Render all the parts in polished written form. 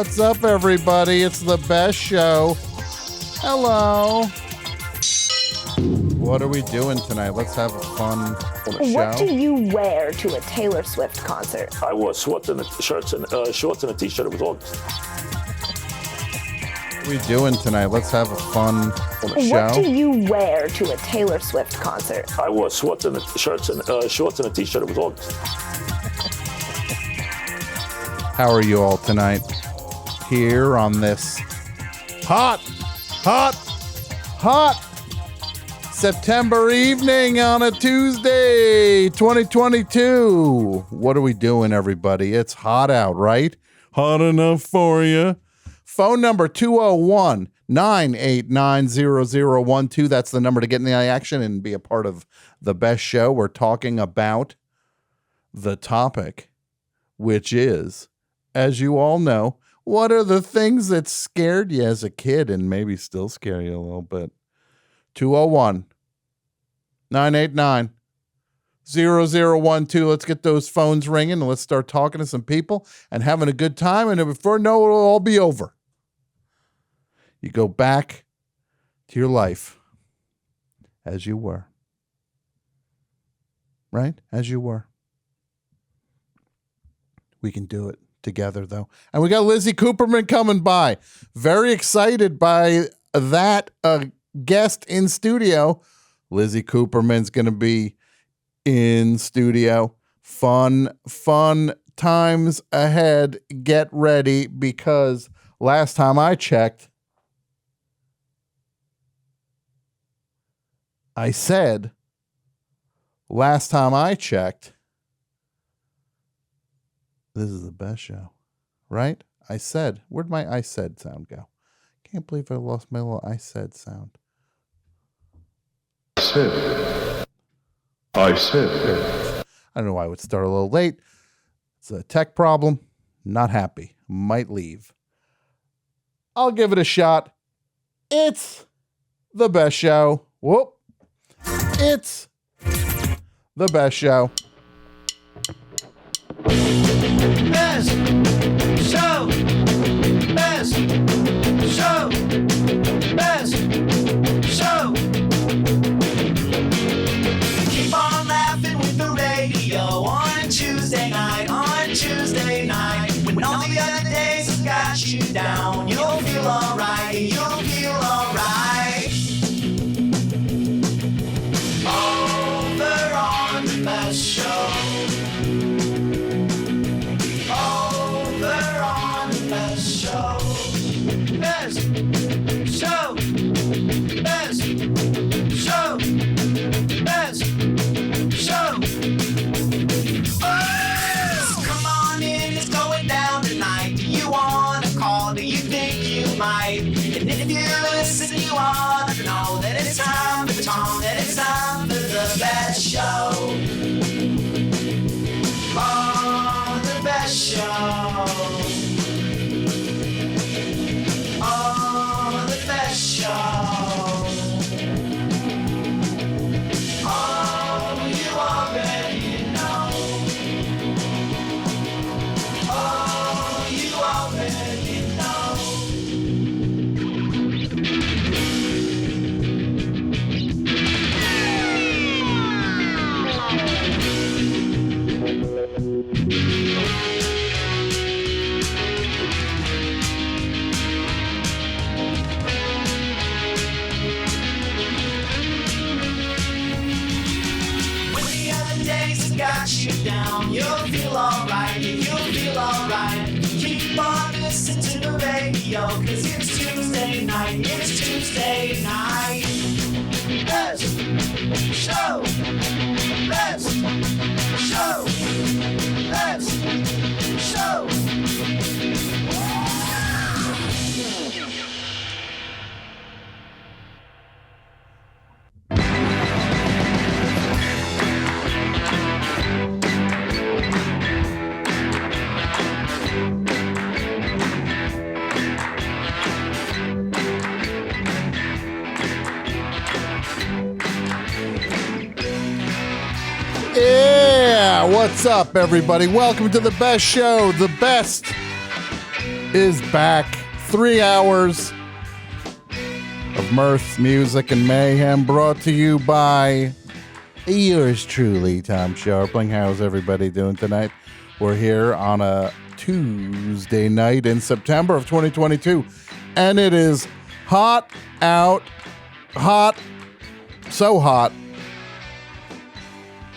What's up, everybody? It's the best show. Hello. What are we doing tonight? Let's have a fun show. What do you wear to a Taylor Swift concert? I wore shorts and a t-shirt. It was all. What are we doing tonight? Let's have a fun show. What do you wear to a Taylor Swift concert? I wore shorts and a t-shirt. It was all. How are you all tonight? Here on this hot September evening on a Tuesday, 2022. What are we doing, everybody? It's hot out, right? Hot enough for you. Phone number 201-989-0012. That's the number to get in the action and be a part of the best show. We're talking about the topic, which is, as you all know, what are the things that scared you as a kid and maybe still scare you a little bit? 201-989-0012. Let's get those phones ringing and let's start talking to some people and having a good time. And before you know it, it'll all be over. You go back to your life as you were. Right? As you were. We can do it together, though. And we got Lizzie Cooperman coming by. Very excited by that guest in studio. Lizzie Cooperman's going to be in studio. Fun times ahead. Get ready, because last time I checked, this is the best show, right? I said, where'd my I said sound go? Can't believe I lost my little I said sound. I don't know why I would start a little late. It's a tech problem. Not happy. Might leave. I'll give it a shot. It's the best show. Whoop. It's the best show. Best show, best show, best show. Keep on laughing with the radio on Tuesday night, when all the other days have got you down. You'll feel alright, over on the best show. It's time for the best show. Oh, the best show. Oh, the best show. Oh, you already know. Oh, you already know. Got you down, you'll feel alright, keep on listening to the radio, cause it's Tuesday night, best show, best show, best show. Yeah, what's up, everybody? Welcome to the best show, the best is back. 3 hours of mirth, music, and mayhem brought to you by yours truly, Tom Scharpling. How's everybody doing tonight? We're here on a Tuesday night in September of 2022, and it is hot out. Hot. So hot.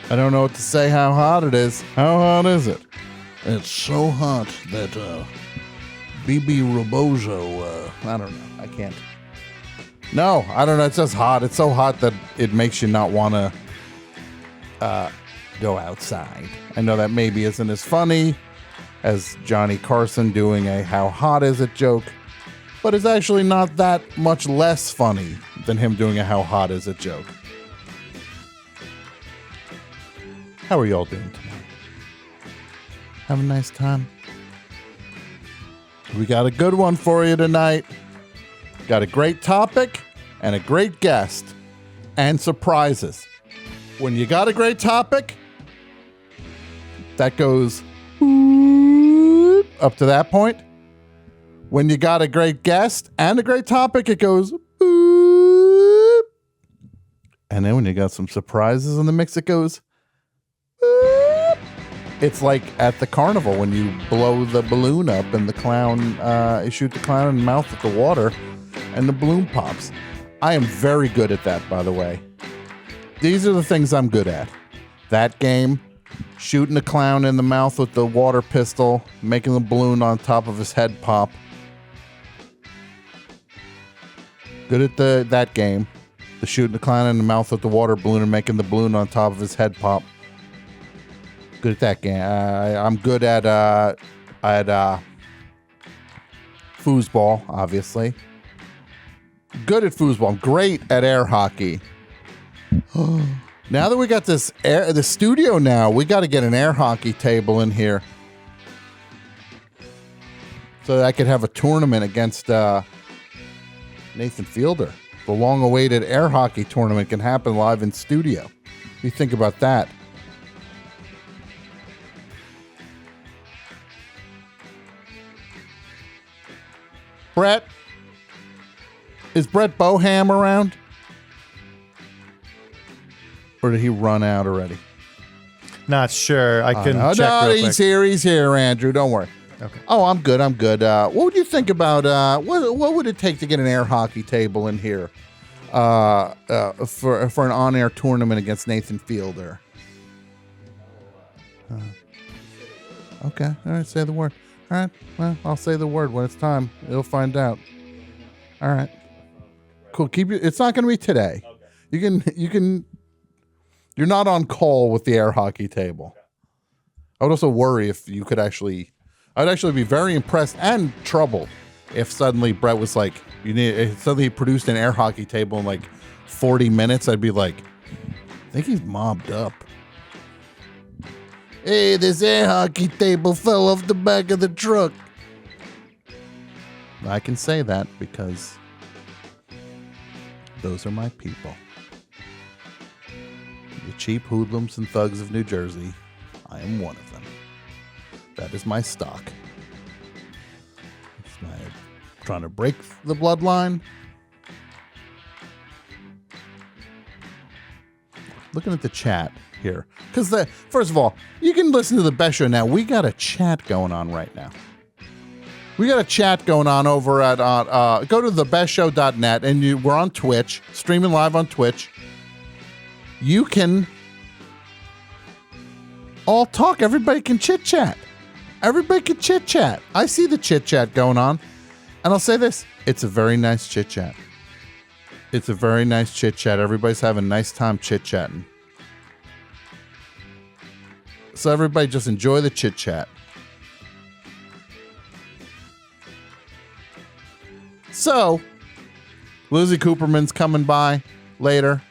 I don't know what to say how hot it is. How hot is it? It's so hot that BB Rebozo, I don't know. I can't. No, I don't know. It's just hot. It's so hot that it makes you not want to go outside. I know that maybe isn't as funny as Johnny Carson doing a how hot is it joke, but it's actually not that much less funny than him doing a how hot is it joke. How are you all doing tonight? Have a nice time. We got a good one for you tonight. Got a great topic and a great guest and surprises. When you got a great topic, that goes up to that point. When you got a great guest and a great topic, it goes boop. And then when you got some surprises in the mix, it goes boop. It's like at the carnival when you blow the balloon up and the clown, you shoot the clown in the mouth with the water and the balloon pops. I am very good at that, by the way. These are the things I'm good at. That game, shooting the clown in the mouth with the water pistol, making the balloon on top of his head pop. Good at that game. The shooting the clown in the mouth with the water balloon and making the balloon on top of his head pop. Good at that game. I'm good at foosball, obviously. Good at foosball. I'm great at air hockey. Now that we got the studio now, we got to get an air hockey table in here so that I could have a tournament against Nathan Fielder. The long-awaited air hockey tournament can happen live in studio. What do you think about that? Brett? Is Brett Boham around? Or did he run out already? Not sure. I can check no, real quick. He's here, Andrew. Don't worry. Okay. Oh, I'm good. What would you think about, what would it take to get an air hockey table in here for an on-air tournament against Nathan Fielder? Okay. All right. Say the word. All right. Well, I'll say the word when it's time. You'll find out. All right. Cool. It's not going to be today. Okay. You can. You're not on call with the air hockey table. Okay. I would also worry if you could actually. I'd actually be very impressed and troubled if suddenly Brett was like, suddenly he produced an air hockey table in like 40 minutes. I'd be like, I think he's mobbed up. Hey, this air hockey table fell off the back of the truck. I can say that because those are my people. The cheap hoodlums and thugs of New Jersey. I am one of them. That is my stock. It's my trying to break the bloodline. Looking at the chat here. Because first of all, you can listen to the best show now. We got a chat going on right now. We got a chat going on over at, go to thebestshow.net and we're on Twitch, streaming live on Twitch. You can all talk. Everybody can chit chat. Everybody can chit chat. I see the chit chat going on. And I'll say this. It's a very nice chit chat. It's a very nice chit chat. Everybody's having a nice time chit chatting. So everybody just enjoy the chit chat. So, Lizzie Cooperman's coming by later.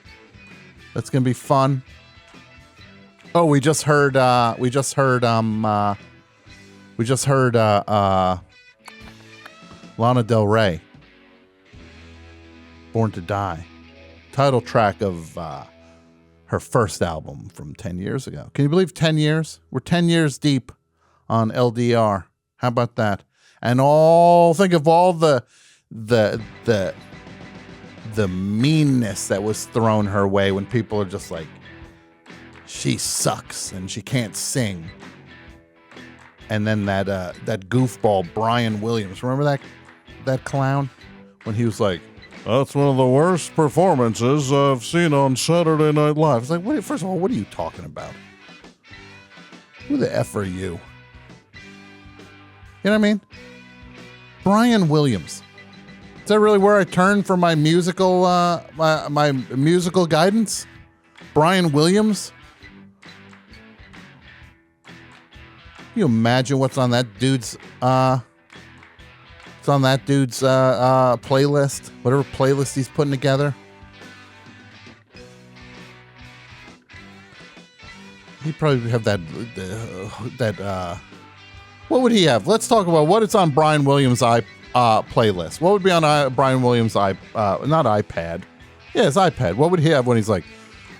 That's gonna be fun. Oh, we just heard Lana Del Rey, Born to Die, title track of her first album from 10 years ago. Can you believe 10 years? We're 10 years deep on LDR. How about that? And think of all the meanness that was thrown her way when people are just like, she sucks and she can't sing. And then that goofball Brian Williams, remember that clown when he was like, that's one of the worst performances I've seen on Saturday Night Live. It's like, first of all, what are you talking about? Who the F are you? You know what I mean? Brian Williams. Is that really where I turn for my musical my musical guidance? Brian Williams? Can you imagine what's on that dude's playlist? Whatever playlist he's putting together. He'd probably have that what would he have? Let's talk about what it's on Brian Williams' playlist. What would be on Brian Williams' not iPad? Yeah, his iPad. What would he have when he's like,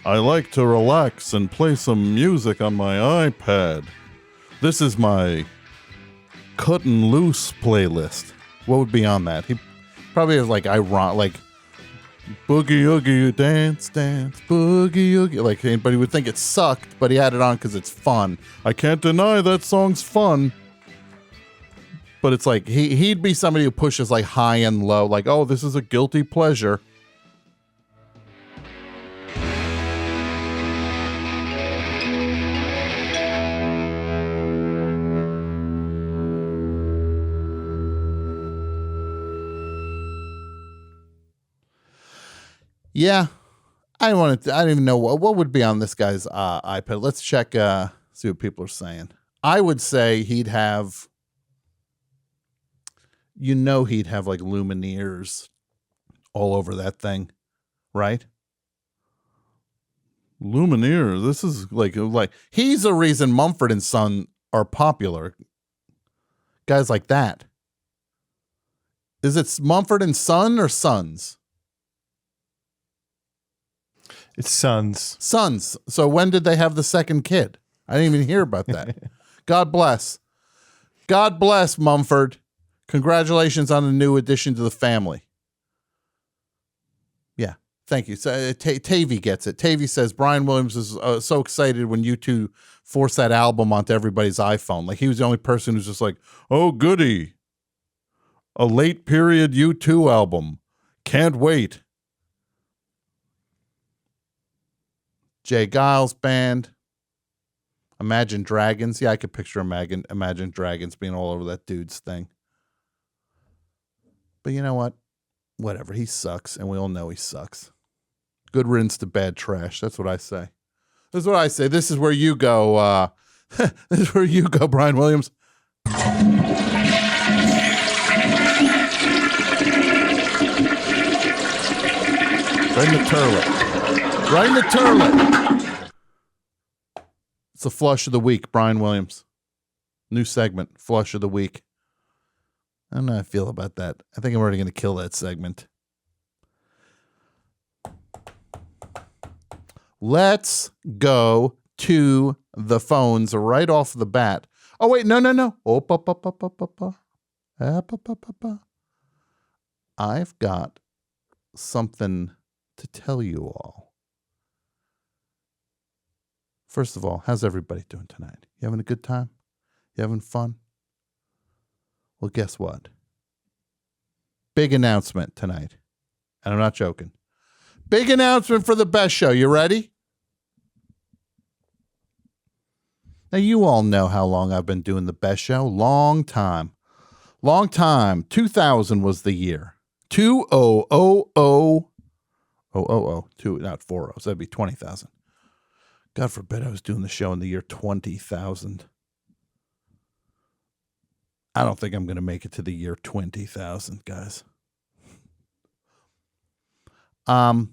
I like to relax and play some music on my iPad. This is my Cuttin' Loose playlist. What would be on that? He probably has like boogie oogie dance, boogie oogie. Like anybody would think it sucked, but he had it on because it's fun. I can't deny that song's fun. But it's like he'd be somebody who pushes like high and low, like, oh, this is a guilty pleasure. Yeah, I didn't even know what would be on this guy's iPad. Let's check, see what people are saying. I would say he'd have like Lumineers all over that thing, right? Lumineers. This is like he's the reason Mumford & Son are popular. Guys like that. Is it Mumford & Son or Sons? It's Sons. Sons. So when did they have the second kid? I didn't even hear about that. God bless. God bless, Mumford. Congratulations on the new addition to the family. Yeah. Thank you. So, Tavy gets it. Tavy says Brian Williams is so excited when U2 forced that album onto everybody's iPhone. Like he was the only person who's just like, oh, goody. A late period U2 album. Can't wait. Jay Giles Band. Imagine Dragons. Yeah, I could picture Imagine Dragons being all over that dude's thing. But you know what? Whatever. He sucks, and we all know he sucks. Good riddance to bad trash. That's what I say. This is what I say. This is where you go. This is where you go, Brian Williams. Right in the turlet. Right in the turlet. It's the flush of the week, Brian Williams. New segment, flush of the week. I don't know how I feel about that. I think I'm already going to kill that segment. Let's go to the phones right off the bat. Oh, wait, no. I've got something to tell you all. First of all, how's everybody doing tonight? You having a good time? You having fun? Well, guess what? Big announcement tonight. And I'm not joking. Big announcement for the best show. You ready? Now, you all know how long I've been doing the best show. Long time. 2000 was the year. 2000. Two, not 4 O's. That'd be 20,000. God forbid I was doing the show in the year 20,000. I don't think I'm going to make it to the year 20,000, guys. No,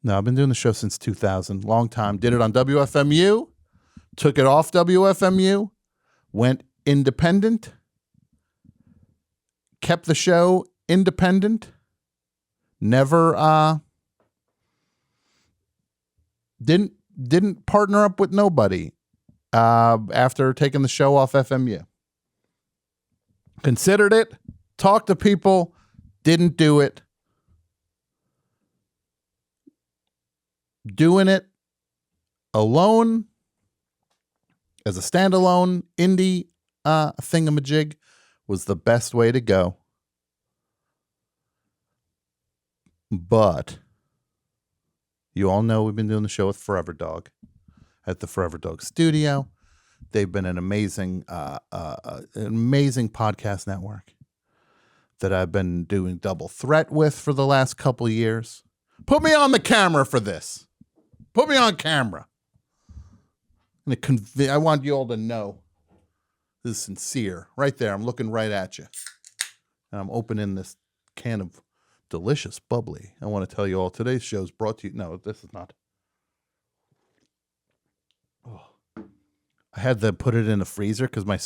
I've been doing the show since 2000. Long time. Did it on WFMU. Took it off WFMU. Went independent. Kept the show independent. Never didn't partner up with nobody after taking the show off FMU. Considered it, talked to people, didn't do it. Doing it alone as a standalone indie thingamajig was the best way to go. But you all know we've been doing the show with Forever Dog at the Forever Dog Studio. They've been an amazing podcast network that I've been doing Double Threat with for the last couple years. Put me on the camera for this. Put me on camera. I want you all to know this is sincere. Right there, I'm looking right at you. And I'm opening this can of delicious bubbly. I want to tell you all today's show is brought to you. No, this is not. Oh. I had to put it in the freezer because my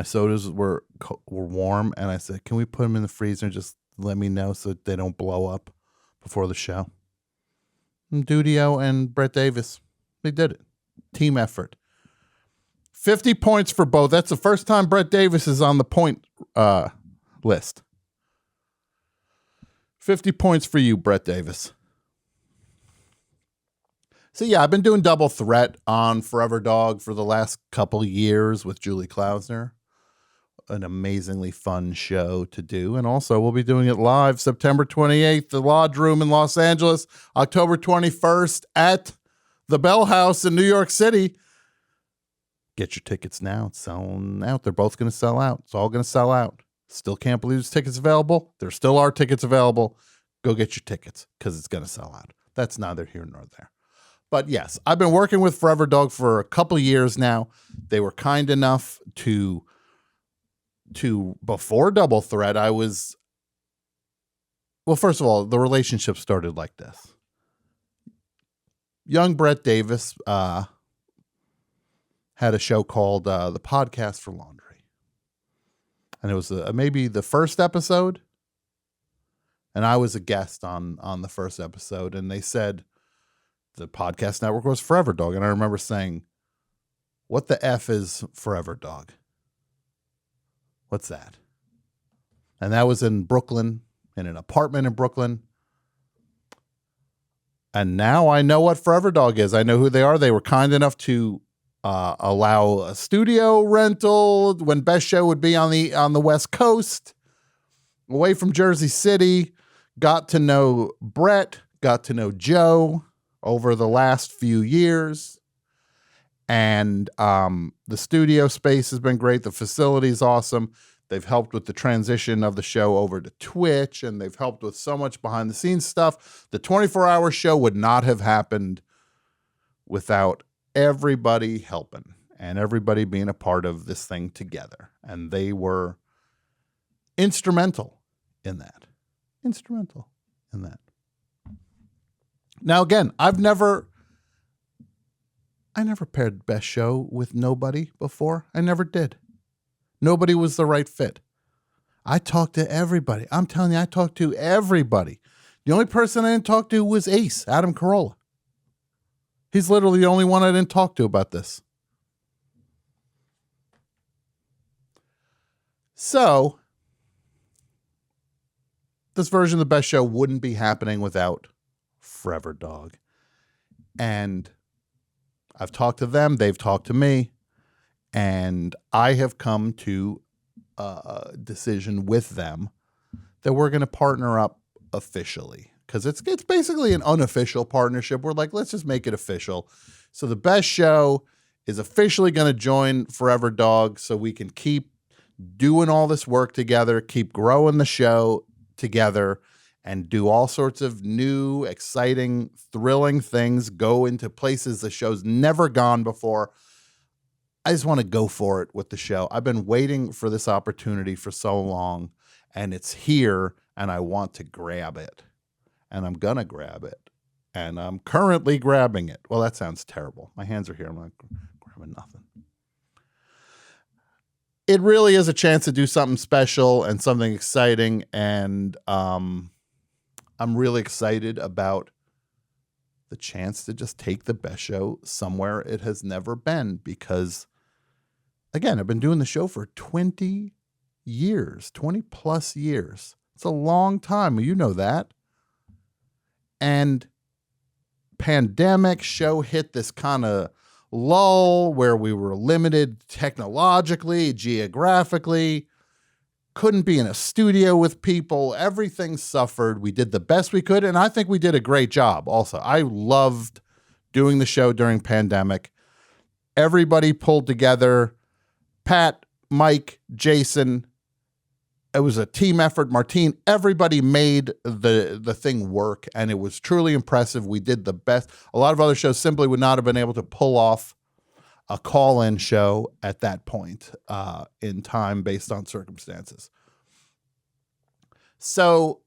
sodas were warm, and I said, "Can we put them in the freezer and just let me know so that they don't blow up before the show?" And Dudio and Brett Davis, they did it. Team effort. 50 points for both. That's the first time Brett Davis is on the point list. 50 points for you, Brett Davis. So yeah, I've been doing Double Threat on Forever Dog for the last couple years with Julie Klausner. An amazingly fun show to do. And also we'll be doing it live September 28th, the Lodge Room in Los Angeles, October 21st at the Bell House in New York City. Get your tickets now. It's selling out. They're both going to sell out. It's all going to sell out. Still can't believe there's tickets available. There still are tickets available. Go get your tickets because it's going to sell out. That's neither here nor there. But yes, I've been working with Forever Dog for a couple years now. They were kind enough to before Double Threat, first of all, the relationship started like this. Young Brett Davis had a show called The Podcast for Laundry. And it was maybe the first episode. And I was a guest on the first episode. And they said the podcast network was Forever Dog. And I remember saying, "What the F is Forever Dog? What's that?" And that was in Brooklyn, in an apartment in Brooklyn. And now I know what Forever Dog is. I know who they are. They were kind enough to allow a studio rental when Best Show would be on the West Coast, away from Jersey City. Got to know Brett, got to know Joe over the last few years. And the studio space has been great. The facility is awesome. They've helped with the transition of the show over to Twitch, and they've helped with so much behind the scenes stuff. The 24-hour show would not have happened without everybody helping and everybody being a part of this thing together. And they were instrumental in that. Now, again, I never paired Best Show with nobody before. I never did. Nobody was the right fit. I talked to everybody. I'm telling you, I talked to everybody. The only person I didn't talk to was Ace, Adam Carolla. He's literally the only one I didn't talk to about this. So, this version of the Best Show wouldn't be happening without Forever Dog. And I've talked to them. They've talked to me. And I have come to a decision with them that we're going to partner up officially. Because it's basically an unofficial partnership. We're like, let's just make it official. So the Best Show is officially going to join Forever Dog so we can keep doing all this work together, keep growing the show together, and do all sorts of new, exciting, thrilling things, go into places the show's never gone before. I just want to go for it with the show. I've been waiting for this opportunity for so long, and it's here, and I want to grab it. And I'm going to grab it. And I'm currently grabbing it. Well, that sounds terrible. My hands are here. I'm not grabbing nothing. It really is a chance to do something special and something exciting. And I'm really excited about the chance to just take the Best Show somewhere it has never been. Because, again, I've been doing the show for 20 years, 20 plus years. It's a long time. You know that. And pandemic show hit this kind of lull where we were limited technologically, geographically, couldn't be in a studio with people. Everything suffered. We did the best we could, and I think we did a great job also. I loved doing the show during pandemic. Everybody pulled together. Pat, Mike, Jason. It was a team effort. Martine, everybody made the thing work, and it was truly impressive. We did the best. A lot of other shows simply would not have been able to pull off a call-in show at that point in time based on circumstances. So,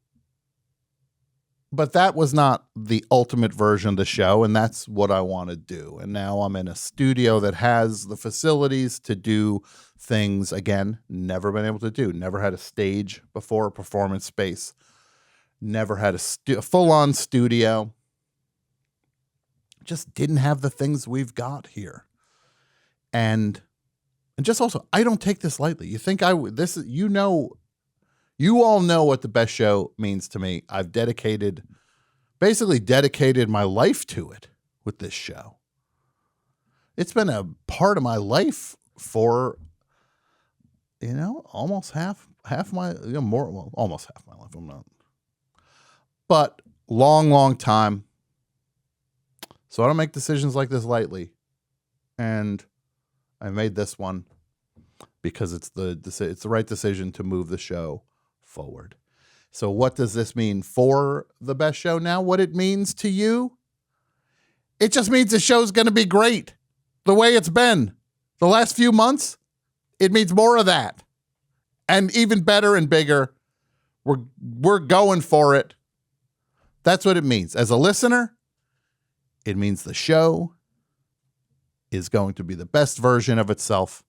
but that was not the ultimate version of the show, and that's what I want to do. And now I'm in a studio that has the facilities to do things, again, never been able to do. Never had a stage before, a performance space. Never had a full-on studio. Just didn't have the things we've got here. And just also, I don't take this lightly. You think you all know what the best show means to me. I've basically dedicated my life to it with this show. It's been a part of my life for, almost half my, almost half my life. I'm not, but long time. So I don't make decisions like this lightly. And I made this one because it's the right decision to move the show forward. So what does this mean for the best show now? What it means to you? It just means the show's going to be great. The way it's been the last few months, it means more of that. And even better and bigger. We're going for it. That's what it means. As a listener, it means the show is going to be the best version of itself.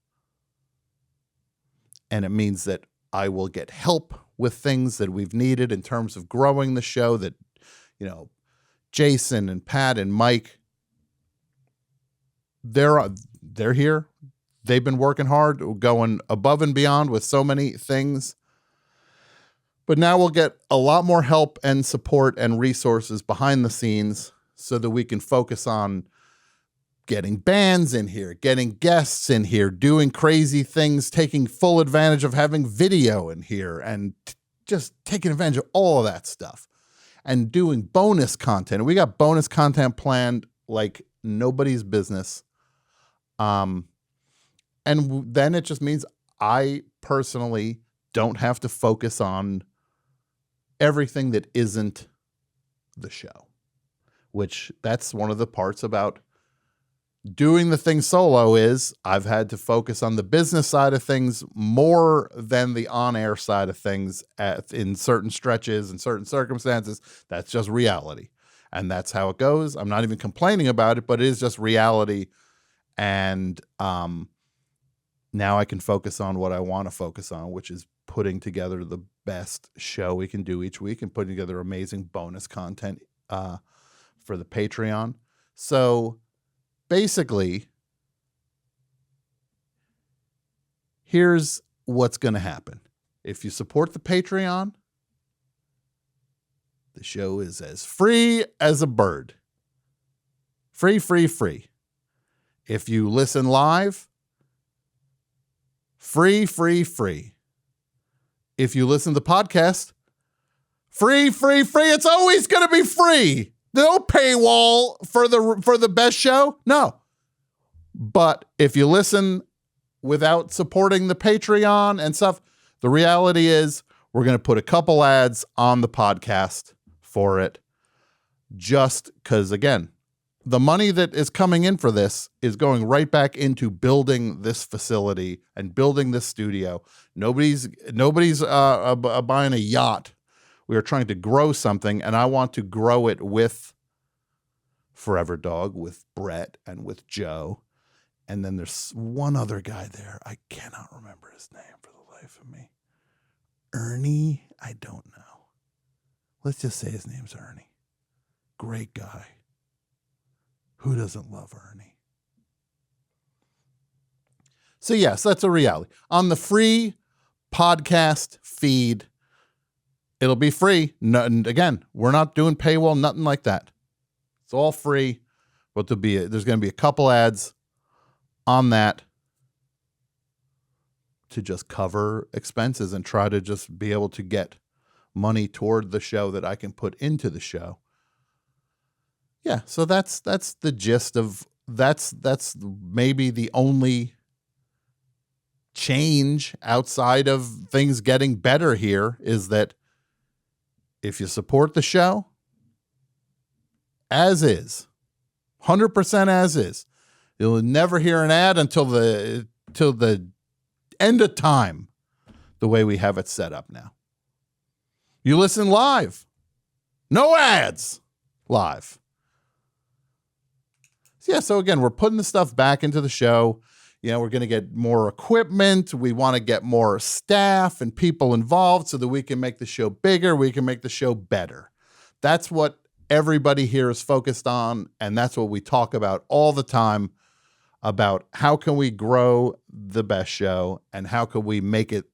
And it means that I will get help with things that we've needed in terms of growing the show that, Jason and Pat and Mike, they're here. They've been working hard, going above and beyond with so many things. But now we'll get a lot more help and support and resources behind the scenes so that we can focus on getting bands in here, getting guests in here, doing crazy things, taking full advantage of having video in here, and just taking advantage of all of that stuff. And doing bonus content. We got bonus content planned like nobody's business. And then it just means I personally don't have to focus on everything that isn't the show, which that's one of the parts about doing the thing solo is I've had to focus on the business side of things more than the on-air side of things in certain stretches and certain circumstances. That's just reality. And that's how it goes. I'm not even complaining about it, but it is just reality. And now I can focus on what I want to focus on, which is putting together the best show we can do each week and putting together amazing bonus content for the Patreon. So basically, here's what's going to happen. If you support the Patreon, the show is as free as a bird. Free. If you listen live, free. If you listen to the podcast, free. It's always going to be free. No paywall for the best show. No. But if you listen without supporting the Patreon and stuff, the reality is we're going to put a couple ads on the podcast for it just because, again, the money that is coming in for this is going right back into building this facility and building this studio. Nobody's buying a yacht. We are trying to grow something, and I want to grow it with Forever Dog, with Brett, and with Joe. And then there's one other guy there. I cannot remember his name for the life of me. Ernie? I don't know. Let's just say his name's Ernie. Great guy. Who doesn't love Ernie? So yes, that's a reality. On the free podcast feed. It'll be free. No, and again, we're not doing paywall, nothing like that. It's all free, but there's going to be a couple ads on that to just cover expenses and try to just be able to get money toward the show that I can put into the show. Yeah, so that's the gist of that's maybe the only change outside of things getting better here is that if you support the show as is, 100% as is, you'll never hear an ad until the end of time, the way we have it set up now. You listen live. No ads. Live. Yeah, so again, we're putting the stuff back into the show. You know, we're going to get more equipment. We want to get more staff and people involved so that we can make the show bigger. We can make the show better. That's what everybody here is focused on, and that's what we talk about all the time, about how can we grow the best show and how can we make it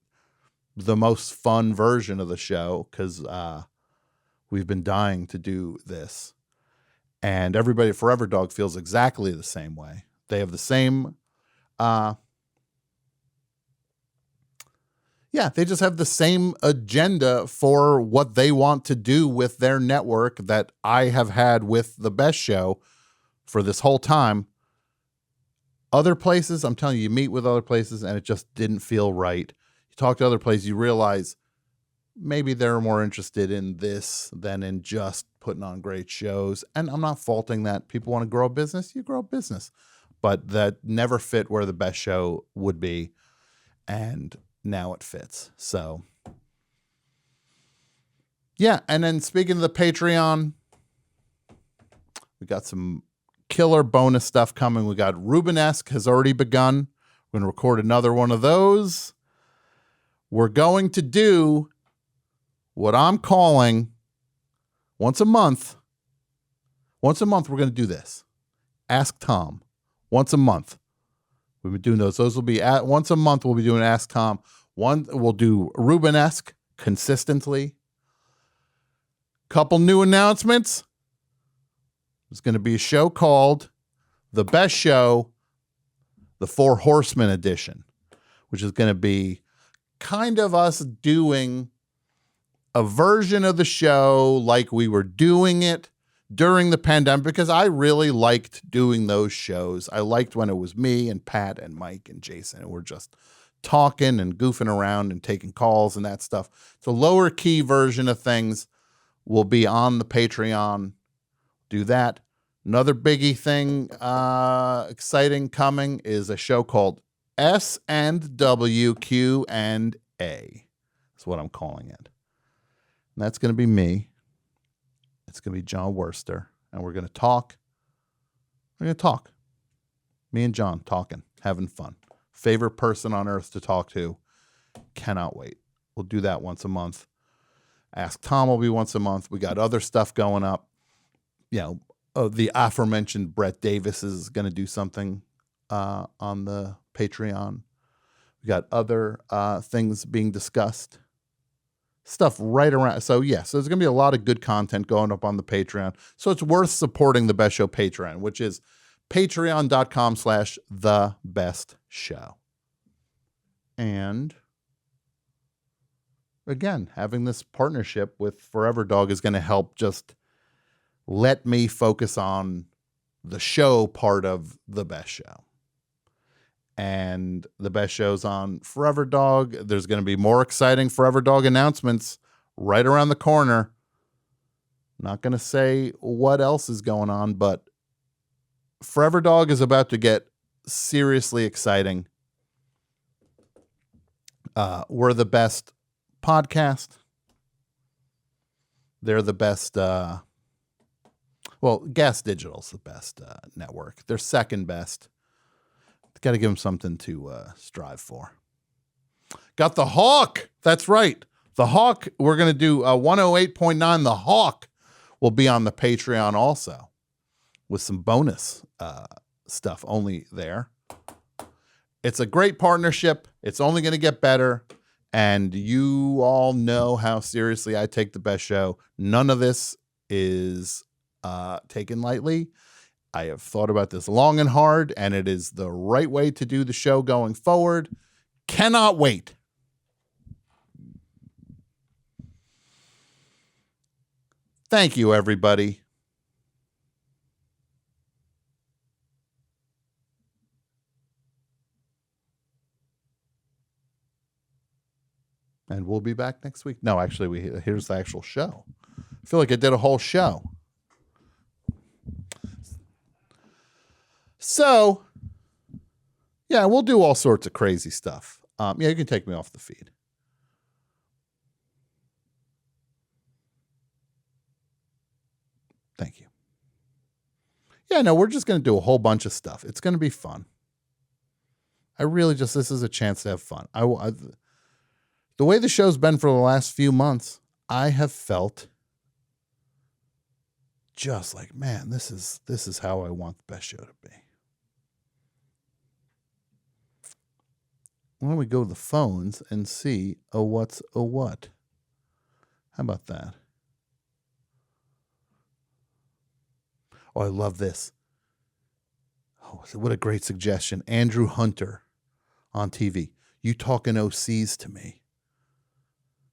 the most fun version of the show, because we've been dying to do this. And everybody at Forever Dog feels exactly the same way. They have the same, they just have the same agenda for what they want to do with their network that I have had with the best show for this whole time. Other places, I'm telling you, you meet with other places and it just didn't feel right. You talk to other places, you realize maybe they're more interested in this than in just putting on great shows. And I'm not faulting that. People want to grow a business, you grow a business. But that never fit where the best show would be. And now it fits. So, yeah. And then speaking of the Patreon, we got some killer bonus stuff coming. We got Rubenesque has already begun. We're going to record another one of those. We're going to do what I'm calling once a month. Once a month, we're going to do this. Ask Tom. Once a month. We've been doing those. Those will be once a month. We'll be doing Ask Tom. We'll do Rubenesque consistently. Couple new announcements. There's going to be a show called The Best Show, the Four Horsemen Edition, which is going to be kind of us doing a version of the show like we were doing it during the pandemic, because I really liked doing those shows. I liked when it was me and Pat and Mike and Jason, and we're just talking and goofing around and taking calls and that stuff. It's a lower key version of things. Will be on the Patreon. Do that. Another biggie thing, exciting coming, is a show called S&W Q&A. That's what I'm calling it. And that's going to be me. It's going to be John Worster. And we're going to talk. We're going to talk. Me and John talking, having fun. Favorite person on earth to talk to. Cannot wait. We'll do that once a month. Ask Tom will be once a month. We got other stuff going up. You know, the aforementioned Brett Davis is going to do something on the Patreon. We got other things being discussed. Stuff right around. So, yeah, so there's going to be a lot of good content going up on the Patreon. So it's worth supporting the Best Show Patreon, which is patreon.com/thebestshow. And again, having this partnership with Forever Dog is going to help just let me focus on the show part of the Best Show. And the Best Show's on Forever Dog. There's going to be more exciting Forever Dog announcements right around the corner. Not going to say what else is going on, but Forever Dog is about to get seriously exciting. We're the best podcast. They're the best. Gas Digital's the best network. They're second best. Got to give them something to strive for. Got the Hawk. That's right. The Hawk. We're going to do 108.9. The Hawk will be on the Patreon also with some bonus stuff only there. It's a great partnership. It's only going to get better. And you all know how seriously I take the best show. None of this is taken lightly. I have thought about this long and hard, and it is the right way to do the show going forward. Cannot wait. Thank you, everybody. And we'll be back next week. No, actually, here's the actual show. I feel like I did a whole show. So, yeah, we'll do all sorts of crazy stuff. Yeah, you can take me off the feed. Thank you. Yeah, no, we're just going to do a whole bunch of stuff. It's going to be fun. This is a chance to have fun. The way the show's been for the last few months, I have felt just like, man, this is how I want the best show to be. Why don't we go to the phones and see what's a what? How about that? Oh, I love this. Oh, what a great suggestion. Andrew Hunter on TV. You talking OCs to me.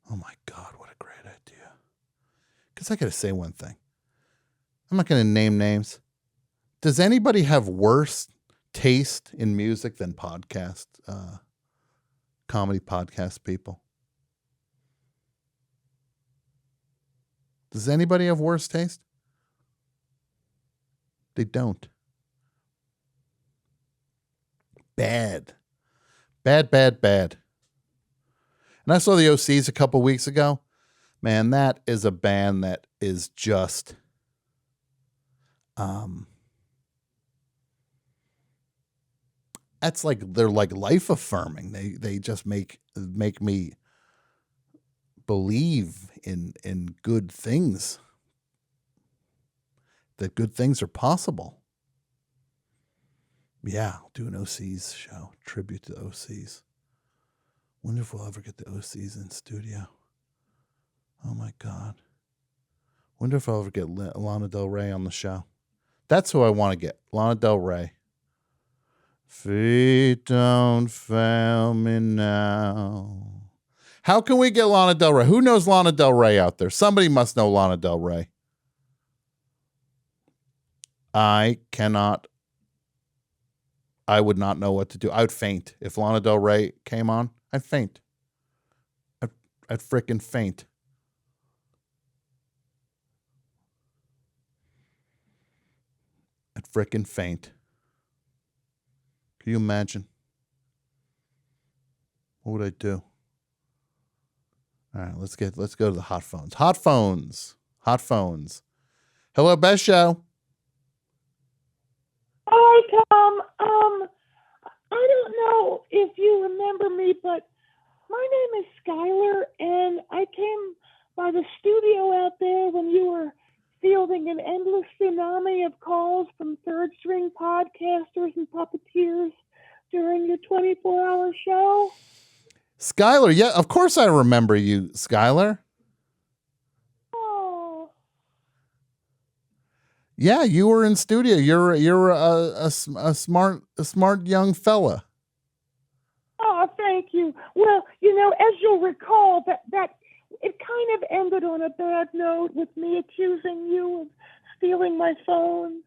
Oh my God, what a great idea. Because I got to say one thing. I'm not going to name names. Does anybody have worse taste in music than comedy podcast people? Does anybody have worse taste? They don't. Bad. Bad. And I saw the OCs a couple weeks ago. Man, that is a band that is just that's like they're like life affirming. They just make me believe in good things. That good things are possible. Yeah, I'll do an OCs show, tribute to the OCs. Wonder if we'll ever get the OCs in studio. Oh my God. Wonder if I'll ever get Lana Del Rey on the show. That's who I want to get. Lana Del Rey. Feet don't fail me now. How can we get Lana Del Rey? Who knows Lana Del Rey out there? Somebody must know Lana Del Rey. I would not know what to do. I would faint. If Lana Del Rey came on, I'd faint. I'd frickin' faint. I'd frickin' faint. Can you imagine? What would I do? All right, let's go to the hot phones. Hot phones. Hello, Best Show. Hi, Tom. I don't know if you remember me, but my name is SKYLER, and I came by the studio out there when you were fielding an endless tsunami of calls from third-string podcasters and puppeteers during your 24-hour show. SKYLER, yeah, of course I remember you, SKYLER. Oh. Yeah, you were in studio. You're a smart young fella. Oh, thank you. Well, as you'll recall, that it kind of ended on a bad note with me accusing you of stealing my phone.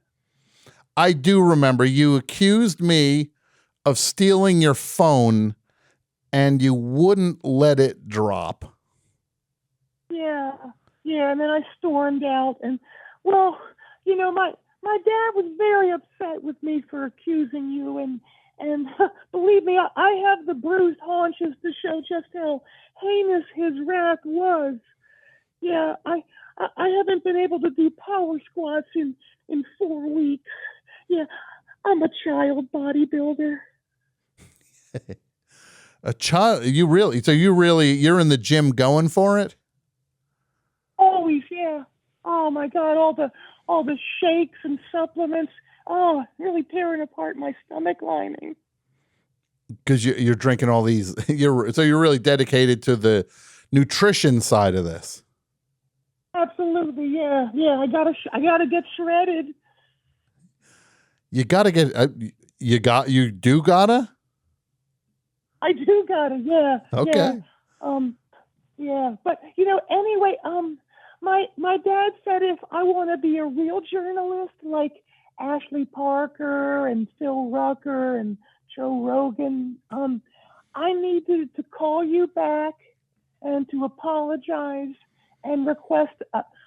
I do remember you accused me of stealing your phone, and you wouldn't let it drop. Yeah, and then I stormed out, and well, my dad was very upset with me for accusing you, and believe me, I have the bruised haunches to show just how heinous his wrath was. Yeah, I haven't been able to do power squats in 4 weeks. Yeah, I'm a child bodybuilder. A child? You're in the gym going for it? Always, yeah. Oh my God, all the shakes and supplements. Oh, really tearing apart my stomach lining. because you're drinking all these. You're really dedicated to the nutrition side of this. Absolutely, yeah. I gotta get shredded. You gotta get. You do gotta. I do gotta, yeah. Okay. Yeah. Yeah. But anyway, my dad said if I want to be a real journalist like Ashley Parker and Phil Rucker and Joe Rogan, I need to call you back and to apologize and request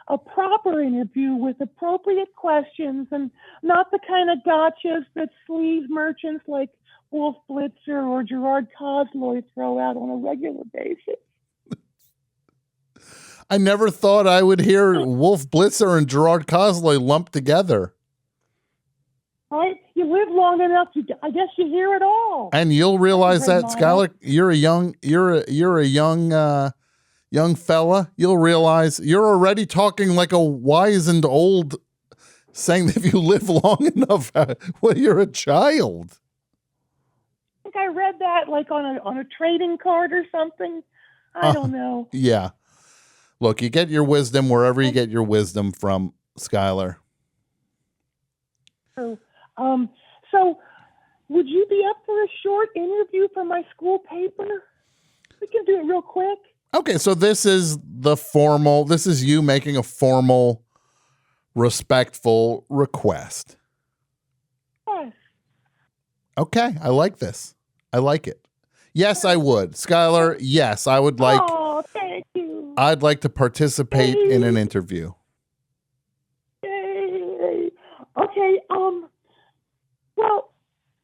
a proper interview with appropriate questions and not the kind of gotchas that sleaze merchants like Wolf Blitzer or Gerard Cosloy throw out on a regular basis. I never thought I would hear Wolf Blitzer and Gerard Cosloy lumped together. Right? You live long enough, I guess you hear it all. And you'll realize that, Skyler, you're a young fella. You'll realize you're already talking like a wizened old, saying that if you live long enough, well, you're a child. I think I read that like on a trading card or something. I don't know. Yeah. Look, you get your wisdom wherever you get your wisdom from, Skyler. So would you be up for a short interview for my school paper? We can do it real quick. Okay, so this is you making a formal, respectful request. Yes. Okay, I like this. I like it. Yes, I would. Skyler, yes, I would like. Oh, thank you. I'd like to participate in an interview. Yay. Okay, well,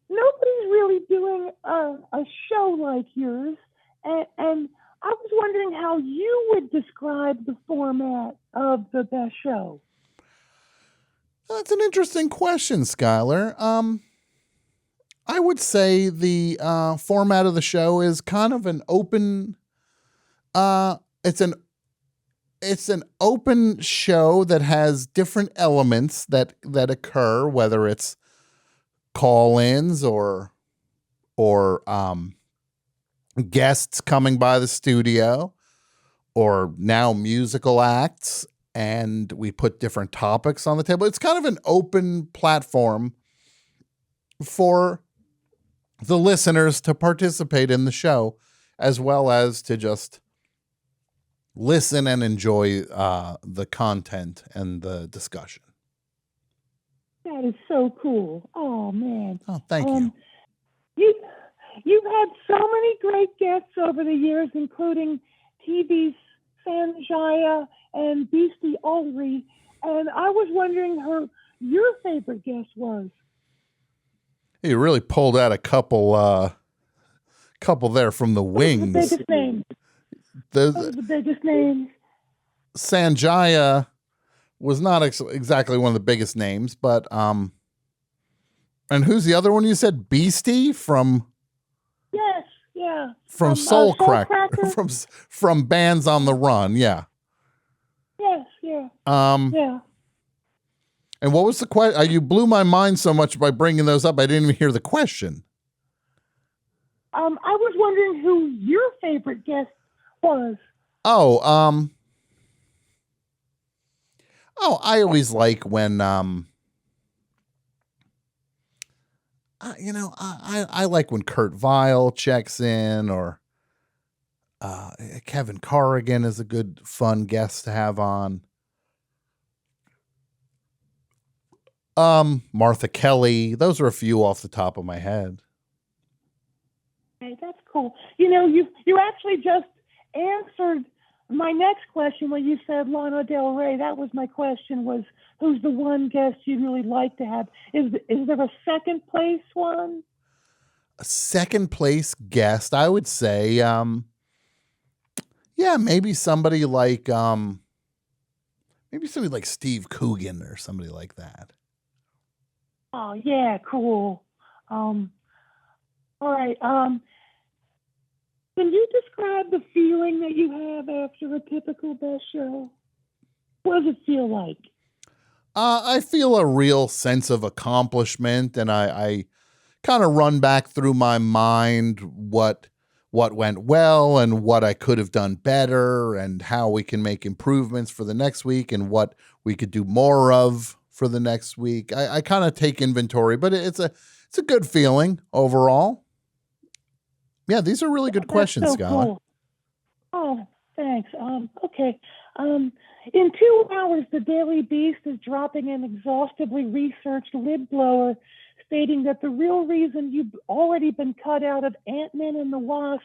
nobody's really doing a show like yours, and I was wondering how you would describe the format of the best show. That's an interesting question, Skyler. I would say the format of the show is kind of an open. It's an open show that has different elements that occur, whether it's call-ins or guests coming by the studio, or now musical acts, and we put different topics on the table. It's kind of an open platform for the listeners to participate in the show, as well as to just listen and enjoy the content and the discussion. That is so cool. Oh, man. Oh, thank you. You've had so many great guests over the years, including TV's Sanjaya and Beastie Ulrey, and I was wondering who your favorite guest was. You really pulled out a couple there from the wings. The biggest names. Those are the biggest names. Sanjaya was not exactly one of the biggest names, but and who's the other one you said? Beastie from? Yes, yeah. From Soul Cracker. from Bands on the Run, yeah. Yes, yeah. Yeah. And what was the question? You blew my mind so much by bringing those up. I didn't even hear the question. I was wondering who your favorite guest was. I always like when, I like when Kurt Vile checks in, or Kevin Corrigan is a good, fun guest to have on. Martha Kelly. Those are a few off the top of my head. Okay, that's cool. You actually just answered my next question when you said Lana Del Rey. That was my question, was who's the one guest you'd really like to have? Is there a second place one? A second place guest, I would say, maybe somebody like Steve Coogan or somebody like that. Oh, yeah, cool. All right. Can you describe the feeling that you have after a typical best show? What does it feel like? I feel a real sense of accomplishment, and I kind of run back through my mind what went well and what I could have done better and how we can make improvements for the next week and what we could do more of for the next week. I kind of take inventory, but it's a good feeling overall. Yeah, these are really good questions, so Skyler. cool. Oh, thanks. Okay. In 2 hours, the Daily Beast is dropping an exhaustively researched lid blower stating that the real reason you've already been cut out of Ant-Man and the Wasp,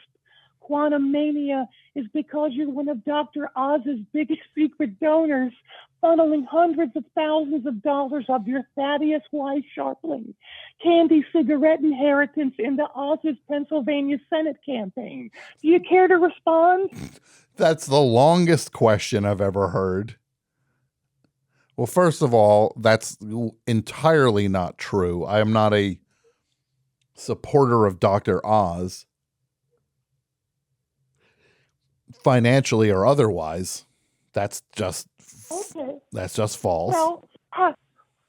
Quantum Mania, is because you're one of Dr. Oz's biggest secret donors, funneling hundreds of thousands of dollars of your Thaddeus Y. Scharpling candy cigarette inheritance into Oz's Pennsylvania Senate campaign. Do you care to respond? That's the longest question I've ever heard. Well, first of all, that's entirely not true. I am not a supporter of Dr. Oz, financially or otherwise. That's just false.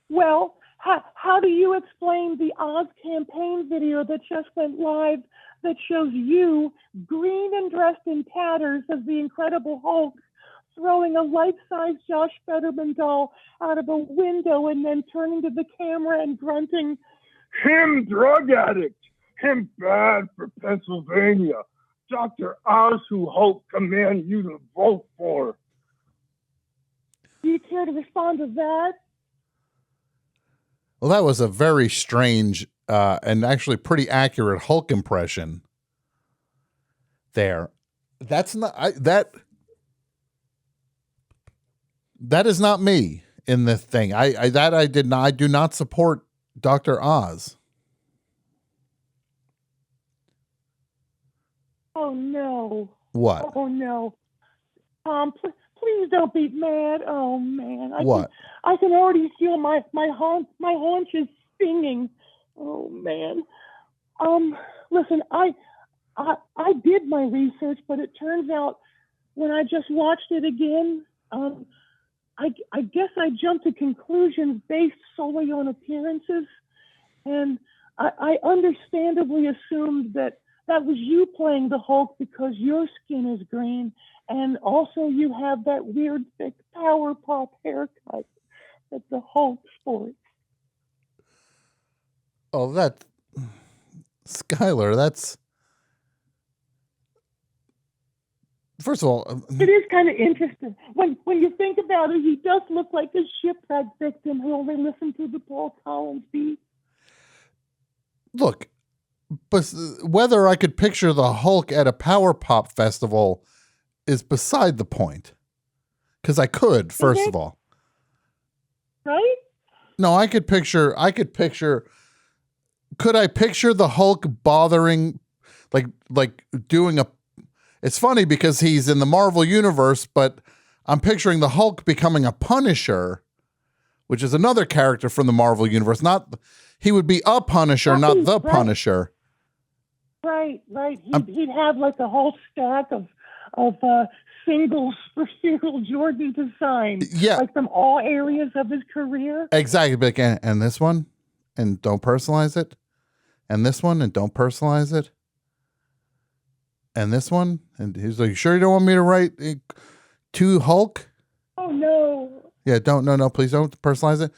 Well, how do you explain the Oz campaign video that just went live that shows you, green and dressed in tatters as the Incredible Hulk, throwing a life-size Josh Fetterman doll out of a window and then turning to the camera and grunting, "Him drug addict, him bad for Pennsylvania. Dr. Oz who Hulk command you to vote for." Do you care to respond to that? Well, that was a very strange and actually pretty accurate Hulk impression there. That's not that is not me in the thing. I do not support Dr. Oz. Oh no. What? Oh no. Please don't be mad. Oh man. What? I can already feel my haunches stinging. Oh man. Listen, I did my research, but it turns out when I just watched it again, I guess I jumped to conclusions based solely on appearances, and I understandably assumed that was you playing the Hulk because your skin is green, and also you have that weird thick power pop haircut that the Hulk sports. Oh, Skyler, that's... First of all... It is kind of interesting. When you think about it, he does look like a shipwreck victim who only listened to the Paul Collins beat. Look, but whether I could picture the Hulk at a Power Pop festival is beside the point. Because I could, first of all. Right? No, I could picture... Could I picture the Hulk bothering, like doing a... It's funny because he's in the Marvel Universe, but I'm picturing the Hulk becoming a Punisher, which is another character from the Marvel Universe. He would be a Punisher, not the Punisher. Right. He'd have like a whole stack of singles for Cyril Jordan to sign. Yeah. Like from all areas of his career. Exactly. Like, and this one, and don't personalize it. And this one, and don't personalize it. And this one, and he's like, "Sure you don't want me to write to Hulk?" Oh no. Yeah, no, please don't personalize it.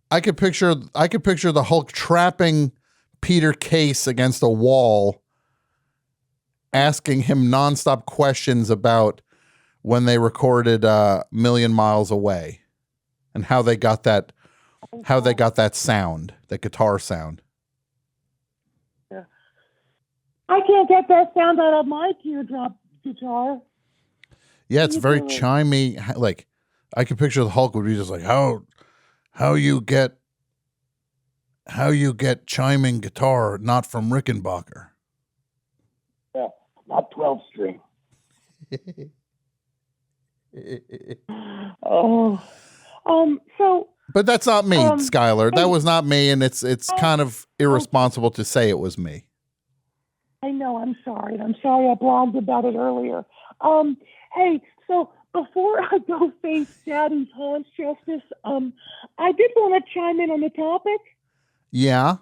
I could picture the Hulk trapping Peter Case against a wall, asking him nonstop questions about when they recorded Million Miles Away and how they got that sound, that guitar sound. I can't get that sound out of my teardrop guitar. Yeah, it's very chimey. Like, I could picture the Hulk would be just like, how you get chiming guitar not from Rickenbacker. Yeah, not 12 string. So. But that's not me, Skyler. That was not me, and it's kind of irresponsible to say it was me. I know. I'm sorry. I blogged about it earlier. Hey, so before I go face Daddy's haunch justice, I did want to chime in on the topic. Yeah.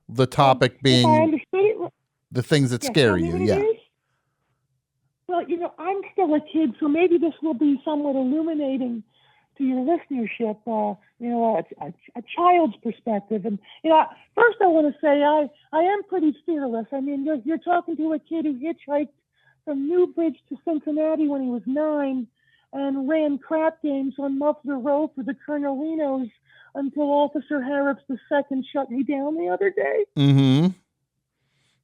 The topic If I being understood it right. the things that Yeah, scare tell me you. what it Yeah. is. Well, I'm still a kid, so maybe this will be somewhat illuminating to your listenership. A child's perspective. And first I want to say I am pretty fearless. I mean, you're talking to a kid who hitchhiked from Newbridge to Cincinnati when he was 9, and ran crap games on Muffler Row for the Colonelinos until Officer Harrops II shut me down the other day. Mm-hmm.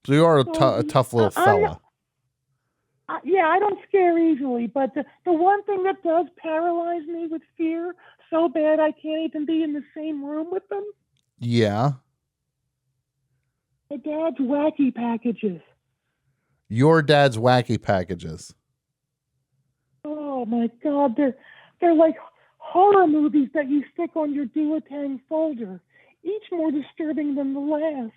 So you are a tough little I'm fella. I don't scare easily, but the one thing that does paralyze me with fear so bad I can't even be in the same room with them, Yeah. my dad's wacky packages. Your dad's wacky packages. Oh my God, they're like horror movies that you stick on your Duotang folder, each more disturbing than the last.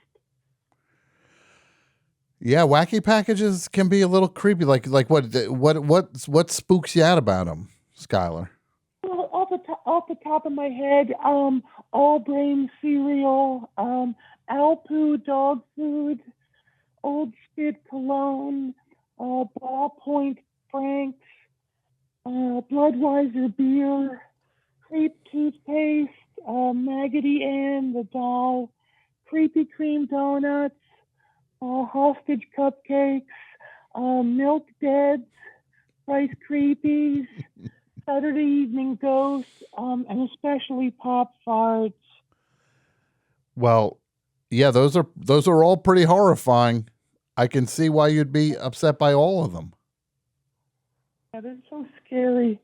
Yeah, wacky packages can be a little creepy. Like what spooks you out about them, Skyler? Well, off the top of my head, all brain cereal, Alpoo dog food, Old Spit cologne, Ballpoint Franks, Bloodweiser beer, Creep toothpaste, Maggoty Ann the doll, Creepy Cream donuts, hostage cupcakes, milk deads, Rice Creepies, Saturday Evening Ghosts, and especially Pop Farts. Well, yeah, those are all pretty horrifying. I can see why you'd be upset by all of them. Yeah, they're so scary.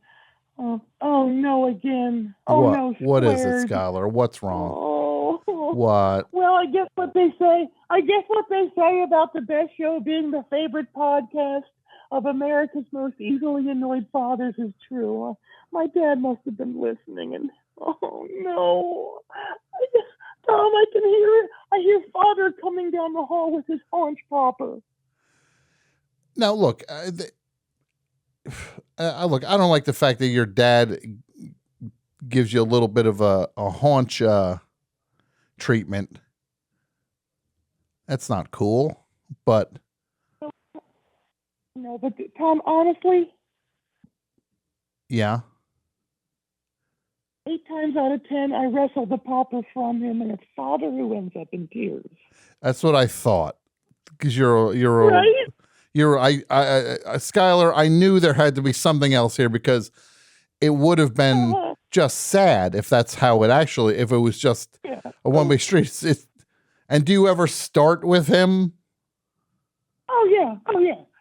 Oh no, again. Oh no, What is it, squared. Skyler? What's wrong? Oh. What? Well, I guess what they say about the best show being the favorite podcast of America's most easily annoyed fathers is true. My dad must have been listening, and oh no, Tom, I can hear it. I hear father coming down the hall with his haunch popper. Now, look, look, I don't like the fact that your dad gives you a little bit of a haunch treatment. That's not cool, but No, but Tom, honestly, yeah. 8 times out of 10, I wrestle the popper from him, and it's father who ends up in tears. That's what I thought. Because Right? Skyler, I knew there had to be something else here because it would have been just sad if that's how it actually, if it was just a one-way street. And do you ever start with him? Oh yeah.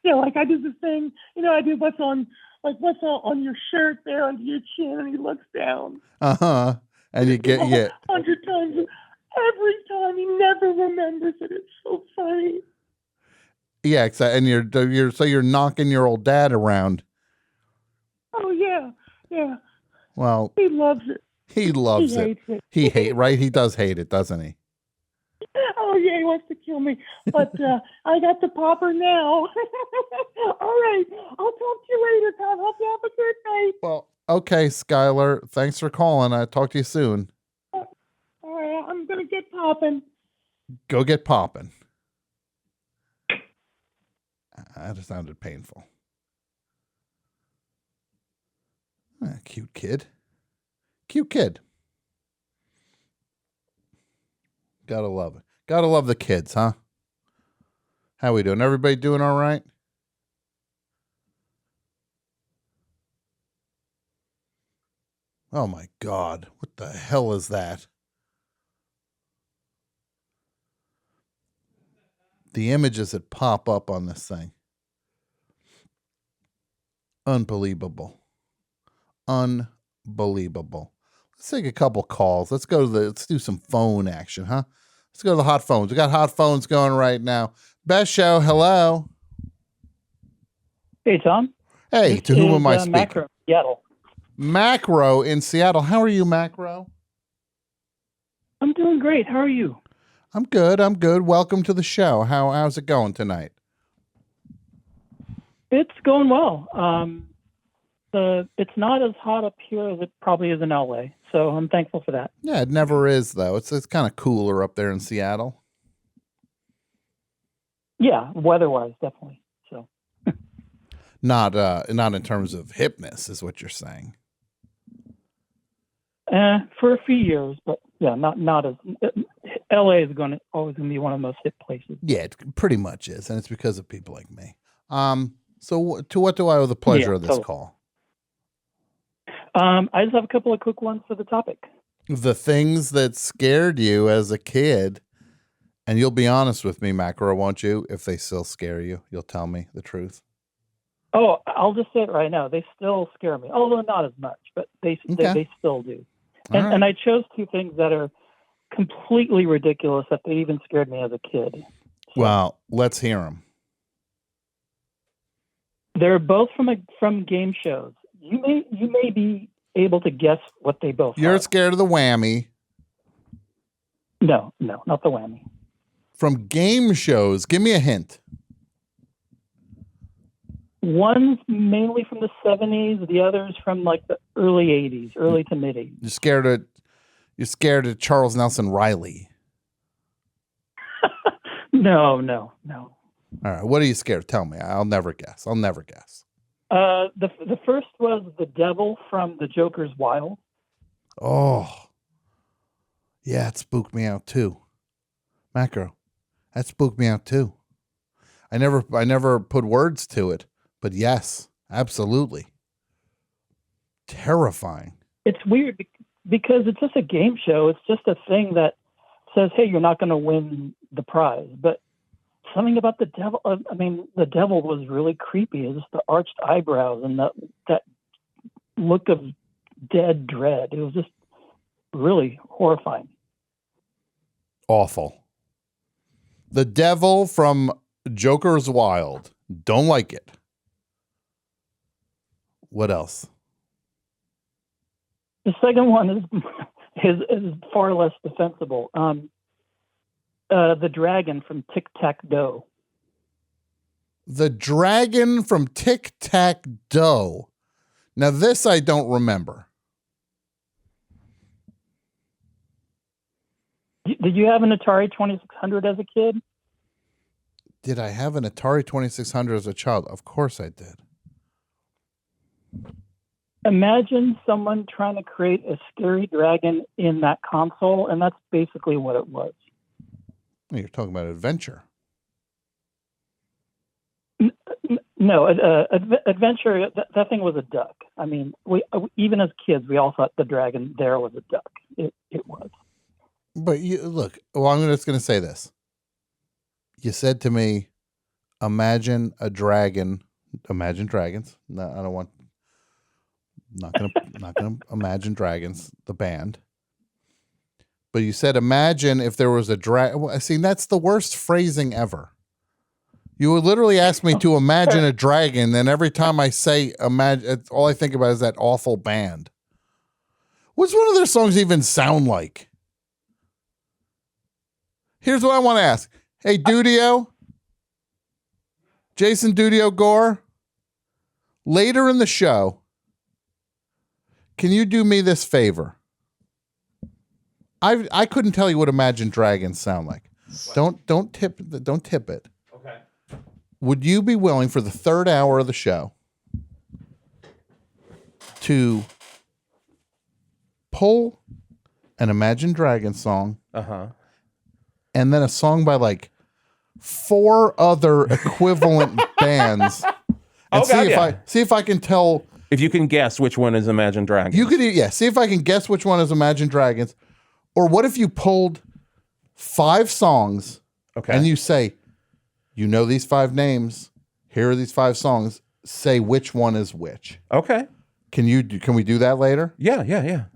Yeah, like I do the thing, I do what's on your shirt there under your chin, and he looks down. Uh-huh. And you get 100 times. Every time he never remembers it. It's so funny. Yeah, exactly. And you're knocking your old dad around. Oh yeah. Well, He loves it. he loves He hates it. Right? He does hate it, doesn't he? Oh yeah, he wants to kill me. But I got the popper now. All right. I'll talk to you later, Tom. Hope you have a good night. Well, okay, Skyler. Thanks for calling. I'll talk to you soon. All right, I'm gonna get popping. Go get popping. That sounded painful. Cute kid. Cute kid. Gotta love it. Gotta love the kids, huh? How we doing? Everybody doing all right? Oh my God. What the hell is that? The images that pop up on this thing. Unbelievable. Unbelievable. Let's take a couple calls. Let's do some phone action, huh? Let's go to the hot phones. We got hot phones going right now. Best show, hello. Hey, Tom. Hey, to whom am I speaking? Macro, Seattle. Macro in Seattle. How are you, Macro? I'm doing great. How are you? I'm good. Welcome to the show. How's it going tonight? It's going well. It's not as hot up here as it probably is in LA, so I'm thankful for that. Yeah, it never is though. It's kind of cooler up there in Seattle. Yeah, weather-wise, definitely. So, Not in terms of hipness, is what you're saying. for a few years, but yeah, not as. LA is always going to be one of the most hip places. Yeah, it pretty much is, and it's because of people like me. So to what do I owe the pleasure of this call? I just have a couple of quick ones for the topic. The things that scared you as a kid, and you'll be honest with me, Macro, won't you? If they still scare you, you'll tell me the truth. Oh, I'll just say it right now. They still scare me, although not as much, but they still do. And I chose two things that are completely ridiculous that they even scared me as a kid. So, well, let's hear them. They're both from game shows. You may be able to guess what they both You're are. scared of the whammy. No, not the whammy. From game shows, give me a hint. One's mainly from the 70s, the other's from like the early 80s, early to mid 80s. You're scared of Charles Nelson Riley. No. All right, what are you scared of? Tell me. I'll never guess. The first was the devil from The Joker's Wild. Oh, yeah, it spooked me out too. Macro, that spooked me out too. I never put words to it, but yes, absolutely. Terrifying. It's weird because it's just a game show. It's just a thing that says, hey, you're not going to win the prize. But something about the devil, the devil was really creepy. It's just the arched eyebrows and that look of dead dread. It was just really horrifying. Awful. The devil from Joker's Wild. Don't like it. What else? The second one is far less defensible. The dragon from Tic Tac Doe. The dragon from Tic Tac Doe. Now this I don't remember. Did you have an Atari 2600 as a kid? Did I have an Atari 2600 as a child? Of course I did. Imagine someone trying to create a scary dragon in that console, and that's basically what it was. You're talking about adventure. No, adventure, that thing was a duck. I mean, we even as kids, we all thought the dragon there was a duck. It was. But look, I'm just going to say this. You said to me, imagine a dragon. Imagine dragons. No, I don't want. Not gonna Imagine Dragons, the band. But you said, imagine if there was a dragon. See, that's the worst phrasing ever. You would literally ask me to imagine a dragon, and every time I say imagine, all I think about is that awful band. What's one of their songs even sound like? Here's what I want to ask. Hey, Dudio. Jason Dudio Gore. Later in the show, can you do me this favor? I couldn't tell you what Imagine Dragons sound like. Don't tip it. Okay. Would you be willing for the third hour of the show to pull an Imagine Dragons song, and then a song by like 4 other equivalent bands, and see if I can tell. If you can guess which one is Imagine Dragons. You could, see if I can guess which one is Imagine Dragons. Or what if you pulled 5 songs, and you say, you know these 5 names, here are these 5 songs, say which one is which. Okay. Can we do that later? Yeah.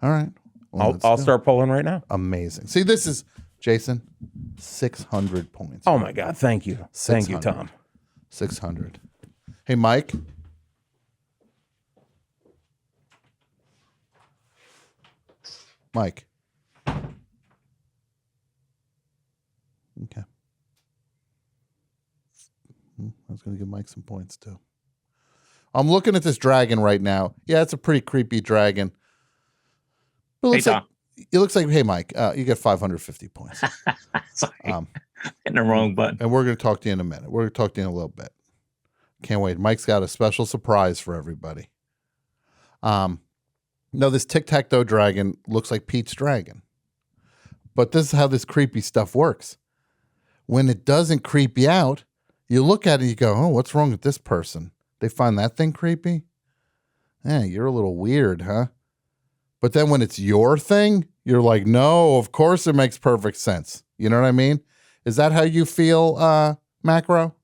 All right. Well, I'll start pulling right now. Amazing. See, this is, Jason, 600 points. Oh my God. Thank you. Thank you, Tom. 600. Hey, Mike. Mike. Okay. I was going to give Mike some points too. I'm looking at this dragon right now. Yeah, it's a pretty creepy dragon. But it looks like, hey, Mike, you get 550 points. Sorry. the wrong button. And we're going to talk to you in a minute. We're going to talk to you in a little bit. Can't wait. Mike's got a special surprise for everybody. No, this tic-tac-toe dragon looks like Pete's dragon. But this is how this creepy stuff works. When it doesn't creep you out, you look at it and you go, oh, what's wrong with this person? They find that thing creepy? You're a little weird, huh? But then when it's your thing, you're like, no, of course it makes perfect sense. You know what I mean? Is that how you feel, Macro?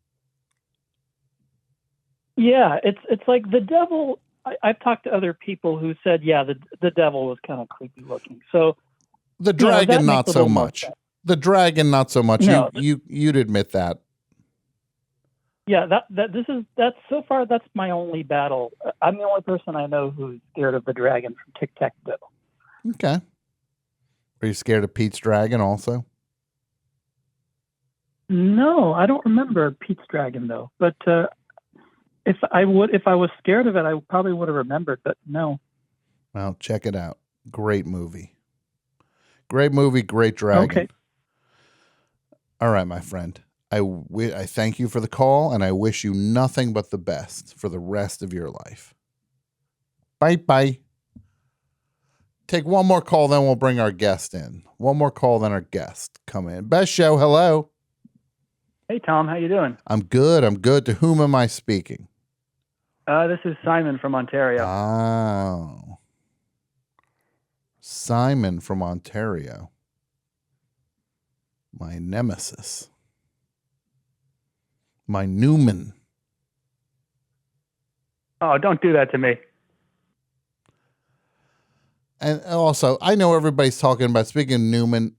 Yeah, it's like the devil. I've talked to other people who said, yeah, the devil was kind of creepy looking. So the dragon, not so much. The dragon, not so much. No, You'd admit that. Yeah, that's so far that's my only battle. I'm the only person I know who's scared of the dragon from Tic Tac Toe. Okay. Are you scared of Pete's dragon also? No, I don't remember Pete's dragon though. But if I was scared of it, I probably would have remembered. But no. Well, check it out. Great movie. Great movie. Great dragon. Okay. All right, my friend. I thank you for the call, and I wish you nothing but the best for the rest of your life. Bye-bye. Take one more call, then we'll bring our guest in. One more call, then our guest come in. Best show, hello. Hey, Tom. How you doing? I'm good. To whom am I speaking? This is Simon from Ontario. Oh. Simon from Ontario. My nemesis. My Newman. Oh, don't do that to me. And also, I know everybody's talking about, speaking of Newman,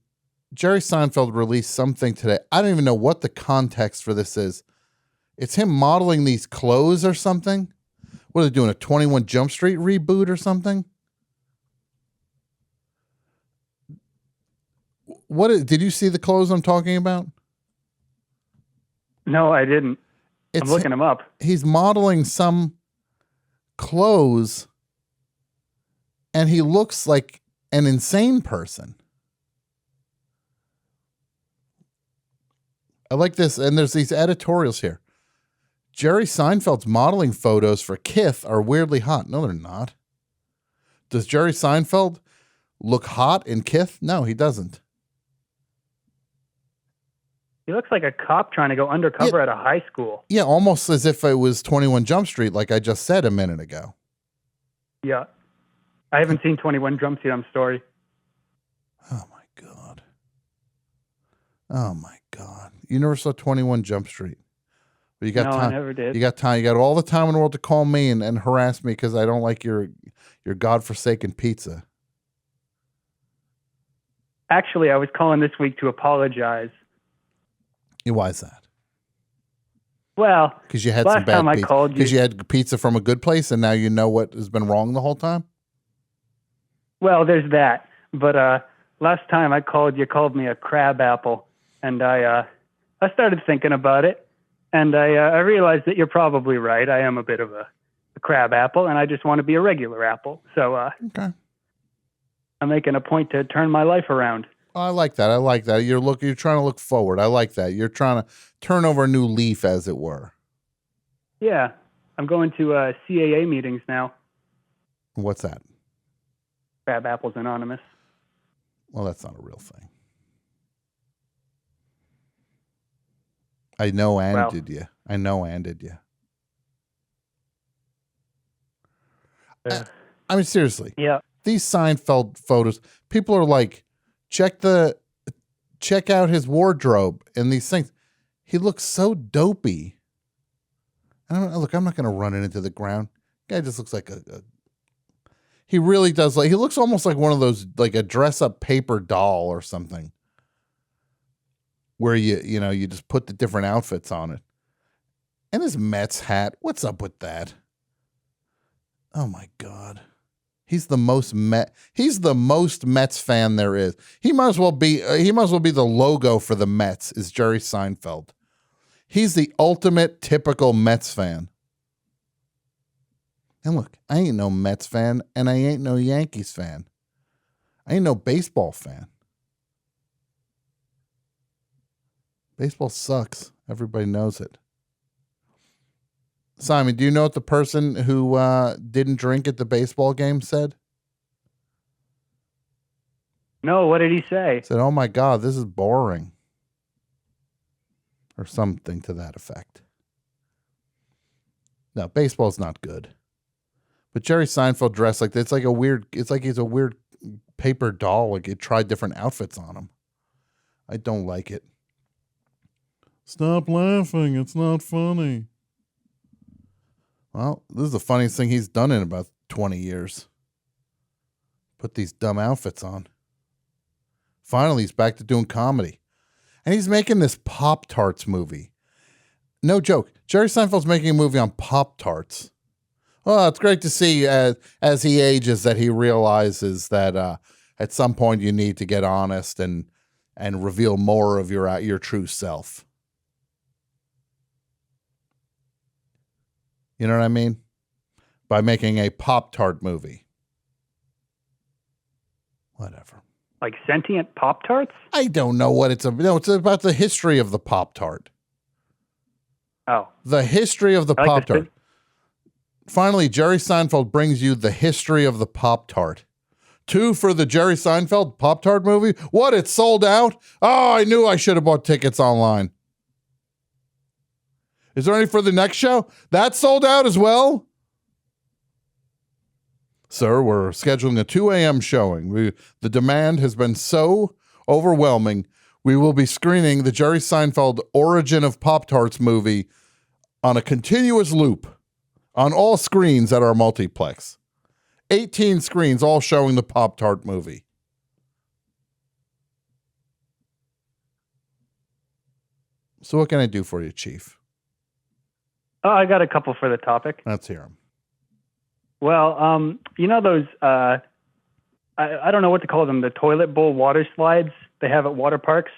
Jerry Seinfeld released something today. I don't even know what the context for this is. It's him modeling these clothes or something. What are they doing? A 21 Jump Street reboot or something? Did you see the clothes I'm talking about? No, I didn't. I'm looking him up. He's modeling some clothes, and he looks like an insane person. I like this, and there's these editorials here. Jerry Seinfeld's modeling photos for Kith are weirdly hot. No, they're not. Does Jerry Seinfeld look hot in Kith? No, he doesn't. He looks like a cop trying to go undercover at a high school. Yeah, almost as if it was 21 Jump Street, like I just said a minute ago. Yeah. I haven't seen 21 Jump Street. I'm sorry. Oh, my God. Oh, my God. You never saw 21 Jump Street. But you got No, time. I never did. You got time. You got all the time in the world to call me and harass me because I don't like your godforsaken pizza. Actually, I was calling this week to apologize. Why is that? Well, because you had some bad pizza. Because you had pizza from a good place, and now you know what has been wrong the whole time. Well, there's that. But last time I called, you called me a crab apple, and I started thinking about it, and I realized that you're probably right. I am a bit of a crab apple, and I just want to be a regular apple. So okay. I'm making a point to turn my life around. I like that. You're trying to look forward. I like that. You're trying to turn over a new leaf, as it were. Yeah, I'm going to CAA meetings now. What's that? Crab Apples Anonymous. Well, that's not a real thing. I know did you. I mean, seriously. Yeah. These Seinfeld photos, people are like, check out his wardrobe and these things. He looks so dopey. I'm not going to run it into the ground. Guy just looks like he really does. He looks almost like one of those, like a dress up paper doll or something, where you just put the different outfits on it. And his Mets hat. What's up with that? Oh my God. He's the most Mets fan there is. He might as well be the logo for the Mets is Jerry Seinfeld. He's the ultimate typical Mets fan. And look, I ain't no Mets fan and I ain't no Yankees fan. I ain't no baseball fan. Baseball sucks. Everybody knows it. Simon, do you know what the person who didn't drink at the baseball game said? No, what did he say? Said, "Oh my God, this is boring," or something to that effect. No, baseball's not good. But Jerry Seinfeld dressed like it's like he's a weird paper doll. Like it tried different outfits on him. I don't like it. Stop laughing. It's not funny. Well, this is the funniest thing he's done in about 20 years. Put these dumb outfits on. Finally, he's back to doing comedy. And he's making this Pop-Tarts movie. No joke. Jerry Seinfeld's making a movie on Pop-Tarts. Well, it's great to see as he ages that he realizes that at some point you need to get honest and reveal more of your true self. You know what I mean? By making a Pop-Tart movie. Whatever. Like sentient Pop-Tarts? I don't know what it's about. No, it's about the history of the Pop-Tart. Oh. The history of the Pop-Tart. Finally, Jerry Seinfeld brings you the history of the Pop-Tart. 2 for the Jerry Seinfeld Pop-Tart movie? What, it's sold out? Oh, I knew I should have bought tickets online. Is there any for the next show? That's sold out as well? Sir, we're scheduling a 2 a.m. showing. The demand has been so overwhelming, we will be screening the Jerry Seinfeld Origin of Pop-Tarts movie on a continuous loop on all screens at our multiplex. 18 screens all showing the Pop-Tart movie. So what can I do for you, Chief? Oh, I got a couple for the topic. Let's hear them. Well, you know those, I don't know what to call them, the toilet bowl water slides they have at water parks?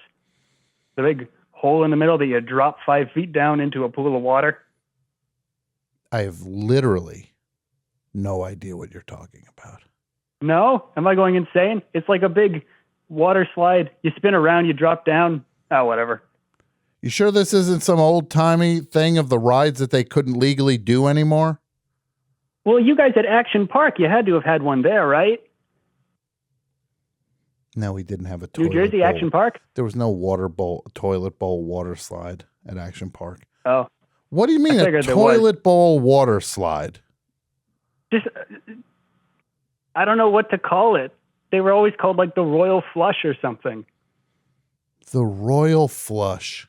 The big hole in the middle that you drop 5 feet down into a pool of water? I have literally no idea what you're talking about. No? Am I going insane? It's like a big water slide. You spin around, you drop down. Oh, whatever. You sure this isn't some old-timey thing of the rides that they couldn't legally do anymore? Well, you guys at Action Park, you had to have had one there, right? No, we didn't have a toilet New Jersey bowl. Action Park? There was no toilet bowl water slide at Action Park. Oh. What do you mean a toilet bowl water slide? Just, I don't know what to call it. They were always called like the Royal Flush or something. The Royal Flush.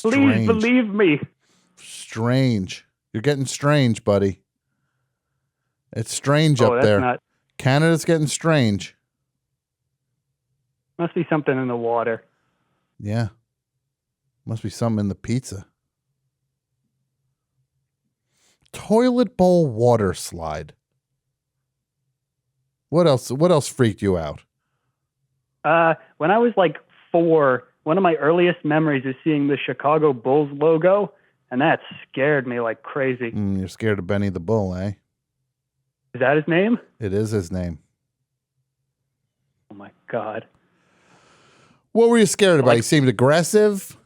Please believe me. Strange. You're getting strange, buddy. It's strange up there. Canada's getting strange. Must be something in the water. Yeah. Must be something in the pizza. Toilet bowl water slide. What else freaked you out? When I was like 4, one of my earliest memories is seeing the Chicago Bulls logo, and that scared me like crazy. You're scared of Benny the Bull, eh? Is that his name? It is his name. Oh my God. What were you scared about? He seemed aggressive?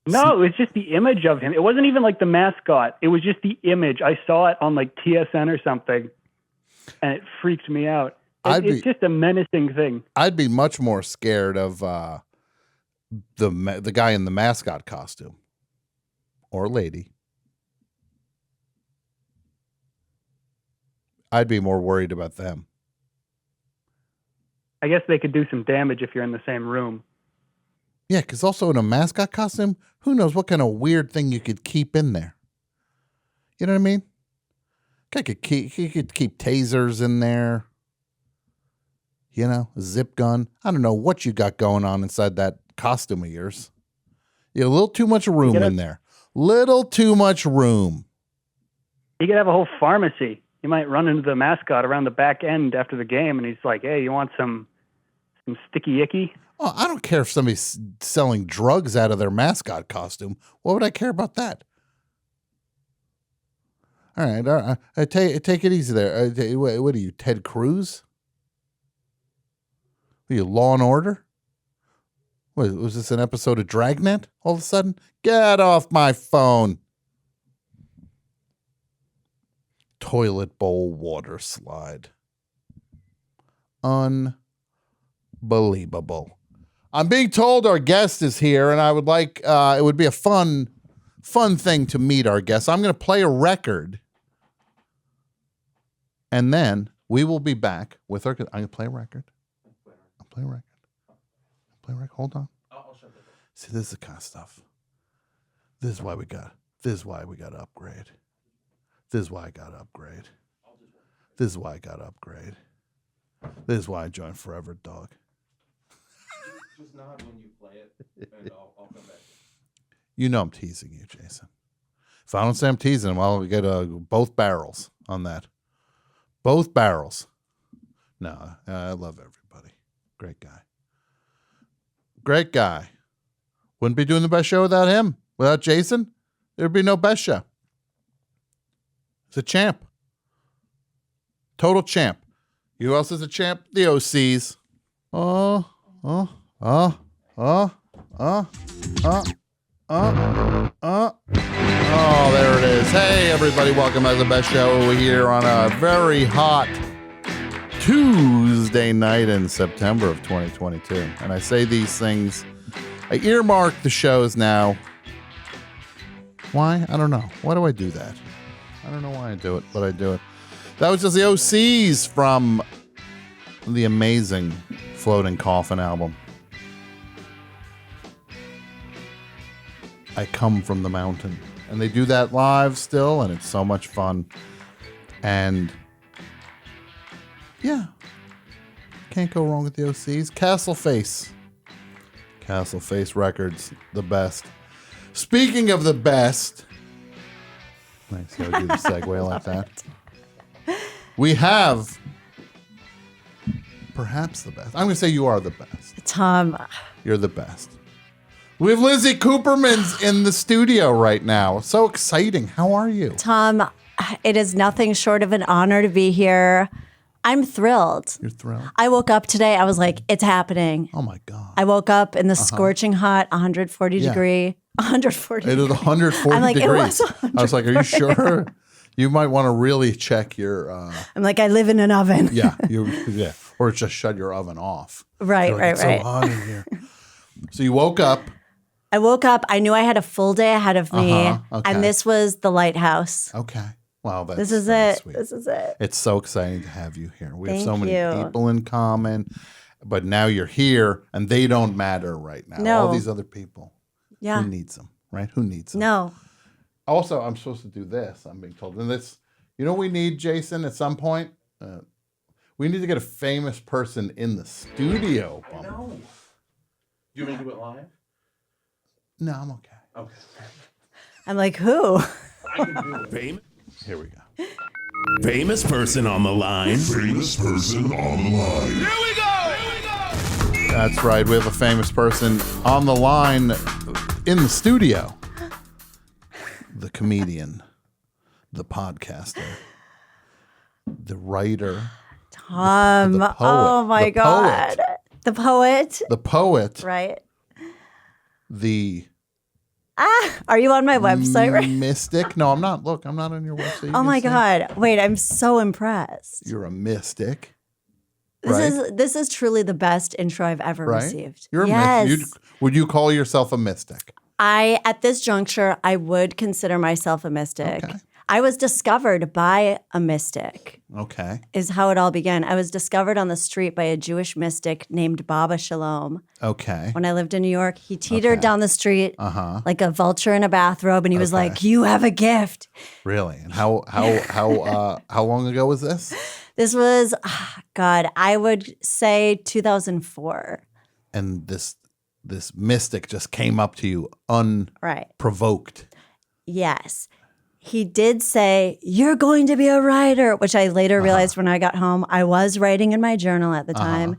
No, it was just the image of him. It wasn't even like the mascot. It was just the image. I saw it on like TSN or something, and it freaked me out. It's just a menacing thing. I'd be much more scared of the guy in the mascot costume. Or lady. I'd be more worried about them. I guess they could do some damage if you're in the same room. Yeah, because also in a mascot costume, who knows what kind of weird thing you could keep in there. You know what I mean? He could keep tasers in there. You know, a zip gun. I don't know what you got going on inside that costume of yours. You got a little too much room in there. Little too much room. You could have a whole pharmacy. You might run into the mascot around the back end after the game, and he's like, "Hey, you want some sticky icky?" Oh, I don't care if somebody's selling drugs out of their mascot costume. What would I care about that? All right. Take it easy there. What are you, Ted Cruz? Are you Law and Order? What, was this an episode of Dragnet all of a sudden? Get off my phone. Toilet bowl water slide. Unbelievable. I'm being told our guest is here, and I would like, it would be a fun thing to meet our guest. I'm going to play a record, and then we will be back with our, I'm going to play a record. I'll play a record. Hold on. See, this is the kind of stuff. This is why we got to upgrade. This is why I got to upgrade. This is why I got to upgrade. This is why I joined Forever Dog. Just nod when you play it, and I'll come back. You know I'm teasing you, Jason. If I don't say I'm teasing him, I'll get both barrels on that. Both barrels. No, I love everybody. Great guy. Great guy. Wouldn't be doing the best show without him. Without Jason, there'd be no best show. He's a champ. Total champ. You know who else is a champ? The OCs. Oh, there it is. Hey, everybody. Welcome to the best show. We're here on a very hot Tuesday night in September of 2022. And I say these things, I earmark the shows now. Why? I don't know. Why do I do that? I don't know why I do it, but I do it. That was just the OCs from the amazing Floating Coffin album. I Come From the Mountain. And they do that live still, and it's so much fun. And yeah, can't go wrong with the OCs. Castle Face Records, the best. Speaking of the best, nice how I do the segue like that. We have perhaps the best. I'm going to say you are the best. Tom. You're the best. We have Lizzie Cooperman's in the studio right now. So exciting. How are you? Tom, it is nothing short of an honor to be here. I'm thrilled. You're thrilled? I woke up today. I was like, it's happening. Oh, my God. I woke up in the scorching hot 140 degree. 140 It is 140 I'm like, degrees. It was I was like, are you sure? You might want to really check your... I'm like, I live in an oven. Yeah. Or just shut your oven off. Right, It's so hot in here. So you woke up. I woke up. I knew I had a full day ahead of me. Okay. And this was the lighthouse. Okay. Wow, that's This is that's it. sweet. This is it. It's so exciting to have you here. We have Thank so many you. people in common, but now you're here, and they don't matter right now. No. All these other people. Yeah. Who needs them, right? Who needs them? No. Also, I'm supposed to do this, I'm being told. And this, you know what we need, Jason, at some point? We need to get a famous person in the studio. I know. Do you want me to do it live? No, I'm okay. Okay. I'm like, who? I can do it. Here we go. Famous person on the line. Famous person on the line. Here we go! That's right. We have a famous person on the line in the studio. The comedian, the podcaster, the writer, Tom. the poet, Oh my God. The poet. the poet, Right. the Are you on my website right? mystic. No, I'm not. Look, I'm not on your website. You Oh can my see. God. Wait, I'm so impressed. You're a mystic. Right? This is truly the best intro I've ever Right? received. You're a yes. mystic. Would you call yourself a mystic? At this juncture, I would consider myself a mystic. Okay. I was discovered by a mystic, Okay. is how it all began. I was discovered on the street by a Jewish mystic named Baba Shalom. Okay. When I lived in New York, he teetered down the street Uh-huh. like a vulture in a bathrobe, and he was Okay. like, "You have a gift." Really? And how long ago was this? This was, God, I would say 2004. And this mystic just came up to you unprovoked. Right. Yes. He did say, "You're going to be a writer," which I later realized when I got home. I was writing in my journal at the time.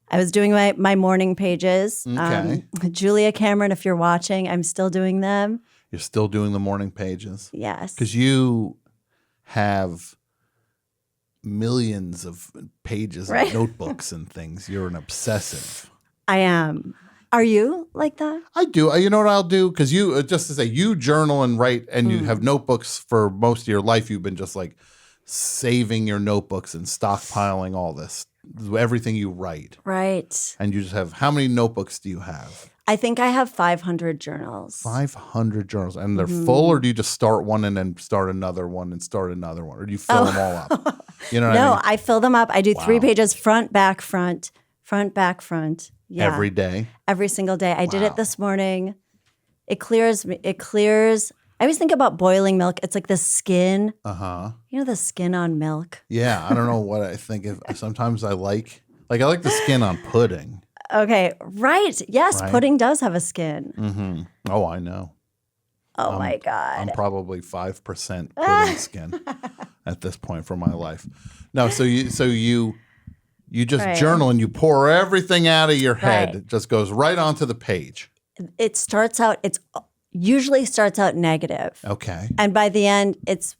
I was doing my morning pages. Okay. Julia Cameron, if you're watching, I'm still doing them. You're still doing the morning pages? Yes. Because you have millions of pages Right. of notebooks and things. You're an obsessive. I am. Are you like that? I do. You know what I'll do? Because you, just to say, you journal and write, and you have notebooks for most of your life. You've been just like saving your notebooks and stockpiling all this, everything you write. Right. And you just have, how many notebooks do you have? I think I have 500 journals. 500 journals. And they're full, or do you just start one and then start another one and start another one? Or do you fill them all up? You know what I mean? I fill them up. I do 3 pages, front, back, front, front, back, front. Yeah. Every day? Every single day. I did it this morning. It clears me. It clears. I always think about boiling milk. It's like the skin. Uh-huh. You know the skin on milk? Yeah. I don't know what I think of. Sometimes I like the skin on pudding. Okay. Right. Yes. Right? Pudding does have a skin. Mm-hmm. Oh, I know. Oh, my God. I'm probably 5% pudding skin at this point for my life. No, so you just journal and you pour everything out of your head. It just goes right onto the page. It usually starts out negative. Okay. And by the end, it's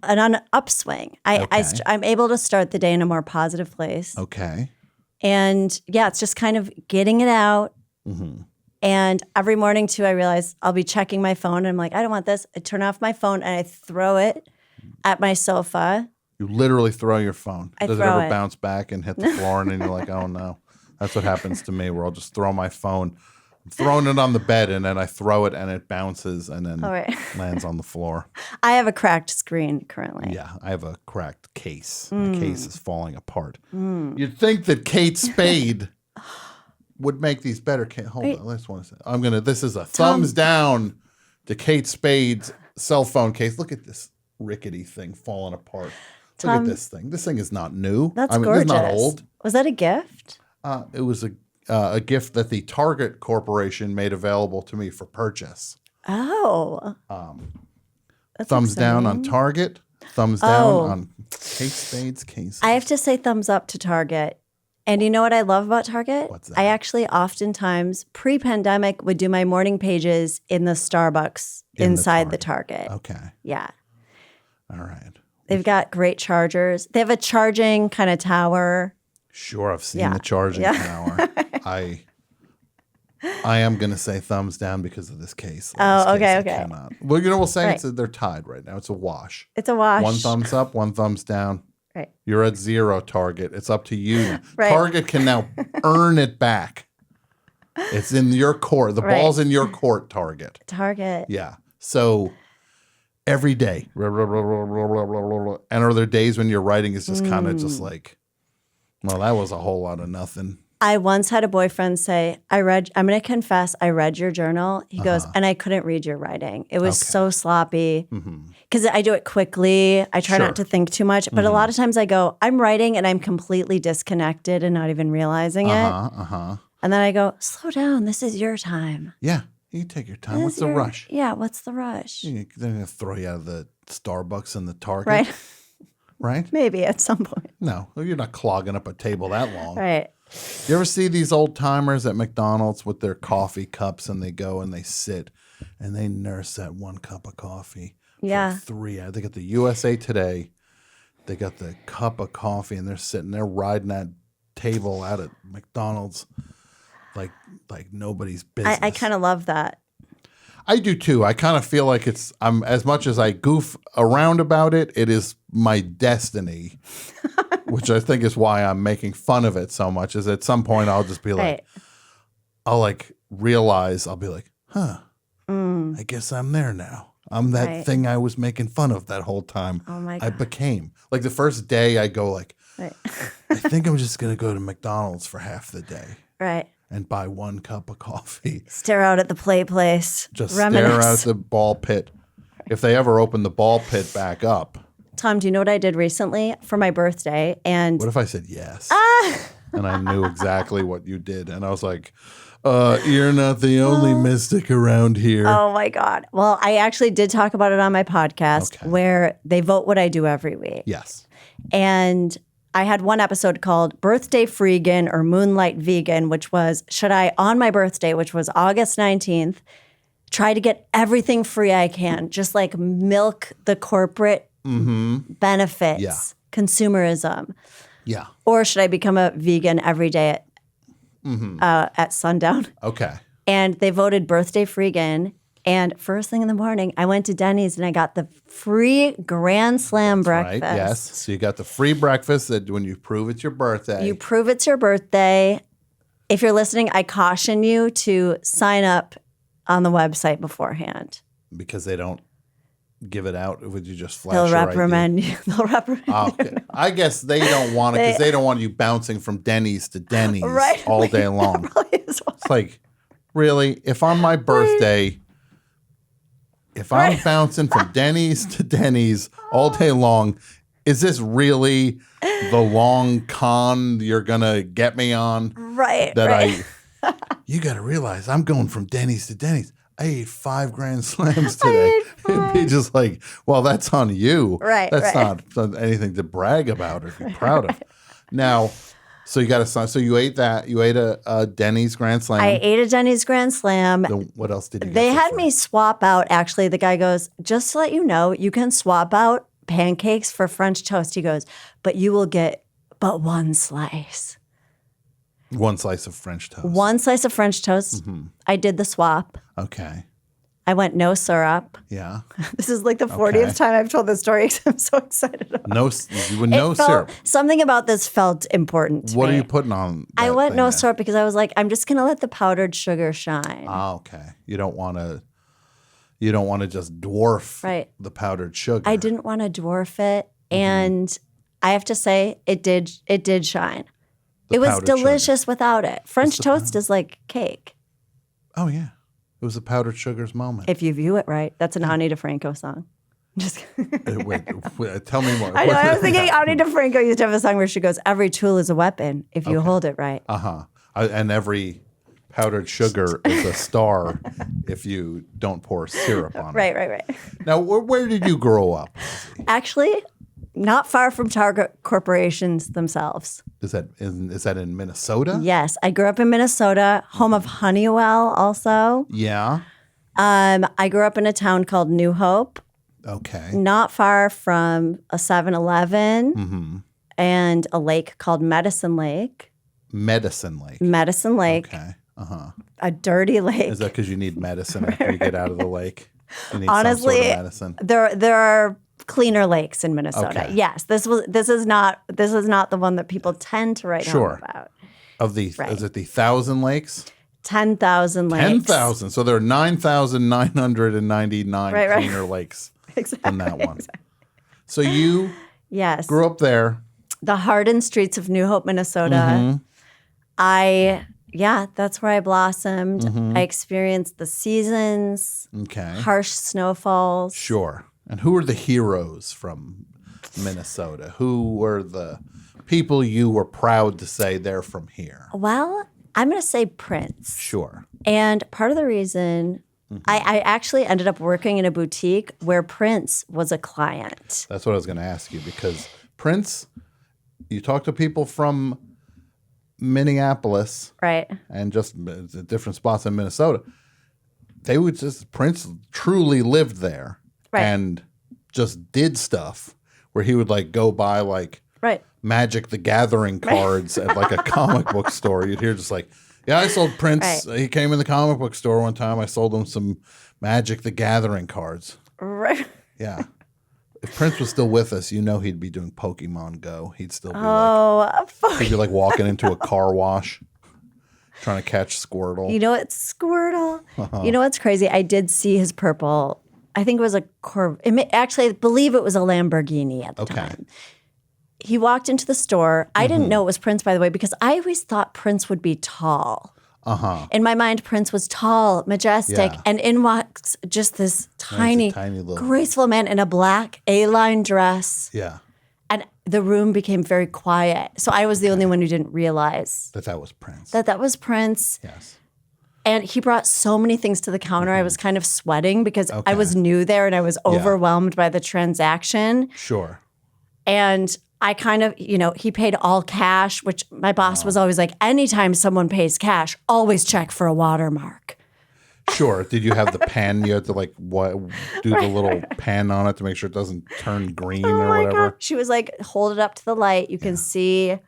an upswing. I'm able to start the day in a more positive place. Okay. And yeah, it's just kind of getting it out. Mm-hmm. And every morning too, I realize I'll be checking my phone and I'm like, I don't want this. I turn off my phone and I throw it at my sofa. You literally throw your phone. Does it throw ever it. bounce back and hit the floor and then you're like, oh no. That's what happens to me, where I'll just throw my phone. I'm throwing it on the bed and then I throw it and it bounces and then lands on the floor. I have a cracked screen currently. Yeah, I have a cracked case. My case is falling apart. You'd think that Kate Spade would make these better. Hold on, I just want to say, this is a thumbs down to Kate Spade's cell phone case. Look at this rickety thing falling apart. Look at this thing. This thing is not new. That's gorgeous. It's not old. Was that a gift? It was a gift that the Target Corporation made available to me for purchase. Oh. That's thumbs down on exciting. Target. Thumbs down on Kate Spade's case. I have to say thumbs up to Target. And you know what I love about Target? What's that? I actually oftentimes, pre-pandemic, would do my morning pages in the Starbucks inside the Target. Okay. Yeah. All right. They've got great chargers. They have a charging kind of tower. Sure, I've seen the charging tower. I am going to say thumbs down because of this case. Okay. I cannot. Well, we'll say they're tied right now. It's a wash. It's a wash. One thumbs up, one thumbs down. Right. You're at 0, Target. It's up to you now. Right. Target can now earn it back. It's in your court. The ball's in your court, Target. Target. Yeah. So every day, and are there days when your writing is just kind of just like, well, that was a whole lot of nothing. I once had a boyfriend say, I'm going to confess, I read your journal. He goes, and I couldn't read your writing. It was so sloppy because I do it quickly. I try not to think too much. But a lot of times I go, I'm writing and I'm completely disconnected and not even realizing it. And then I go, slow down. This is your time. Yeah. You take your time. What's the rush? Yeah. What's the rush? They're going to throw you out of the Starbucks and the Target. Right. Right? Maybe at some point. No. You're not clogging up a table that long. Right. You ever see these old timers at McDonald's with their coffee cups and they go and they sit and they nurse that one cup of coffee for 3 hours? They got the USA Today. They got the cup of coffee and they're sitting there riding that table out at McDonald's like nobody's business. I kind of love that. I do too. I kind of feel like I'm as much as I goof around about it, it is my destiny, which I think is why I'm making fun of it so much. Is at some point I'll just be like, I'll like realize, I'll be like, I guess I'm there now. I'm that thing I was making fun of that whole time. Oh my God. I became like the first day I go like, I think I'm just going to go to McDonald's for half the day. Right. And buy 1 cup of coffee. Stare out at the play place. Just reminisce. stare out at the ball pit. If they ever open the ball pit back up. Tom, do you know what I did recently for my birthday? And what if I said yes? And I knew exactly what you did. And I was like, you're not the only mystic around here. Oh my God. Well, I actually did talk about it on my podcast where they vote what I do every week. Yes. And I had one episode called Birthday Freegan or Moonlight Vegan, which was, should I, on my birthday, which was August 19th, try to get everything free I can, just like milk the corporate benefits, consumerism. Yeah. Or should I become a vegan every day at sundown. Okay. And they voted birthday freegan. And first thing in the morning, I went to Denny's and I got the free Grand Slam breakfast. Right. Yes. So you got the free breakfast that when you prove it's your birthday. You prove it's your birthday. If you're listening, I caution you to sign up on the website beforehand. Because they don't give it out. Would you just flash They'll your reprimand you. They'll reprimand Oh, okay. I guess they don't want it because they don't want you bouncing from Denny's to Denny's all day long. It's like, really? If on my birthday, if I'm bouncing from Denny's to Denny's all day long, is this really the long con you're going to get me on? Right. You got to realize I'm going from Denny's to Denny's. I ate 5 Grand Slams today. It'd be just like, well, that's on you. Right. That's not anything to brag about or be proud of. Now, so you got to, so you ate that. You ate a Denny's Grand Slam. I ate a Denny's Grand Slam. What else did you They get had me swap out, actually. The guy goes, just to let you know, you can swap out pancakes for French toast. He goes, but you will get but one slice. One slice of French toast. One slice of French toast. I did the swap. Okay. I went no syrup. Yeah. This is like the 40th time I've told this story because I'm so excited about it. You went no syrup. Something about this felt important to What me. are you putting on? I went no there? syrup because I was like, I'm just going to let the powdered sugar shine. Oh, okay. You don't want to just dwarf the powdered sugar. I didn't want to dwarf it. And I have to say, it did shine. It was delicious without it. French toast is like cake. Oh, yeah. It was a powdered sugar's moment. If you view it right. That's an Ani DeFranco song. Just wait, tell me more. I know. I was thinking Ani DeFranco used to have a song where she goes, every tool is a weapon if you hold it right. And every powdered sugar is a star if you don't pour syrup on it. Right. Now, where did you grow up? Actually, not far from Target corporations themselves. Is that in Minnesota? Yes. I grew up in Minnesota, home of Honeywell also. Yeah. I grew up in a town called New Hope. Okay. Not far from a 7-Eleven and a lake called Medicine Lake. Medicine Lake. Medicine Lake. Okay. A dirty lake. Is that because you need medicine after you get out of the lake? You need Honestly, some sort of medicine. there are cleaner lakes in Minnesota. Okay. Yes, this is not the one that people tend to write home about. Is it the 1,000 lakes? 10,000 lakes. 10,000. So there are 9,999 cleaner lakes than that one. Exactly. So you grew up there. The hardened streets of New Hope, Minnesota. That's where I blossomed. I experienced the seasons. Okay. Harsh snowfalls. Sure. And who are the heroes from Minnesota? Who were the people you were proud to say they're from here? Well, I'm going to say Prince. Sure. And part of the reason I actually ended up working in a boutique where Prince was a client. That's what I was going to ask you because Prince, you talk to people from Minneapolis. Right. And just different spots in Minnesota. Prince truly lived there. Right. And just did stuff where he would like go buy like Magic the Gathering cards at like a comic book store. You'd hear just like, yeah, I sold Prince. He came in the comic book store one time. I sold him some Magic the Gathering cards. Right. Yeah. If Prince was still with us, he'd be doing Pokemon Go. He'd still be he'd be like walking into a car wash trying to catch Squirtle. You know what's Squirtle? You know what's crazy? I did see his purple. I think it was a actually, I believe it was a Lamborghini at the time. He walked into the store. I didn't know it was Prince, by the way, because I always thought Prince would be tall. In my mind, Prince was tall, majestic, and in walks just this tiny little graceful man in a black A-line dress. Yeah. And the room became very quiet. So I was the only one who didn't realize that was Prince. That was Prince. Yes. And he brought so many things to the counter. I was kind of sweating because I was new there and I was overwhelmed by the transaction. Sure. And I kind of, he paid all cash, which my boss was always like, anytime someone pays cash, always check for a watermark. Sure. Did you have the pen? You had to do the little pen on it to make sure it doesn't turn green or whatever? God. She was like, hold it up to the light. You can see.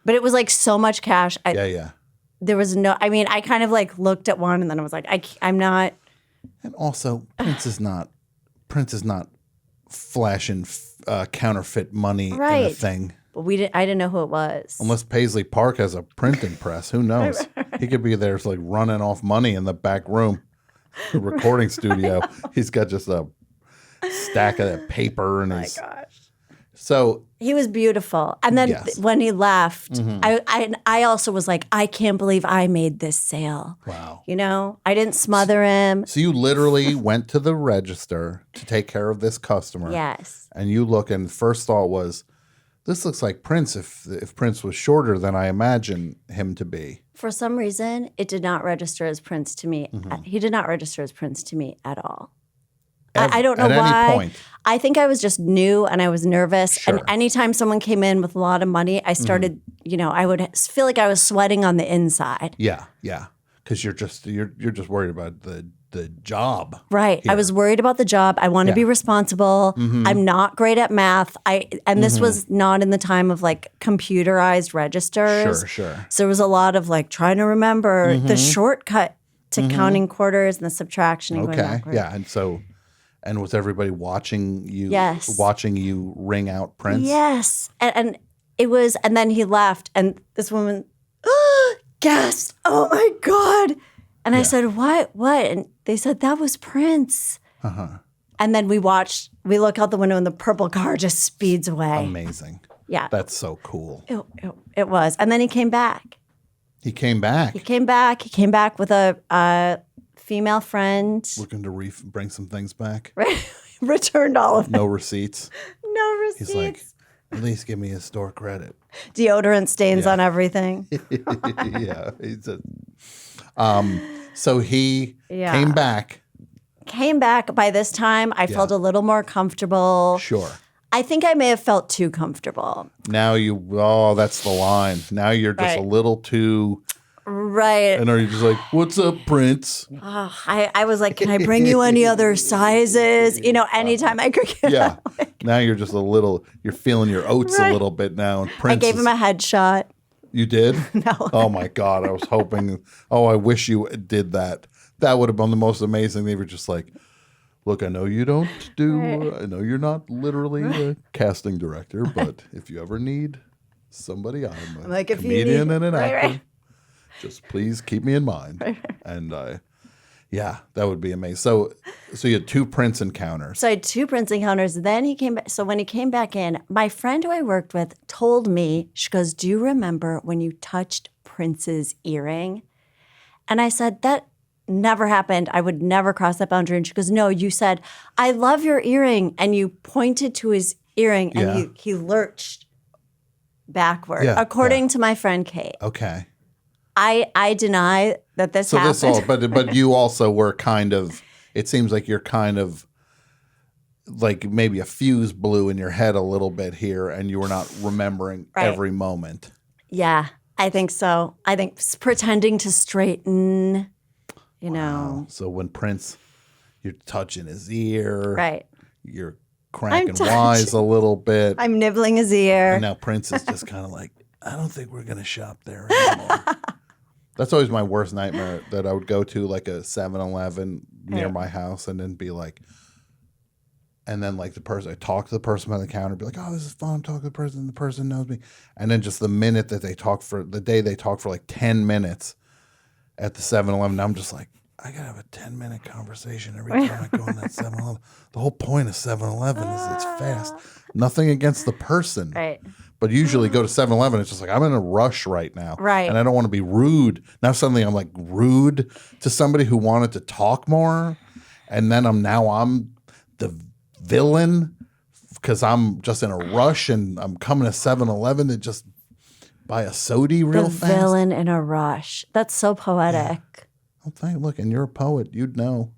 But it was like so much cash. Yeah. there was no, I mean, I kind of like looked at one and then I was like, I'm not. And also, Prince is not flashing counterfeit money in a thing. But I didn't know who it was. Unless Paisley Park has a printing press. Who knows? He could be there like running off money in the back room, the recording studio. He's got just a stack of that paper and his. Gosh. So he was beautiful. And then when he left, I also was like, I can't believe I made this sale. Wow. You know, I didn't smother him. So you literally went to the register to take care of this customer. Yes. And you look, and first thought was, this looks like Prince if Prince was shorter than I imagine him to be. For some reason, it did not register as Prince to me. He did not register as Prince to me at all. I don't know at why. Any point. I think I was just new and I was nervous. Sure. And anytime someone came in with a lot of money, I started, you know, I would feel like I was sweating on the inside. Yeah, yeah. Because you're just worried about the job. Right. Here. I was worried about the job. I want to be responsible. I'm not great at math. And this was not in the time of like computerized registers. Sure. So there was a lot of like trying to remember the shortcut to counting quarters and the subtraction and going backward. Yeah. And was everybody watching you? Yes. Watching you ring out Prince? Yes. And it was, and then he left, and this woman gasped, "Oh my God." And I said, What? And they said, "That was Prince." And then we look out the window, and the purple car just speeds away. Amazing. Yeah. That's so cool. It was. And then he came back. He came back. He came back with a female friend. Looking to bring some things back. Returned all of them. No receipts. No receipts. He's like, at least give me a store credit. Deodorant stains on everything. Yeah. So he came back. By this time, I felt a little more comfortable. Sure. I think I may have felt too comfortable. Now that's the line. Now you're just a little too... Right. And are you just like, what's up, Prince? Oh, I was like, can I bring you any other sizes? You know, anytime I could get out. Now you're just you're feeling your oats a little bit now. And Prince I gave him a headshot. You did? No. Oh, my God. I was hoping. I wish you did that. That would have been the most amazing. They were just like, look, I know you don't I know you're not literally a casting director, but if you ever need somebody, I'm a like, comedian and an actor. Just please keep me in mind. And that would be amazing. So you had 2 Prince encounters. So I had 2 Prince encounters. Then he came back. So when he came back in, my friend who I worked with told me, she goes, "Do you remember when you touched Prince's earring?" And I said, that never happened. I would never cross that boundary. And she goes, "No, you said, I love your earring." And you pointed to his earring and he lurched backward, according to my friend Kate. Okay. I deny that this happened. But you also were kind of, it seems like you're kind of like maybe a fuse blew in your head a little bit here and you were not remembering every moment. Yeah, I think so. I think pretending to straighten, you know. So when Prince, you're touching his ear. Right. You're cracking wise a little bit. I'm nibbling his ear. And now Prince is just kind of like, I don't think we're going to shop there anymore. That's always my worst nightmare, that I would go to like a 7-Eleven near my house and then be like, and then like I talk to the person behind the counter, be like, oh, this is fun. I'm talking to the person knows me. And then just the minute that they talk for like 10 minutes at the 7-Eleven, I'm just like, I got to have a 10-minute conversation every time I go in that 7-Eleven. The whole point of 7-Eleven is it's fast. Nothing against the person. Right. But usually go to 7-Eleven, it's just like, I'm in a rush right now. Right. And I don't want to be rude. Now suddenly I'm like rude to somebody who wanted to talk more. And then I'm the villain because I'm just in a rush and I'm coming to 7-Eleven to just buy a soda real fast. The villain in a rush. That's so poetic. Yeah. Look, and you're a poet. You'd know.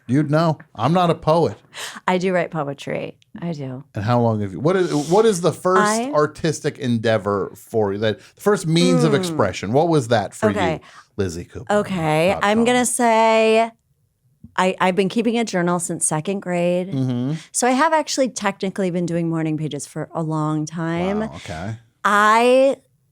You'd know. I'm not a poet. I do write poetry. I do. And how long have you? What is the first artistic endeavor for you? The first means of expression. What was that for you, Lizzie Cooper? Okay, I'm gonna say I've been keeping a journal since 2nd grade. Mm-hmm. So I have actually technically been doing morning pages for a long time. Wow, okay.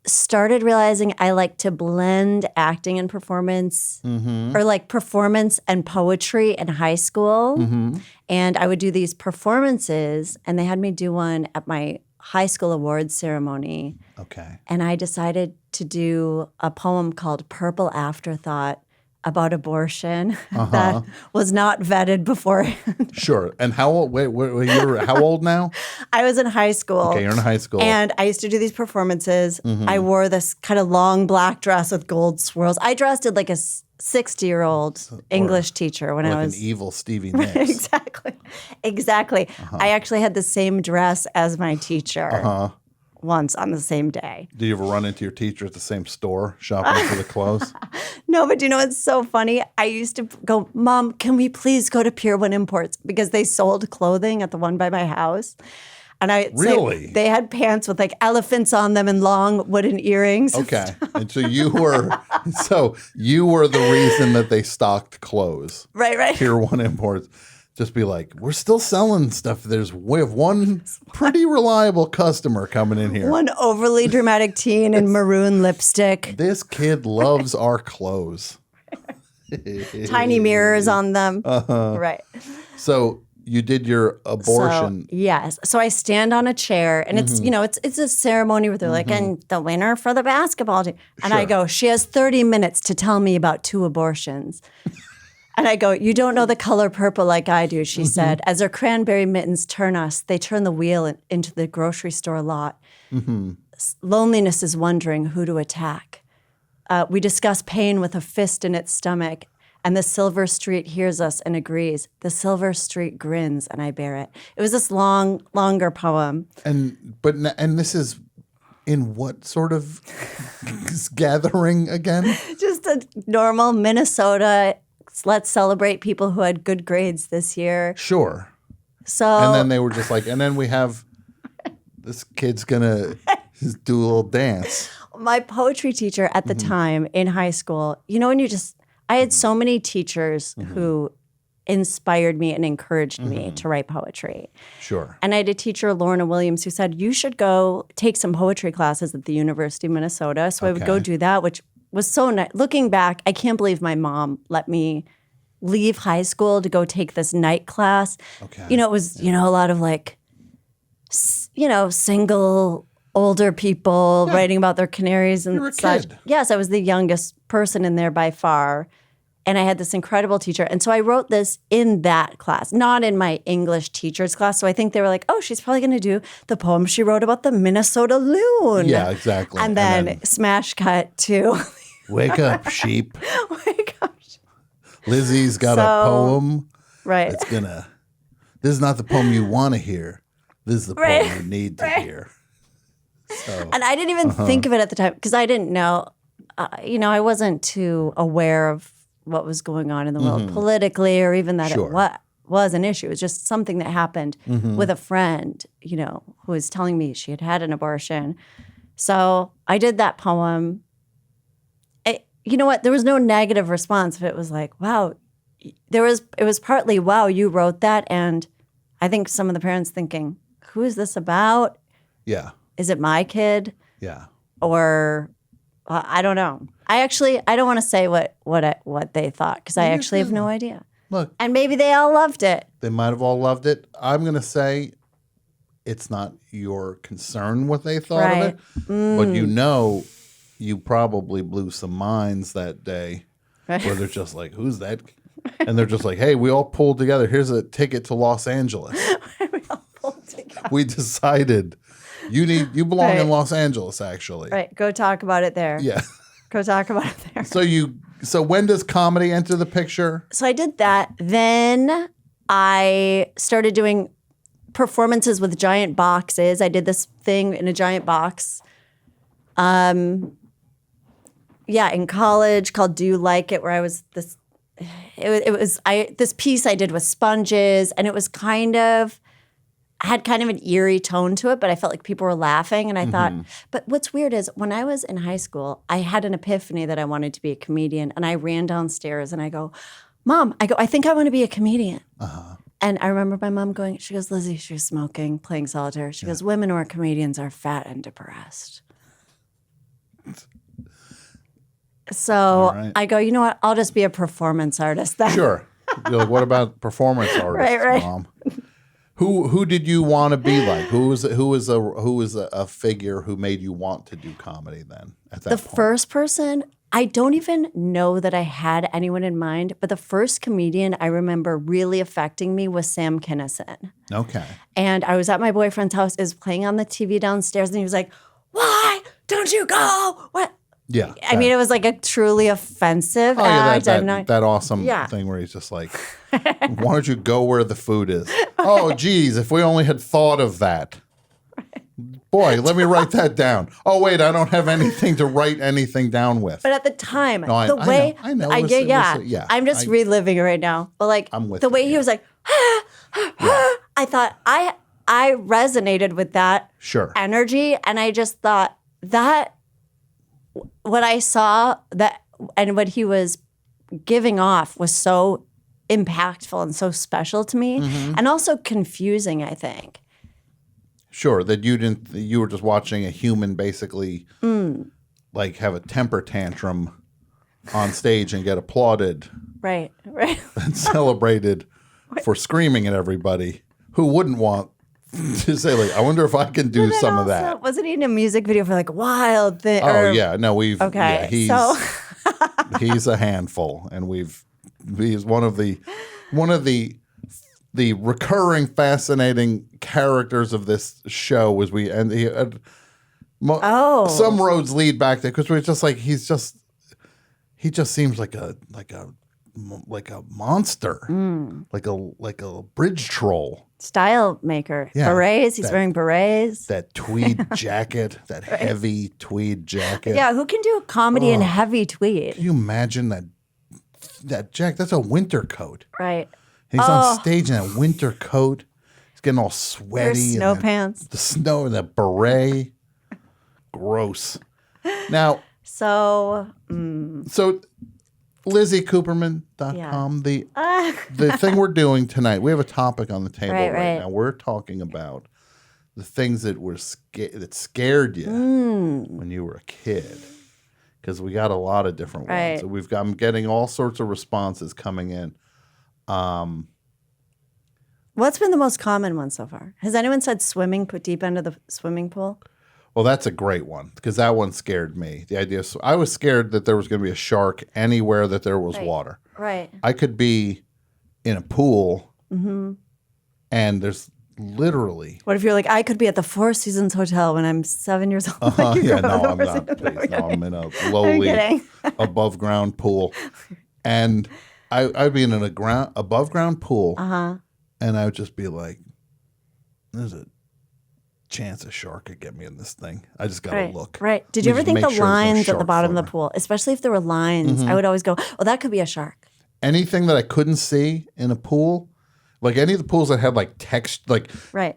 started realizing I like to blend acting and performance, or like performance and poetry in high school. And I would do these performances, and they had me do one at my high school awards ceremony. Okay. And I decided to do a poem called Purple Afterthought about abortion that was not vetted beforehand. Sure. And how old? Wait, you're how old now? I was in high school. Okay, you're in high school. And I used to do these performances. I wore this kind of long black dress with gold swirls. I dressed it like a 60-year-old English teacher when I was an evil Stevie Nicks. Exactly. I actually had the same dress as my teacher once on the same day. Did you ever run into your teacher at the same store shopping for the clothes? No, but you know what's so funny? I used to go, Mom, can we please go to Pier 1 Imports? Because they sold clothing at the one by my house. And Really? They had pants with like elephants on them and long wooden earrings. Okay. And so you were the reason that they stocked clothes. Right. Pier 1 Imports. Just be like, we're still selling stuff. We have one pretty reliable customer coming in here. One overly dramatic teen in maroon lipstick. This kid loves our clothes. Tiny mirrors on them. Right. So you did your abortion. So, yes. So I stand on a chair, and it's, it's a ceremony where they're like, and the winner for the basketball team. And I go, she has 30 minutes to tell me about 2 abortions. And I go, you don't know the color purple like I do, she said. As her cranberry mittens turn us, they turn the wheel into the grocery store lot. Loneliness is wondering who to attack. We discuss pain with a fist in its stomach, and the silver street hears us and agrees. The silver street grins, and I bear it. It was this longer poem. And this is in what sort of gathering again? Just a normal Minnesota. Let's celebrate people who had good grades this year. Sure. So and then they were just like, and then we have this kid's gonna just do a little dance. My poetry teacher at the time in high school, when I had so many teachers who inspired me and encouraged me to write poetry. Sure. And I had a teacher, Lorna Williams, who said, you should go take some poetry classes at the University of Minnesota. So I would go do that, which was so nice. Looking back, I can't believe my mom let me leave high school to go take this night class. Okay. It was, a lot of like, single older people writing about their canaries and You're a such. kid. Yes, I was the youngest person in there by far. And I had this incredible teacher. And so I wrote this in that class, not in my English teacher's class. So I think they were like, oh, she's probably going to do the poem she wrote about the Minnesota loon. Yeah, exactly. And then smash cut to wake up, sheep. Wake up. Lizzie's got a poem. Right. It's gonna. This is not the poem you want to hear. This is the poem you need to hear. So, and I didn't even think of it at the time because I didn't know. I wasn't too aware of what was going on in the world politically, or even that it was an issue. It was just something that happened with a friend, who was telling me she had an abortion. So I did that poem. You know what? There was no negative response. But it was like, wow. It was partly, wow, you wrote that. And I think some of the parents thinking, who is this about? Yeah. Is it my kid? Yeah. Or I don't know. I don't want to say what they thought because I actually have no idea. Look. And maybe they all loved it. They might have all loved it. I'm going to say it's not your concern what they thought of it. But you probably blew some minds that day where they're just like, who's that? And they're just like, hey, we all pulled together. Here's a ticket to Los Angeles. We all pulled together. We decided you belong in Los Angeles, actually. Right. Go talk about it there. Yeah. Go talk about it there. So when does comedy enter the picture? So I did that. Then I started doing performances with giant boxes. I did this thing in a giant box. In college called Do You Like It, where I was this. This piece I did with sponges, and it was had kind of an eerie tone to it, but I felt like people were laughing, and I thought. But what's weird is when I was in high school, I had an epiphany that I wanted to be a comedian, and I ran downstairs and I go, "Mom, I think I want to be a comedian." And I remember my mom going, she goes, "Lizzie," she was smoking, playing solitaire. She goes, "Women who are comedians are fat and depressed." So right. I go, you know what? I'll just be a performance artist then. Sure. You're like, what about performance artists, Right. Mom? Who did you want to be like? Who was a figure who made you want to do comedy then at that The point? first person, I don't even know that I had anyone in mind, but the first comedian I remember really affecting me was Sam Kinison. Okay. And I was at my boyfriend's house, is playing on the TV downstairs, and he was like, "Why don't you go?" What? Yeah. I mean, it was like a truly offensive act. that awesome Yeah. thing where he's just like, why don't you go where the food is? Oh, geez, if we only had thought of that. Boy, let me write that down. Oh, wait, I don't have anything to write anything down with. But at the time, No, I know. I Listen, yeah, listen, yeah, I'm just reliving it right now. But like I'm with the you, way he was like, I thought I resonated with that Sure. energy, and I just thought that what I saw that and what he was giving off was so impactful and so special to me, Mm-hmm. and also confusing, I think. Sure, that you were just watching a human basically like have a temper tantrum on stage and get applauded Right. and celebrated for screaming at everybody. Who wouldn't want to say, like, I wonder if I can do some of that? Wasn't he in a music video for like Wild Thing? Oh, yeah. No, Okay, yeah, so he's a handful, and he's one of the recurring fascinating characters of this show was some roads lead back there because we're just like he just seems like a monster, like a bridge troll. style maker. Yeah, Berets. He's wearing berets. That tweed jacket, that heavy tweed jacket. Yeah, who can do a comedy in heavy tweed? Can you imagine that jacket? That's a winter coat. Right. And he's on stage in that winter coat. He's getting all sweaty. Wears snow pants. The snow and that beret. Gross. Now, So, LizzyCooperman.com. The thing we're doing tonight, we have a topic on the table right now. We're talking about the things that that scared you when you were a kid. Because we got a lot of different ones. So I'm getting all sorts of responses coming in. what's been the most common one so far? Has anyone said swimming, put deep end of the swimming pool? Well, that's a great one because that one scared me. The idea, I was scared that there was going to be a shark anywhere that there was water. Right. I could be in a pool and there's literally. What if you're like, I could be at the Four Seasons Hotel when I'm 7 years old? Yeah, no, I'm not. Please, no, I'm in a lowly above ground pool. And I'd be in an above ground pool and I would just be like, there's a chance a shark could get me in this thing. I just got to look. Right. Did you ever think the lines at the bottom of the pool, especially if there were lines, I would always go, oh, that could be a shark. Anything that I couldn't see in a pool, like any of the pools that had like text, like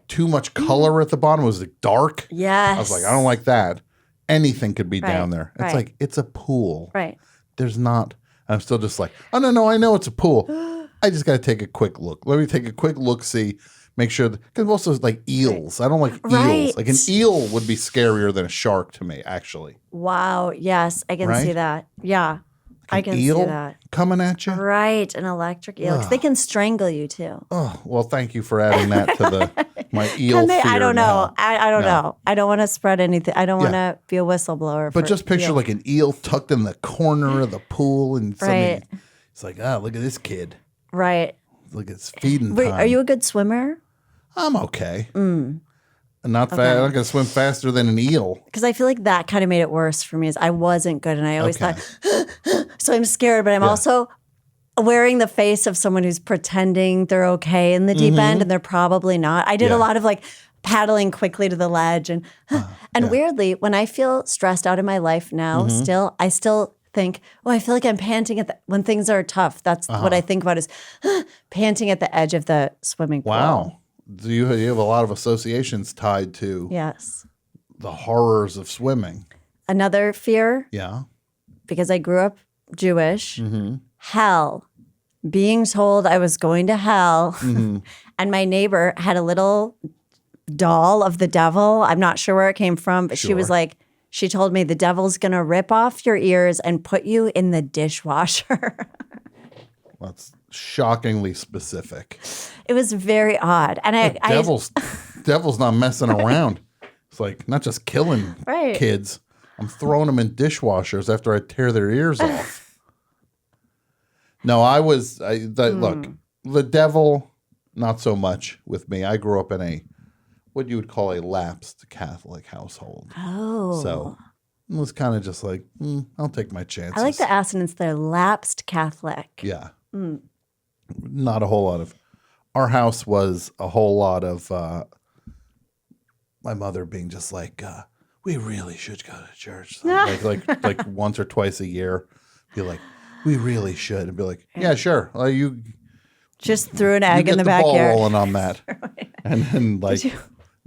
too much color at the bottom, was like dark. Yes. I was like, I don't like that. Anything could be down there. It's like, it's a pool. Right. There's not. I'm still just like, oh, no, I know it's a pool. I just got to take a quick look. Let me take a quick look, see. Make sure, because also like eels. I don't like eels. Like an eel would be scarier than a shark to me, actually. Wow. Yes, I can see that. Yeah, I can see that. Coming at you? Right, an electric eel. 'Cause they can strangle you too. Oh, well, thank you for adding that to my eel fear. I don't know. now. I don't know. I don't want to spread anything. I don't want to be a whistleblower. But just picture eels. like an eel tucked in the corner of the pool and something. It's like, look at this kid. Right. Look, it's feeding Wait, time. are you a good swimmer? I'm okay. Not fast. I'm not going to swim faster than an eel. Because I feel like that kind of made it worse for me. Is I wasn't good, and I always thought, so I'm scared. But I'm also wearing the face of someone who's pretending they're okay in the deep end, and they're probably not. I did a lot of like paddling quickly to the ledge, and weirdly, when I feel stressed out in my life now, I still think, I feel like I'm panting when things are tough. That's what I think about is panting at the edge of the swimming pool. Wow. Do you have a lot of associations tied to the horrors of swimming? Another fear, because I grew up Jewish, hell, being told I was going to hell. And my neighbor had a little doll of the devil. I'm not sure where it came from, but she was like, She told me the devil's going to rip off your ears and put you in the dishwasher. That's shockingly specific. It was very odd. And Devil's not messing around. It's like not just killing Right. kids. I'm throwing them in dishwashers after I tear their ears off. No, look, the devil, not so much with me. I grew up in what you would call a lapsed Catholic household. Oh. So it was kind of just like, I'll take my chances. I like the assonance there, lapsed Catholic. Yeah. Not a whole lot of. Our house was a whole lot of my mother being just like, we really should go to church. like once or twice a year. Be like, we really should. And be like, yeah, sure. You just threw an egg in the ball backyard. rolling on that. And then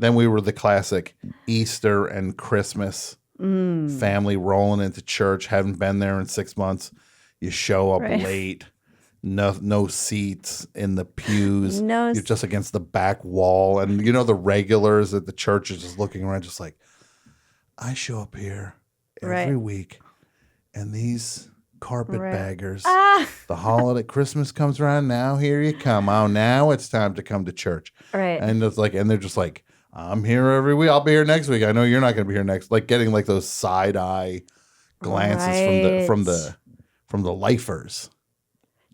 then we were the classic Easter and Christmas family rolling into church. Haven't been there in 6 months. You show up late. No seats in the pews. You're just against the back wall. And the regulars at the church is just looking around just like, I show up here every week and these carpetbaggers, the holiday Christmas comes around. Now here you come. Oh, now it's time to come to church. Right. And it's like, and they're just like, I'm here every week. I'll be here next week. I know you're not going to be here next. Like getting like those side eye glances from the lifers.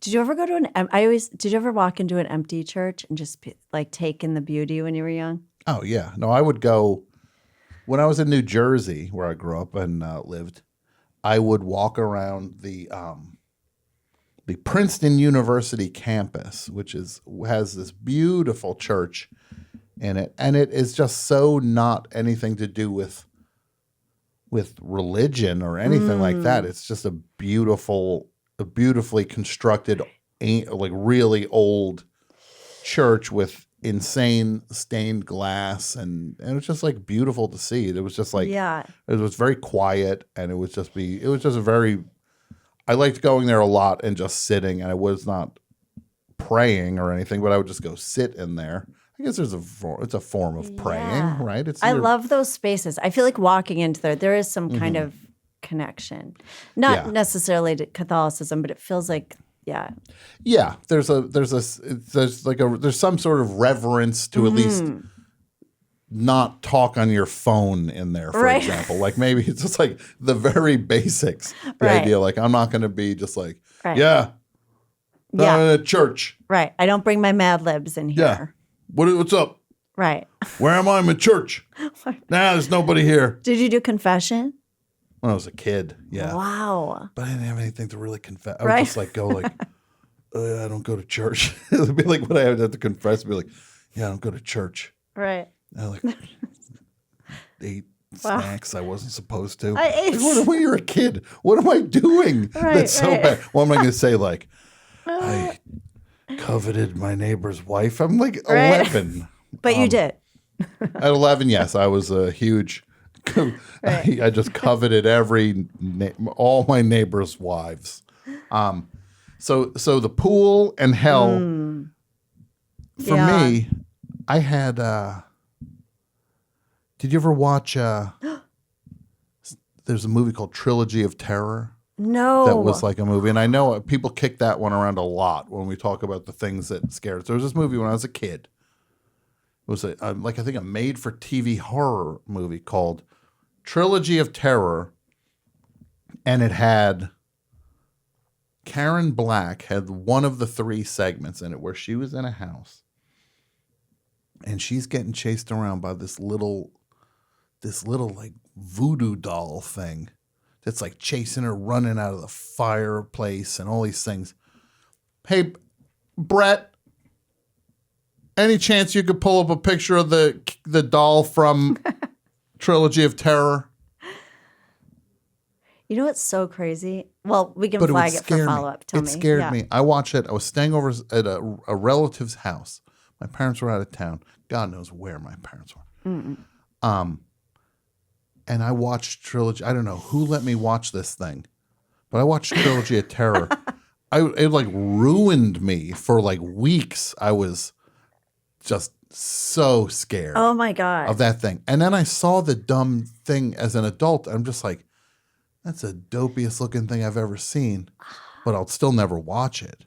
Did you ever go to did you ever walk into an empty church and just like take in the beauty when you were young? Oh, yeah. No, I would go when I was in New Jersey, where I grew up and lived. I would walk around the Princeton University campus, which has this beautiful church in it, and it is just so not anything to do with religion or anything like that. It's just a beautifully constructed, like really old church with insane stained glass, and it was just like beautiful to see. It was just like it was very quiet, and it was just a very. I liked going there a lot and just sitting, and I was not praying or anything, but I would just go sit in there. I guess it's a form of praying, right? I love those spaces. I feel like walking into there is some kind of connection, not necessarily to Catholicism, but it feels like there's some sort of reverence to at least not talk on your phone in there, for example. Like maybe it's just like the very basics. The idea, like I'm not going to be just like church. Right. I don't bring my Mad Libs in here. Yeah. What's up? Right. Where am I? I'm in church. There's nobody here. Did you do confession? When I was a kid, yeah. Wow. But I didn't have anything to really confess. I would just like go like, I don't go to church. It would be like what I had to confess. It'd be like, I don't go to church. Right. I like ate snacks I wasn't supposed to. I ate when you're a kid, what am I doing? That's so bad. What am I going to say? Like, I coveted my neighbor's wife. I'm like 11. But you did. At 11, yes. I was a huge... I just coveted all my neighbors' wives. So the pool and hell for me, I had. Did you ever watch? There's a movie called Trilogy of Terror. No, that was like a movie, and I know people kick that one around a lot when we talk about the things that scared us. There was this movie when I was a kid. It was I think a made-for-TV horror movie called Trilogy of Terror, and it had Karen Black had one of the 3 segments in it where she was in a house and she's getting chased around by this little like voodoo doll thing that's like chasing her, running out of the fireplace and all these things. Hey, Brett, any chance you could pull up a picture of the doll from Trilogy of Terror? You know what's so crazy? Well, we can flag it for follow-up. Tell me. It scared me. I watched it. I was staying over at a relative's house. My parents were out of town. God knows where my parents were. And I watched Trilogy. I don't know who let me watch this thing, but I watched Trilogy of Terror. It like ruined me for like weeks. I was just so scared. Oh my God. Of that thing. And then I saw the dumb thing as an adult. I'm just like, that's the dopiest looking thing I've ever seen, but I'll still never watch it.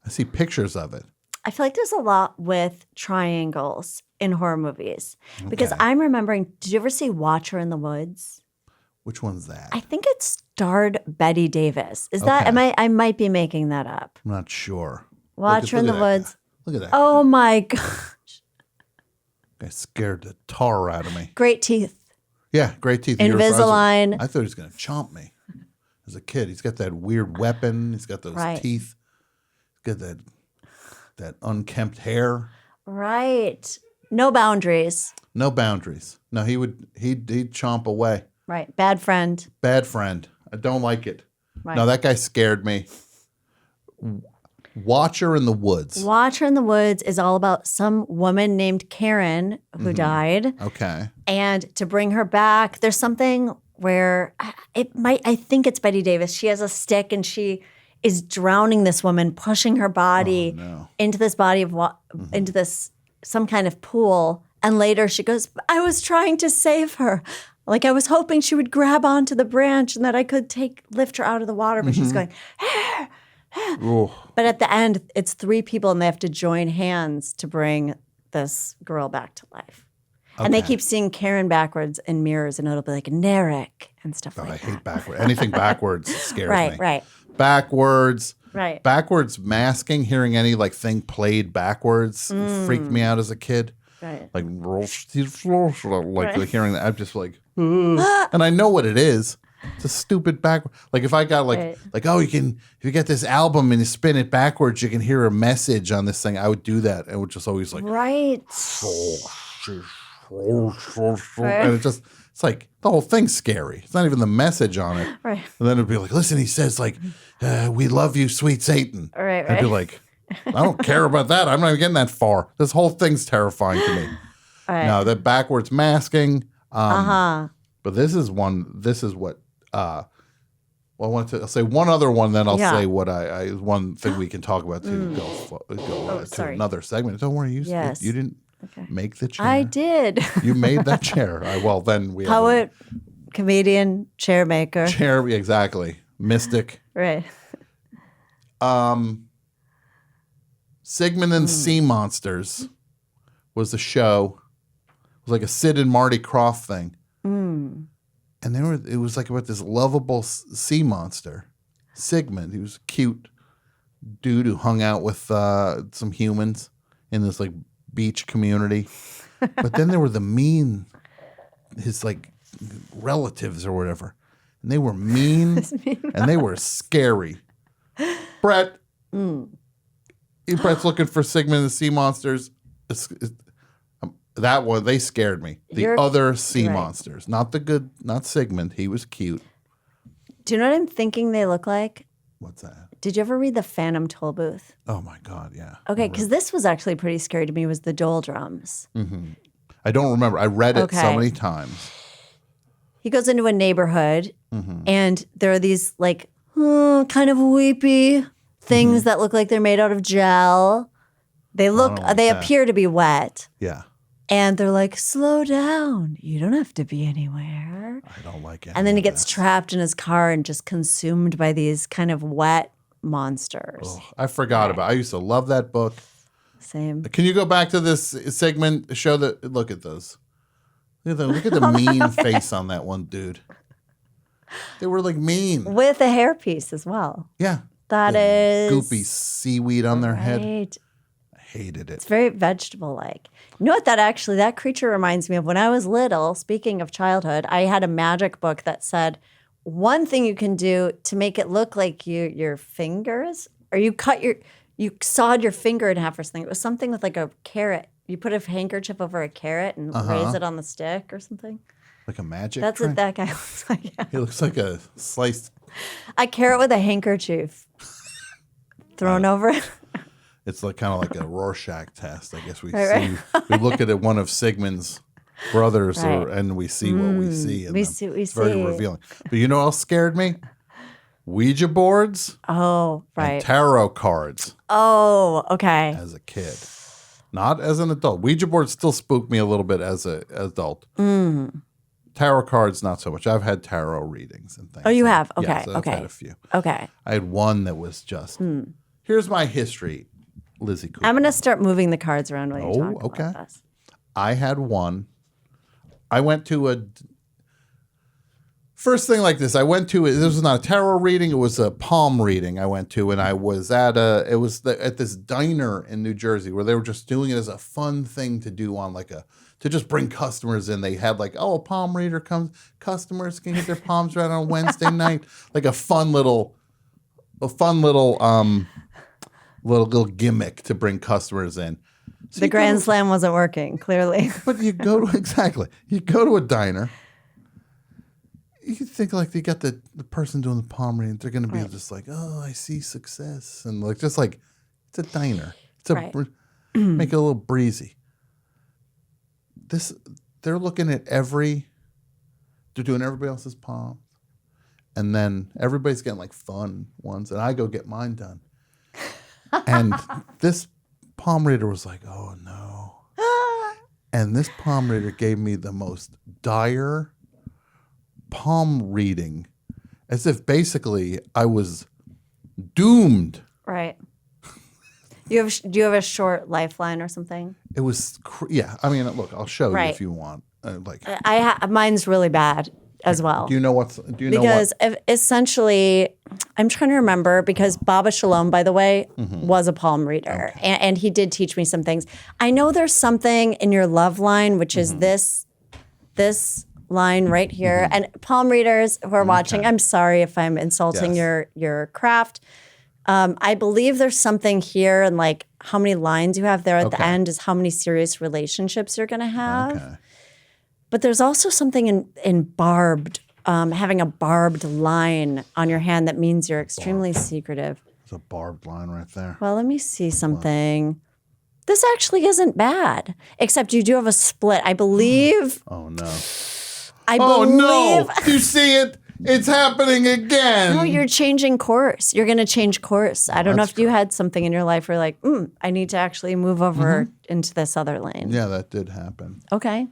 I see pictures of it. I feel like there's a lot with triangles in horror movies because Okay. I'm remembering, did you ever see Watcher in the Woods? Which one's that? I think it starred Betty Davis. Is that, I might be making that up. I'm not sure. Watcher in the Woods. Look at that. Oh my gosh. Guy scared the tar out of me. Great teeth. Yeah, great teeth. Invisalign. I thought he was going to chomp me as a kid. He's got that weird weapon. He's got those teeth. He's got that unkempt hair. Right. No boundaries. No boundaries. No, he'd chomp away. Right. Bad friend. Bad friend. I don't like it. Right. No, that guy scared me. Watcher in the Woods. Watcher in the Woods is all about some woman named Karen who died. Okay. And to bring her back, there's something where I think it's Betty Davis. She has a stick and she is drowning this woman, pushing her body into this body of into this some kind of pool. And later she goes, I was trying to save her. Like I was hoping she would grab onto the branch and that I could lift her out of the water. But she's going, But at the end, it's 3 people and they have to join hands to bring this girl back to life. Okay. And they keep seeing Karen backwards in mirrors and it'll be like Narek and stuff like that. I hate backwards. Anything backwards scares me. Right. Backwards. Right. Backwards masking, hearing any thing played backwards freaked me out as a kid. Right. Like hearing that, I'm just like, and I know what it is. It's a stupid backward. Like if I got if you get this album and you spin it backwards, you can hear a message on this thing. I would do that. And would just always like, right. And it's like the whole thing's scary. It's not even the message on it. Right. And then it'd be like, listen, he says we love you, sweet Satan. Right. I'd be like, I don't care about that. I'm not even getting that far. This whole thing's terrifying to me. Right. No, that backwards masking. But this is what. I'll say one other one, then I'll say what one thing we can talk about to go to another segment. Don't worry, you didn't make the chair. I did. You made that chair. Then we poet, comedian, chair maker. Chair, exactly. Mystic. Right. Sigmund and Sea Monsters was a show. It was like a Sid and Marty Krofft thing. And it was like about this lovable sea monster, Sigmund. He was a cute dude who hung out with some humans in this beach community. But then there were his relatives or whatever. And they were mean and they were scary. Brett. Brett's looking for Sigmund and the Sea Monsters. That one, they scared me. The other sea monsters. Not the good, not Sigmund. He was cute. Do you know what I'm thinking they look like? What's that? Did you ever read The Phantom Tollbooth? Oh my God, yeah. Okay, because this was actually pretty scary to me, was the doldrums. Mm-hmm. I don't remember. I read it so many times. He goes into a neighborhood and there are these kind of weepy things that look like they're made out of gel. They appear to be wet. Yeah. And they're like, slow down. You don't have to be anywhere. I don't like it. And then he gets trapped in his car and just consumed by these kind of wet monsters. Oh, I forgot about it. I used to love that book. Same. Can you go back to this segment? Show look at those. Look at the mean face on that one dude. They were mean. With a hairpiece as well. Yeah. That is goopy seaweed on their head. Hated it. It's very vegetable-like. You know what that creature reminds me of? When I was little, speaking of childhood, I had a magic book that said one thing you can do to make it look like your fingers, or you sawed your finger in half or something. It was something with a carrot. You put a handkerchief over a carrot and raise it on the stick or something. Like a magic That's trick? what that guy looks like. Yeah. He looks like a sliced... A carrot with a handkerchief thrown over it. It's kind of like a Rorschach test. I guess we look at one of Sigmund's brothers, and we see what we see. We see what we it's very revealing. But you know what else scared me? Ouija boards. Oh, right. And tarot cards. Oh, okay. As a kid. Not as an adult. Ouija boards still spook me a little bit as an adult. Mm. Tarot cards, not so much. I've had tarot readings and things. Oh, you have? Okay. Yes, I've okay. had a few. Okay. I had one that was just, here's my history, Lizzie Cooper. I'm going to start moving the cards around while you talk okay. about this. I had one. I went to a first thing like this. This was not a tarot reading. It was a palm reading I went to, and I was at at this diner in New Jersey where they were just doing it as a fun thing to do on to just bring customers in. They had a palm reader comes. Customers can get their palms read on Wednesday night. Like a fun little little gimmick to bring customers in. So the Grand Slam wasn't working, clearly. But you go to a diner. You think they got the person doing the palm reading. They're going to be just oh, I see success. And it's a diner. Make it a little breezy. They're looking at they're doing everybody else's palms. And then everybody's getting fun ones. And I go get mine done. And this palm reader was oh no. And this palm reader gave me the most dire palm reading, as if basically I was doomed. Right. Do you have a short lifeline or something? It was, I mean, look, I'll show you if you want. Mine's really bad as well. Do you know what? Because essentially, I'm trying to remember, because Baba Shalom, by the way, was a palm reader, and he did teach me some things. I know there's something in your love line, which is this line right here. And palm readers who are watching, I'm sorry if I'm insulting your craft. I believe there's something here, and how many lines you have there at the end is how many serious relationships you're going to have. Okay. But there's also something in barbed, having a barbed line on your hand that means you're extremely secretive. There's a barbed line right there. Well, let me see something. This actually isn't bad, except you do have a split. I believe. Oh, no. Oh, no. Do you see it? It's happening again. No, you're changing course. You're going to change course. I don't know if you had something in your life where I need to actually move over into this other lane. Yeah, that did happen. Okay.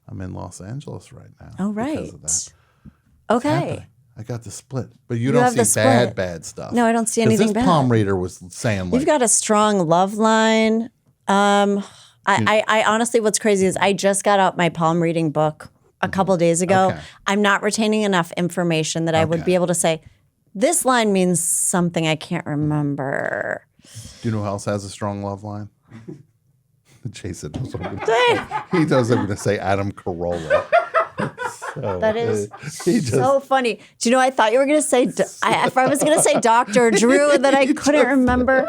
I'm in Los Angeles right now. Oh, right. Because of that. Okay. I got the split. But you don't see bad stuff. No, I don't see anything bad. This palm reader was saying You've got a strong love line. I honestly, what's crazy is I just got out my palm reading book a couple days ago. Okay. I'm not retaining enough information that I would be able to say, this line means something I can't remember. Do you know who else has a strong love line? Jason knows what I'm going to say. He knows I'm going to say Adam Carolla. That is so funny. Do you know, I thought you were going to say, I was going to say Dr. Drew, and then I couldn't remember.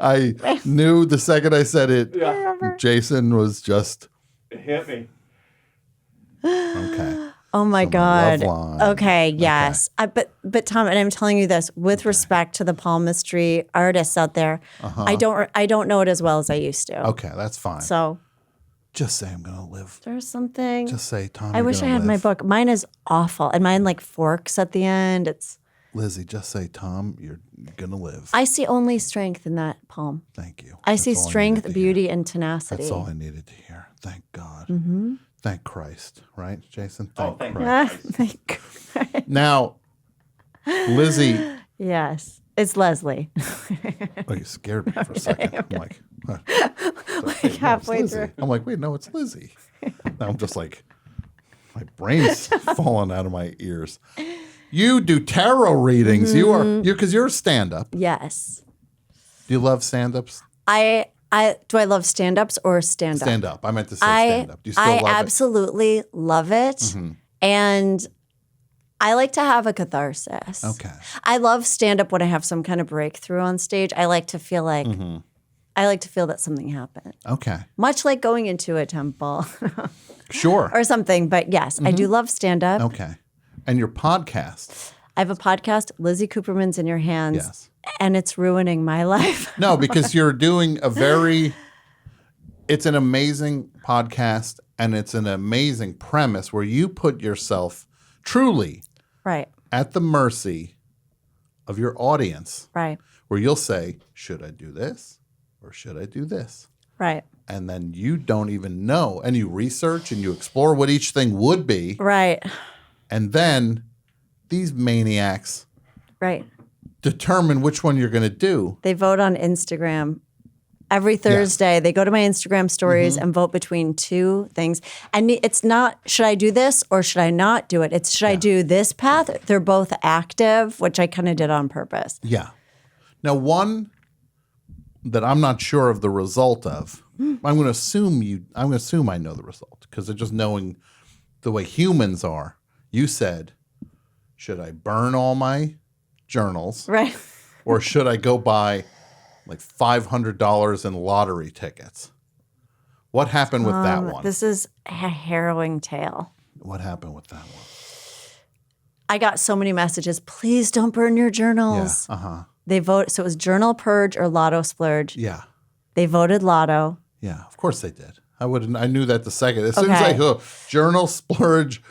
I knew the second I said it, Jason was just. It hit me. Okay. Oh my God. Love line. Okay. Yes. But Tom, and I'm telling you this with respect to the palmistry artists out there, I don't know it as well as I used to. Okay, that's fine. So just say I'm gonna live. There's something. Just say, Tom. I wish I had my book. Mine is awful, and mine forks at the end. It's Lizzie. Just say, Tom, you're gonna live. I see only strength in that palm. Thank you. I see strength, beauty, and tenacity. That's all I needed to hear. Thank God. Mm-hmm. Thank Christ, right, Jason? Thank Christ. Thank Christ. Now, Lizzie. Yes, it's Leslie. Oh, you scared me for a second. I'm like, halfway through. I'm like, wait, no, it's Lizzie. Now I'm just my brain's falling out of my ears. You do tarot readings. Mm-hmm. Because you're a stand-up. Yes. Do you love stand-ups? Do I love stand-ups or stand-up? Stand-up. I meant to say stand-up. Do you still love it? I absolutely love it. Mm-hmm. And I like to have a catharsis. Okay. I love stand-up when I have some kind of breakthrough on stage. I like to feel that something happened. Okay. Much like going into a temple. Sure. Or something. But yes, I do love stand-up. Okay. And your podcast. I have a podcast, Lizzie Cooperman's in Your Hands. Yes. And it's ruining my life. No, because you're doing it's an amazing podcast, and it's an amazing premise where you put yourself truly at the mercy of your audience. Right. Where you'll say, should I do this? Or should I do this? Right. And then you don't even know. And you research and you explore what each thing would be. Right. And then these maniacs determine which one you're going to do. They vote on Instagram. Every Thursday, they go to my Instagram stories and vote between two things. And it's not, should I do this or should I not do it? It's, should I do this path? They're both active, which I kind of did on purpose. Yeah. Now, one that I'm not sure of the result of, I'm going to assume I know the result because they're just knowing the way humans are. You said, should I burn all my journals? Right. Or should I go buy like $500 in lottery tickets? What happened with that one? This is a harrowing tale. What happened with that one? I got so many messages. Please don't burn your journals. Yeah. They vote. So it was journal purge or lotto splurge. Yeah. They voted lotto. Yeah. Of course they did. I knew that the second. As soon as I go journal splurge,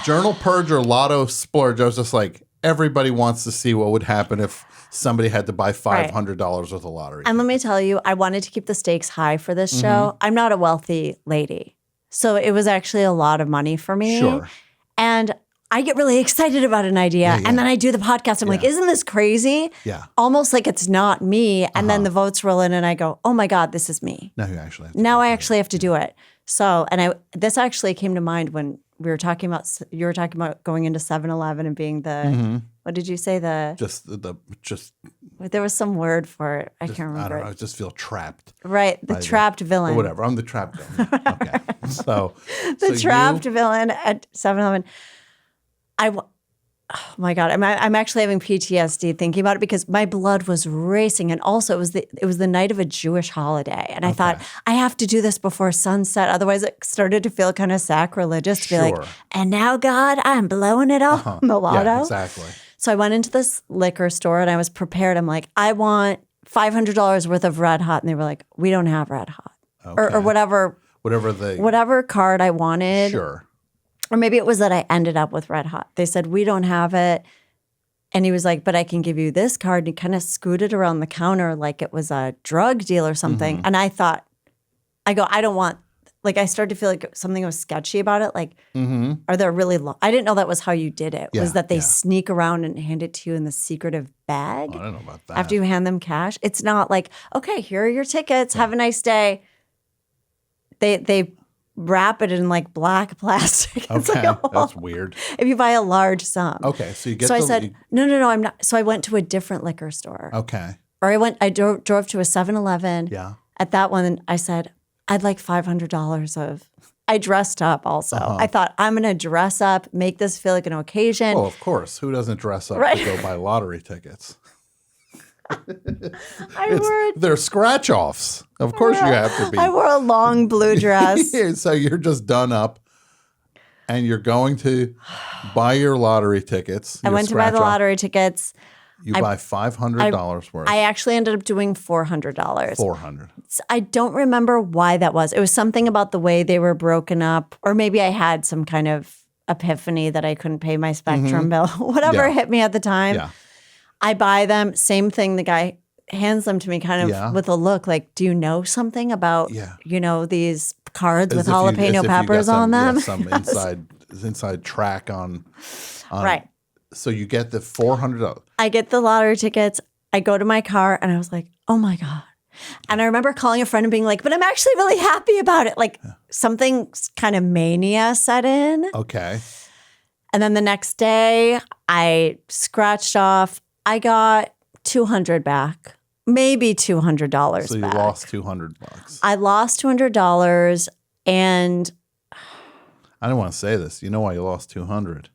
journal purge or lotto splurge, I was just like, everybody wants to see what would happen if somebody had to buy $500 worth of lottery. And let me tell you, I wanted to keep the stakes high for this show. I'm not a wealthy lady. So it was actually a lot of money for me. Sure. And I get really excited about an idea. And then I do the podcast. I'm like, isn't this crazy? Yeah. Almost like it's not me. And then the votes roll in and I go, oh my God, this is me. Now you actually have to Now I actually have to do it. So, and this actually came to mind when you were talking about going into 7-Eleven and being the, what did you say? There was some word for it. I can't remember. I don't know. I just feel trapped. Right. The trapped villain. Or whatever. I'm the trapped villain. Okay. So. The trapped villain at 7-Eleven. Oh my God, I'm actually having PTSD thinking about it because my blood was racing, and also it was the night of a Jewish holiday, and I thought I have to do this before sunset, otherwise it started to feel kind of sacrilegious to be like, and now God, I'm blowing it all on the lotto. Yeah, exactly. So I went into this liquor store and I was prepared. I'm like, I want $500 worth of Red Hot, and they were like, we don't have Red Hot, or whatever card I wanted. Sure. Or maybe it was that I ended up with Red Hot. They said, we don't have it. And he was like, but I can give you this card. And he kind of scooted around the counter like it was a drug deal or something. And I thought, I don't want, like I started to feel like something was sketchy about it. Like, are there really, I didn't know that was how you did it. Was that they sneak around and hand it to you in the secretive bag? I don't know about that. After you hand them cash. It's not like, okay, here are your tickets. Have a nice day. They wrap it in like black plastic. It's okay, like that's weird. If you buy a large sum. Okay, so you get. So I said, no, I'm not. So I went to a different liquor store. Okay. Or I drove to a 7-Eleven. Yeah. At that one, I said, I'd like $500 of. I dressed up also. I thought I'm going to dress up, make this feel like an occasion. Well, of course. Who doesn't dress up to go buy lottery tickets? They're scratch offs. Of course you have to be. I wore a long blue dress. So you're just done up and you're going to buy your lottery tickets. I went to buy the lottery tickets. You buy $500 worth. I actually ended up doing $400. $400. I don't remember why that was. It was something about the way they were broken up, or maybe I had some kind of epiphany that I couldn't pay my Spectrum bill. Whatever hit me at the time. Yeah. I buy them. Same thing. The guy hands them to me kind of with a look like, do you know something about, these cards with jalapeno peppers on them? Yeah, some inside track on. Right. So you get the $400. I get the lottery tickets. I go to my car and I was like, oh my God. And I remember calling a friend and being like, but I'm actually really happy about it. Like something kind of mania set in. Okay. And then the next day I scratched off. I got $200 back, maybe $200 So you back. lost $200. I lost $200, and I don't want to say this. You know why you lost $200?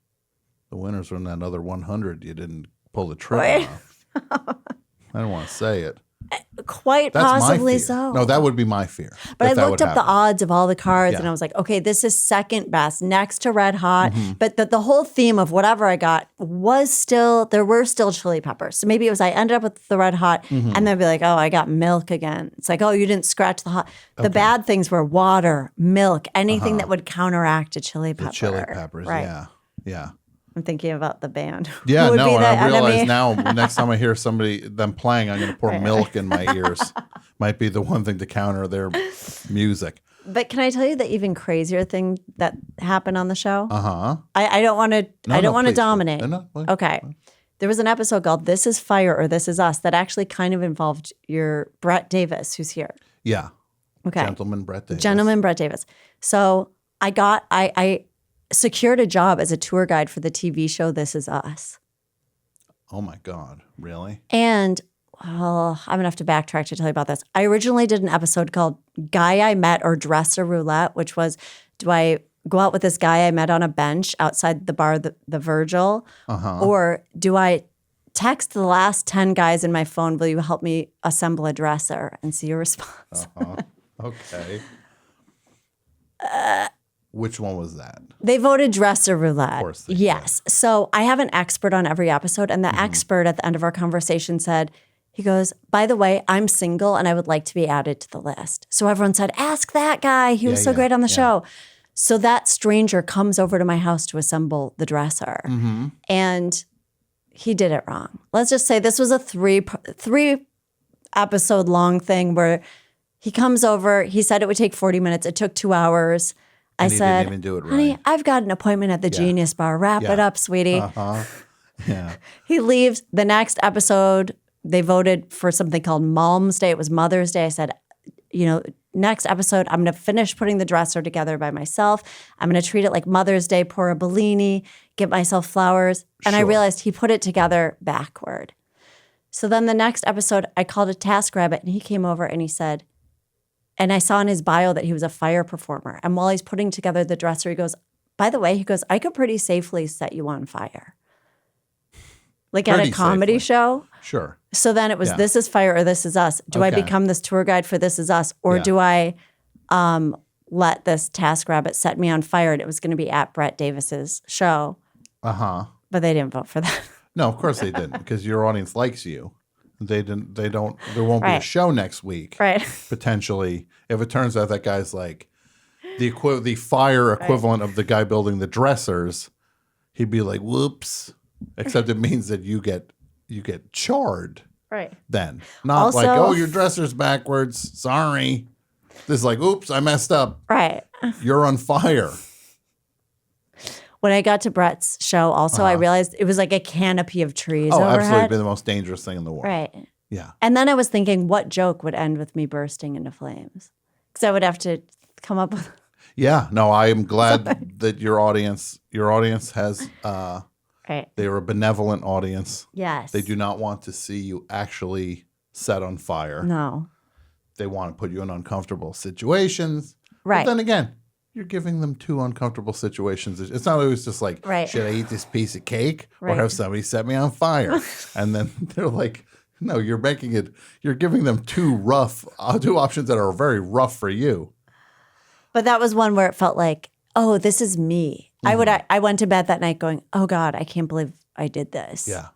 The winners were in that other $100. You didn't pull the trigger off. I don't want to say it. Quite That's possibly my fear. so. No, that would be my fear. But I looked up the odds of all the cards and I was like, okay, this is second best next to Red Hot. But the whole theme of whatever I got was there were still chili peppers. So maybe it was I ended up with the Red Hot and they'd be like, oh, I got milk again. It's like, oh, you didn't scratch the hot. The bad things were water, milk, anything that would counteract a chili pepper. The chili peppers, right. Yeah. I'm thinking about the band. Yeah, no, and I realize now next time I hear them playing, I'm going to pour milk in my ears. Might be the one thing to counter their music. But can I tell you the even crazier thing that happened on the show? Uh-huh. I don't want to. I don't want to please. dominate. Please. Okay. There was an episode called "This Is Fire" or "This Is Us" that actually kind of involved your Brett Davis, who's here. Yeah. Okay. Gentleman Brett Davis. Gentleman Brett Davis. So I secured a job as a tour guide for the TV show "This Is Us." Oh my God! Really? And I'm gonna have to backtrack to tell you about this. I originally did an episode called "Guy I Met" or "Dresser Roulette," which was, do I go out with this guy I met on a bench outside the bar, the Virgil, or do I text the last 10 guys in my phone? Will you help me assemble a dresser? And see your response. Okay. Which one was that? They voted dresser roulette. Of course. Yes. So I have an expert on every episode, and the expert at the end of our conversation said, he goes, by the way, I'm single and I would like to be added to the list. So everyone said, ask that guy. He was so great on the show. So that stranger comes over to my house to assemble the dresser. And he did it wrong. Let's just say this was a three episode long thing where he comes over. He said it would take 40 minutes. It took 2 hours. I said, didn't even do it right. honey, I've got an appointment at the Genius Bar. Wrap it up, sweetie. Yeah. He leaves. The next episode, they voted for something called Mom's Day. It was Mother's Day. I said, next episode, I'm going to finish putting the dresser together by myself. I'm going to treat it like Mother's Day, pour a Bellini, get myself flowers. And I realized he put it together backward. So then the next episode, I called a TaskRabbit, and he came over and he said, and I saw in his bio that he was a fire performer. And while he's putting together the dresser, he goes, by the way, I could pretty safely set you on fire. Like at a comedy show. Sure. So then it was This Is Fire or This Is Us. Do I become this tour guide for This Is Us? Or do I let this TaskRabbit set me on fire? And it was going to be at Brett Davis's show. But they didn't vote for that. No, of course they didn't, because your audience likes you. There won't be a show next week. Right. Potentially, if it turns out that guy's like the fire equivalent of the guy building the dressers, he'd be like, whoops. Except it means that you get charred. Right. Then. Not like, oh, your dresser's backwards. Sorry. This is like, oops, I messed up. Right. You're on fire. When I got to Brett's show, also, I realized it was like a canopy of trees overhead. Absolutely be the most dangerous thing in the world. Right. Yeah. And then I was thinking, what joke would end with me bursting into flames? Because I would have to come up with. Yeah. No, I am glad that your audience has. Right. They are a benevolent audience. Yes. They do not want to see you actually set on fire. No. They want to put you in uncomfortable situations. Right. But then again, you're giving them 2 uncomfortable situations. It's not always just like, right. should I eat this piece of cake or Right. have somebody set me on fire? And then they're like, no, you're giving them 2 options that are very rough for you. But that was one where it felt like, oh, this is me. I went to bed that night going, oh God, I can't believe I did this. Yeah.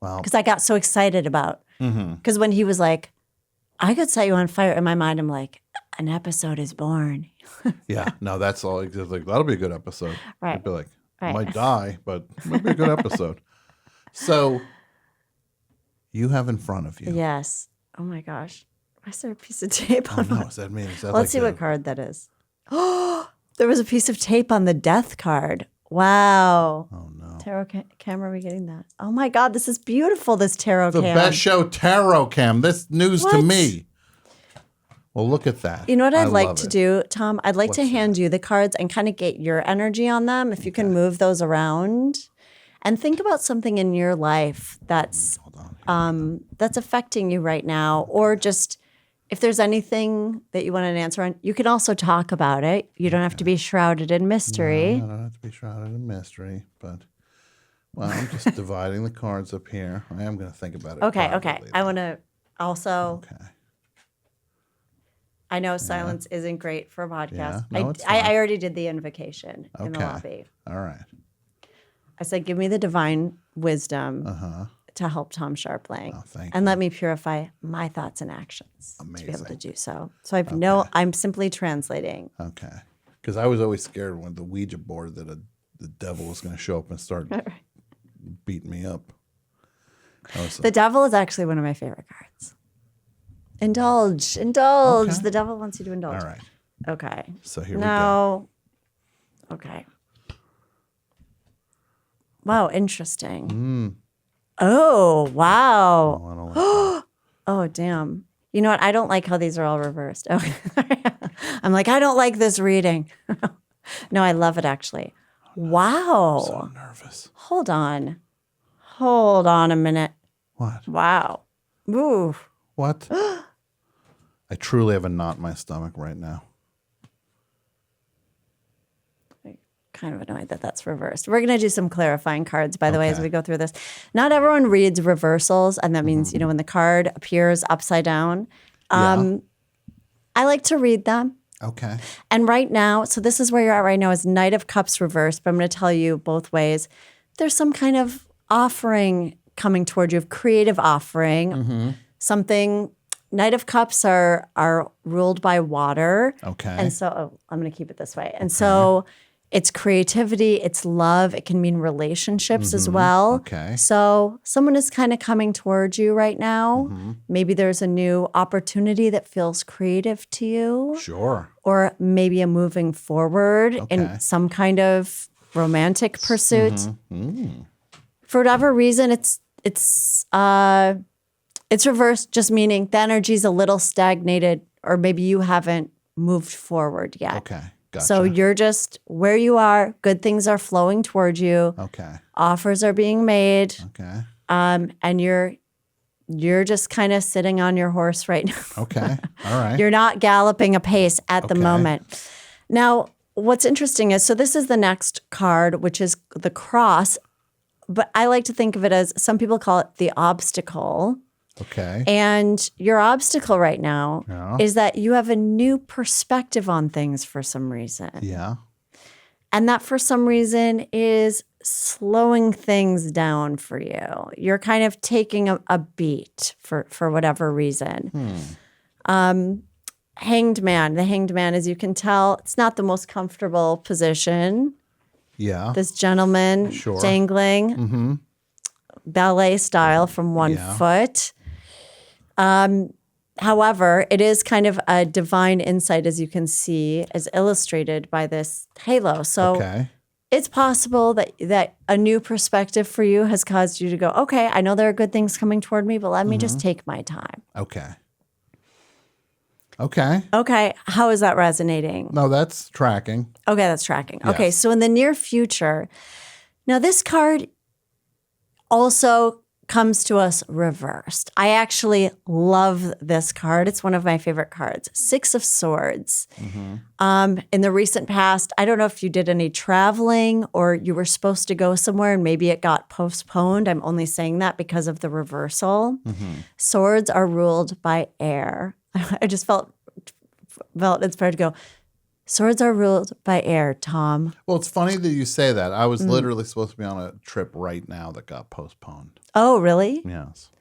Wow. Because I got so excited about, because when he was like, I could set you on fire, in my mind, I'm like, an episode is born. Yeah. No, that's all. It's like, that'll be a good episode. Right. I'd be like, I Right. might die, but it might be a good episode. So you have in front of you. Yes. Oh my gosh. Why is there a piece of tape on no, my- is that me? Is that Let's see what card that is. Oh, there was a piece of tape on the death card. Wow. Oh no. Tarot cam, are we getting that? Oh my God, this is beautiful, this tarot The cam. best show, Tarot Cam. This news to What? me. Well, look at that. You know what I'd I like love to it. do, Tom? I'd like to hand you the cards and kind of get your energy on them. If you can move those around and think about something in your life that's affecting you right now, or just if there's anything that you want an answer on, you can also talk about it. You don't have to be shrouded in mystery. No, I don't have to be shrouded in mystery, but well, I'm just dividing the cards up here. I am going to think about it. Okay. privately, I though. want to also. Okay. I know silence isn't great for a podcast. Yeah, no, it's I already did the invocation in the Okay. lobby. All right. I said, give me the divine wisdom to help Tom Scharpling. Oh, thank and let me purify my thoughts and actions to be able to Amazing. do so. So I'm simply translating. Okay. Because I was always scared when the Ouija board that the devil was going to show up and start beating me up. The devil is actually one of my favorite cards. Indulge. Okay. The devil wants you to indulge. All right. Okay. So here we go. Okay. Wow, interesting. Mm. Oh, wow. Oh, I don't like that. Oh, damn. You know what? I don't like how these are all reversed. Okay. I'm like, I don't like this reading. No, I love it actually. Wow. I'm so nervous. Hold on. Hold on a minute. What? Wow. Ooh. What? I truly have a knot in my stomach right now. Kind of annoyed that that's reversed. We're going to do some clarifying cards, by the way, as Okay. we go through this. Not everyone reads reversals, and that means, when the card appears upside down. Yeah. I like to read them. Okay. And right now, so this is where you're at right now is Knight of Cups reversed, but I'm going to tell you both ways. There's some kind of offering coming toward you, of creative offering. Something, Knight of Cups are ruled by water. Okay. And so, I'm going to keep it this way. And so it's creativity, it's love, it can mean relationships as well. Okay. So someone is kind of coming towards you right now. Maybe there's a new opportunity that feels creative to you. Sure. Or maybe a moving forward in some kind of romantic pursuit. For whatever reason, it's reversed, just meaning the energy's a little stagnated, or maybe you haven't moved forward yet. Okay. Gotcha. So you're just where you are. Good things are flowing towards you. Okay. Offers are being made. Okay. And you're just kind of sitting on your horse right now. Okay. All right. You're not galloping apace at the Okay. moment. Now, what's interesting is, so this is the next card, which is the cross, but I like to think of it as, some people call it the obstacle. Okay. And your obstacle right now Yeah. is that you have a new perspective on things for some reason. Yeah. And that for some reason is slowing things down for you. You're kind of taking a beat for whatever reason. Hanged Man. The Hanged Man, as you can tell, it's not the most comfortable position. Yeah. This gentleman Sure. dangling, ballet style from one Yeah. foot. However, it is kind of a divine insight, as you can see, as illustrated by this halo. So Okay. it's possible that a new perspective for you has caused you to go, okay, I know there are good things coming toward me, but let me just take my time. Okay. Okay. Okay, how is that resonating? No, that's tracking. Okay, that's tracking. Okay, Yes. so in the near future, now this card also comes to us reversed. I actually love this card. It's one of my favorite cards. 6 of Swords. In the recent past, I don't know if you did any traveling or you were supposed to go somewhere and maybe it got postponed. I'm only saying that because of the reversal. Swords are ruled by air. I just felt inspired to go, swords are ruled by air, Tom. Well, it's funny that you say that. I was literally supposed to be on a trip right now that got postponed. Oh, really? Yes.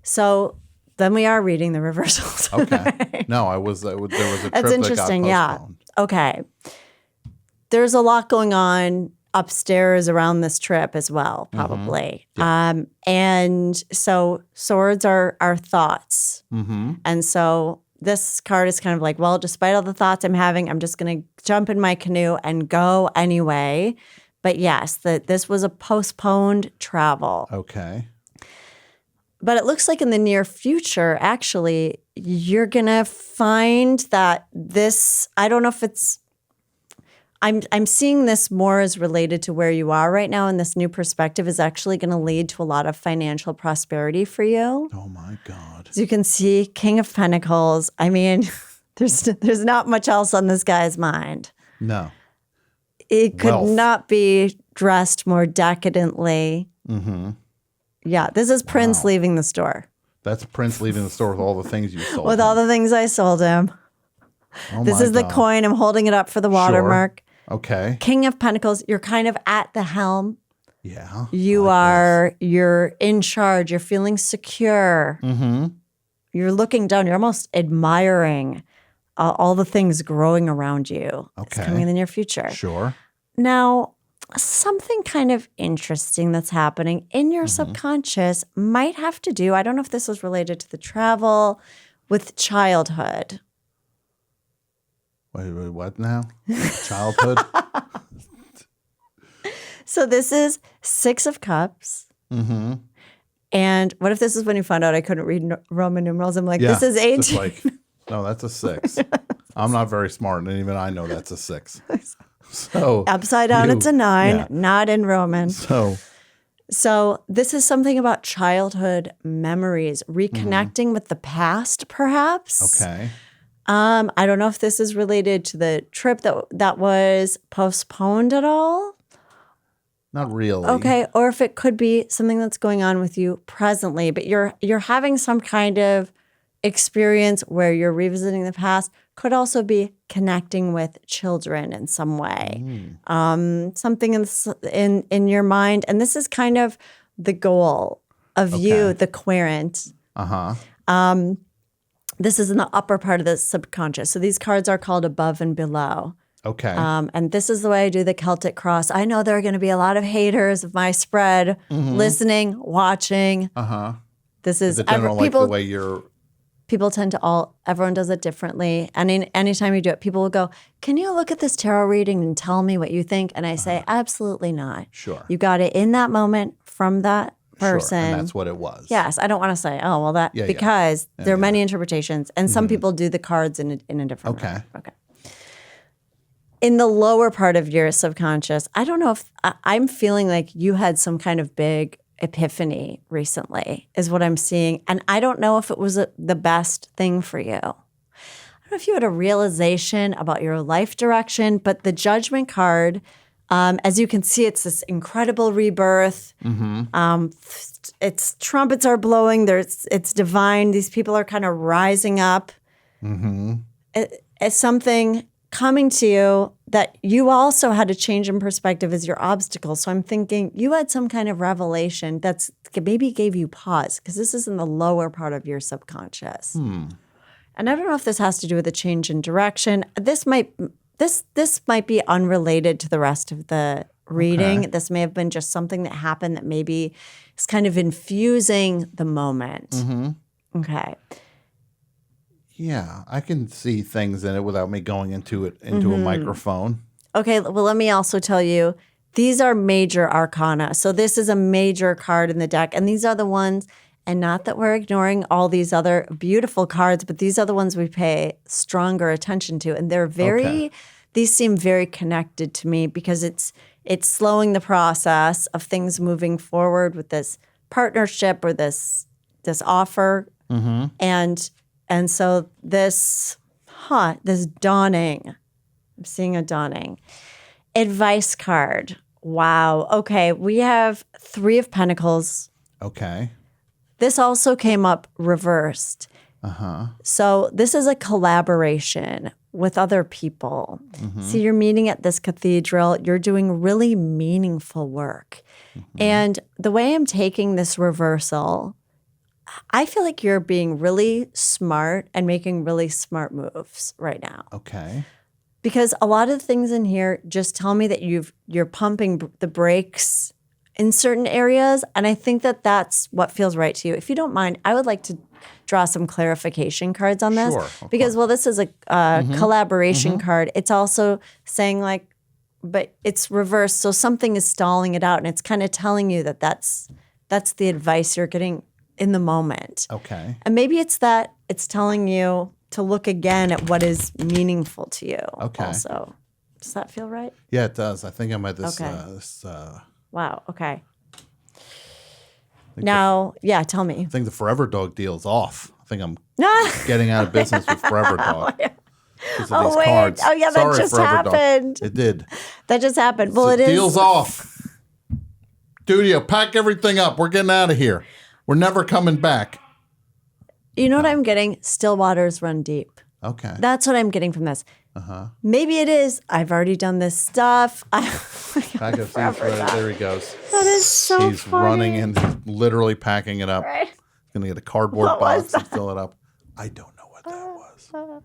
So then we are reading the reversals. Okay. No, I was. There was a trip That's interesting. that got Yeah. postponed. Okay. There's a lot going on upstairs around this trip as well, probably. And so swords are our thoughts. And so this card is kind of like, well, despite all the thoughts I'm having, I'm just going to jump in my canoe and go anyway. But yes, this was a postponed travel. Okay. But it looks like in the near future, actually, you're going to find that this, I don't know if it's, I'm seeing this more as related to where you are right now, and this new perspective is actually going to lead to a lot of financial prosperity for you. Oh my God. As you can see, King of Pentacles. I mean, there's not much else on this guy's mind. No. It could Wealth. not be dressed more decadently. Yeah, this is Prince leaving the store. That's Prince leaving the store with all the things you sold. With all the things I sold him. Oh This my is the God. coin. I'm holding it up for the watermark. Okay. King of Pentacles, you're kind of at the helm. Yeah. You're in charge. You're feeling secure. You're looking down. You're almost admiring all the things growing around you. It's Okay. coming in the near future. Sure. Now, something kind of interesting that's happening in your subconscious might have to do, I don't know if this was related to the travel, with childhood. Wait, what now? Childhood? So this is 6 of Cups. Mm-hmm. And what if this is when you found out I couldn't read Roman numerals? I'm like, this is Just ancient. no, that's a 6. I'm not very smart, and even I know that's a 6. So upside down, it's a 9, not in Roman. So this is something about childhood memories, reconnecting with the past, perhaps. Okay. I don't know if this is related to the trip that was postponed at all. Not really. Okay, or if it could be something that's going on with you presently, but you're having some kind of experience where you're revisiting the past. Could also be connecting with children in some way. Something in your mind, and this is kind of the goal of you, the querent. This is in the upper part of the subconscious. So these cards are called above and below. Okay. And this is the way I do the Celtic cross. I know there are going to be a lot of haters of my spread, listening, watching. This is they don't like the way you're. People tend to everyone does it differently. And anytime you do it, people will go, can you look at this tarot reading and tell me what you think? And I say, absolutely not. Sure. You got it in that moment from that person. Sure, and that's what it was. Yes. I don't want to say, oh, well, that, because there are many interpretations. And some people do the cards in a different way. Okay. In the lower part of your subconscious, I don't know if I'm feeling like you had some kind of big epiphany recently is what I'm seeing. And I don't know if it was the best thing for you. I don't know if you had a realization about your life direction, but the Judgment card, as you can see, it's this incredible rebirth. It's trumpets are blowing. It's divine. These people are kind of rising up. It's something coming to you that you also had a change in perspective as your obstacle. So I'm thinking you had some kind of revelation that's maybe gave you pause because this is in the lower part of your subconscious. And I don't know if this has to do with a change in direction. This might be unrelated to the rest of the reading. Okay. This may have been just something that happened that maybe is kind of infusing the moment. Okay. Yeah, I can see things in it without me going into a microphone. Okay, well, let me also tell you, these are major arcana. So this is a major card in the deck, and these are the ones, and not that we're ignoring all these other beautiful cards, but these are the ones we pay stronger attention to. And they're these seem very connected to me because it's slowing the process of things moving forward with this partnership or this offer. And so this dawning, I'm seeing a dawning. Advice card. Wow. Okay. We have 3 of Pentacles. Okay. This also came up reversed. So this is a collaboration with other people. So you're meeting at this cathedral. You're doing really meaningful work. And the way I'm taking this reversal, I feel like you're being really smart and making really smart moves right now. Okay. Because a lot of the things in here just tell me that you're pumping the brakes in certain areas, and I think that that's what feels right to you. If you don't mind, I would like to draw some clarification cards on this. Because, well, this is a collaboration card. It's also saying but it's reversed, so something is stalling it out, and it's kind of telling you that that's the advice you're getting in the moment. Okay. And maybe it's that it's telling you to look again at what is meaningful to you. Okay. Also. Does that feel right? Yeah, it does. I think I'm at this. Wow. Okay. Now, tell me. I think the Forever Dog deal's off. I think I'm getting out of business with Forever Dog. Oh, wait. Cards. Oh, yeah, that just happened. It did. That just happened. Well, it is. Deal's off. Studio, pack everything up. We're getting out of here. We're never coming back. You know what I'm getting? Still waters run deep. Okay. That's what I'm getting from this. Maybe it is. I've already done this stuff. There he goes. That is so He's funny. running and literally packing it up. Right. He's going to get a cardboard box and fill it up. I don't know what that was.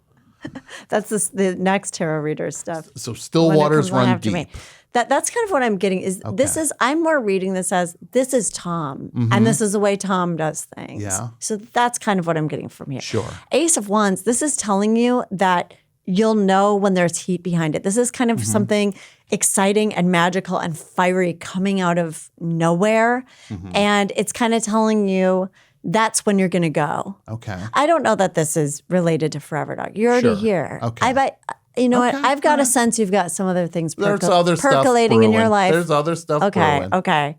That's the next tarot reader stuff. So still When it waters comes on run after deep. me. That's kind of what I'm getting is this is I'm more reading this as this is Tom and this is the way Tom does things. Yeah. So that's kind of what I'm getting from here. Sure. Ace of Wands, this is telling you that you'll know when there's heat behind it. This is kind of something exciting and magical and fiery coming out of nowhere. And it's kind of telling you that's when you're going to go. Okay. I don't know that this is related to Forever Dog. You're already Sure. here. Okay. I bet, you know what? Okay. I've got a sense you've got some other things There's other stuff percolating in your brewing. life. There's other stuff Okay. brewing. Okay.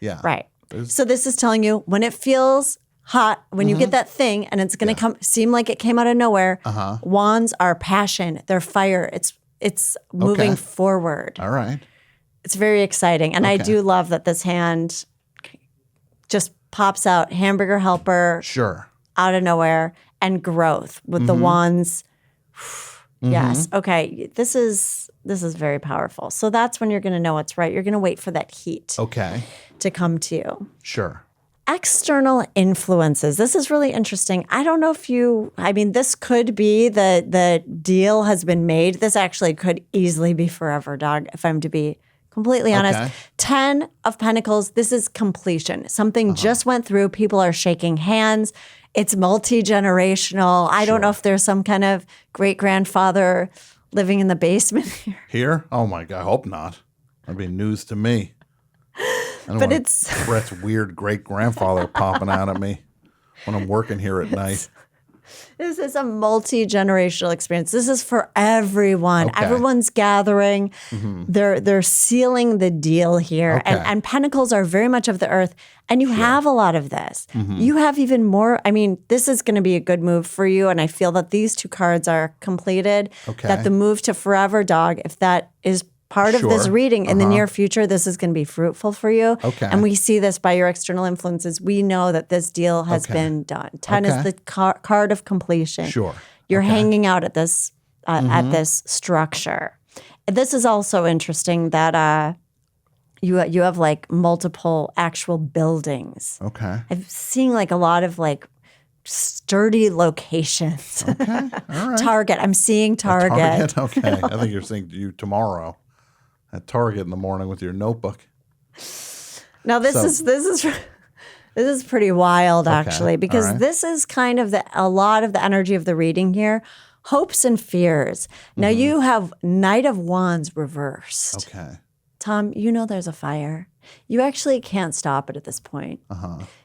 Yeah. Right. So this is telling you when it feels hot, when you get that thing and it's going to seem like it came out of nowhere. Wands are passion. They're fire. It's moving forward. All right. It's very exciting. And I Okay. do love that this hand just pops out hamburger helper Sure. out of nowhere and growth with the wands. Yes. Okay. This is very powerful. So that's when you're going to know what's right. You're going to wait for that heat Okay. to come to you. Sure. External influences. This is really interesting. I don't know if this could be the deal has been made. This actually could easily be Forever Dog, if I'm to be completely honest. Okay. 10 of Pentacles, this is completion. Something just went through. People are shaking hands. It's multi-generational. I don't know if there's some kind of great-grandfather living in the basement here. Here? Oh my God. I hope not. That'd be news to me. I don't But want it's Brett's weird great grandfather popping out at me when I'm working here at night. This is a multi-generational experience. This is for everyone. Okay. Everyone's gathering. They're sealing the deal here. Okay. And Pentacles are very much of the earth. And you have a lot of this. You have even more. I mean, this is going to be a good move for you. And I feel that these two cards are completed. Okay. That the move to Forever Dog, if that is part of this Sure. reading in the near future, this is going to be fruitful for you. Okay. And we see this by your external influences. We know that this deal has Okay. been done. 10 Okay. is the card of completion. Sure. You're Okay. hanging out at this structure. This is also interesting that you have like multiple actual buildings. Okay. I'm seeing like a lot of like sturdy locations. Okay. All right. Target. I'm seeing Target. Okay. I think you're seeing you tomorrow at Target in the morning with your notebook. Now this is pretty wild actually because All right. this is kind of a lot of the energy of the reading here. Hopes and fears. Now you have Knight of Wands reversed. Okay. Tom, you know there's a fire. You actually can't stop it at this point.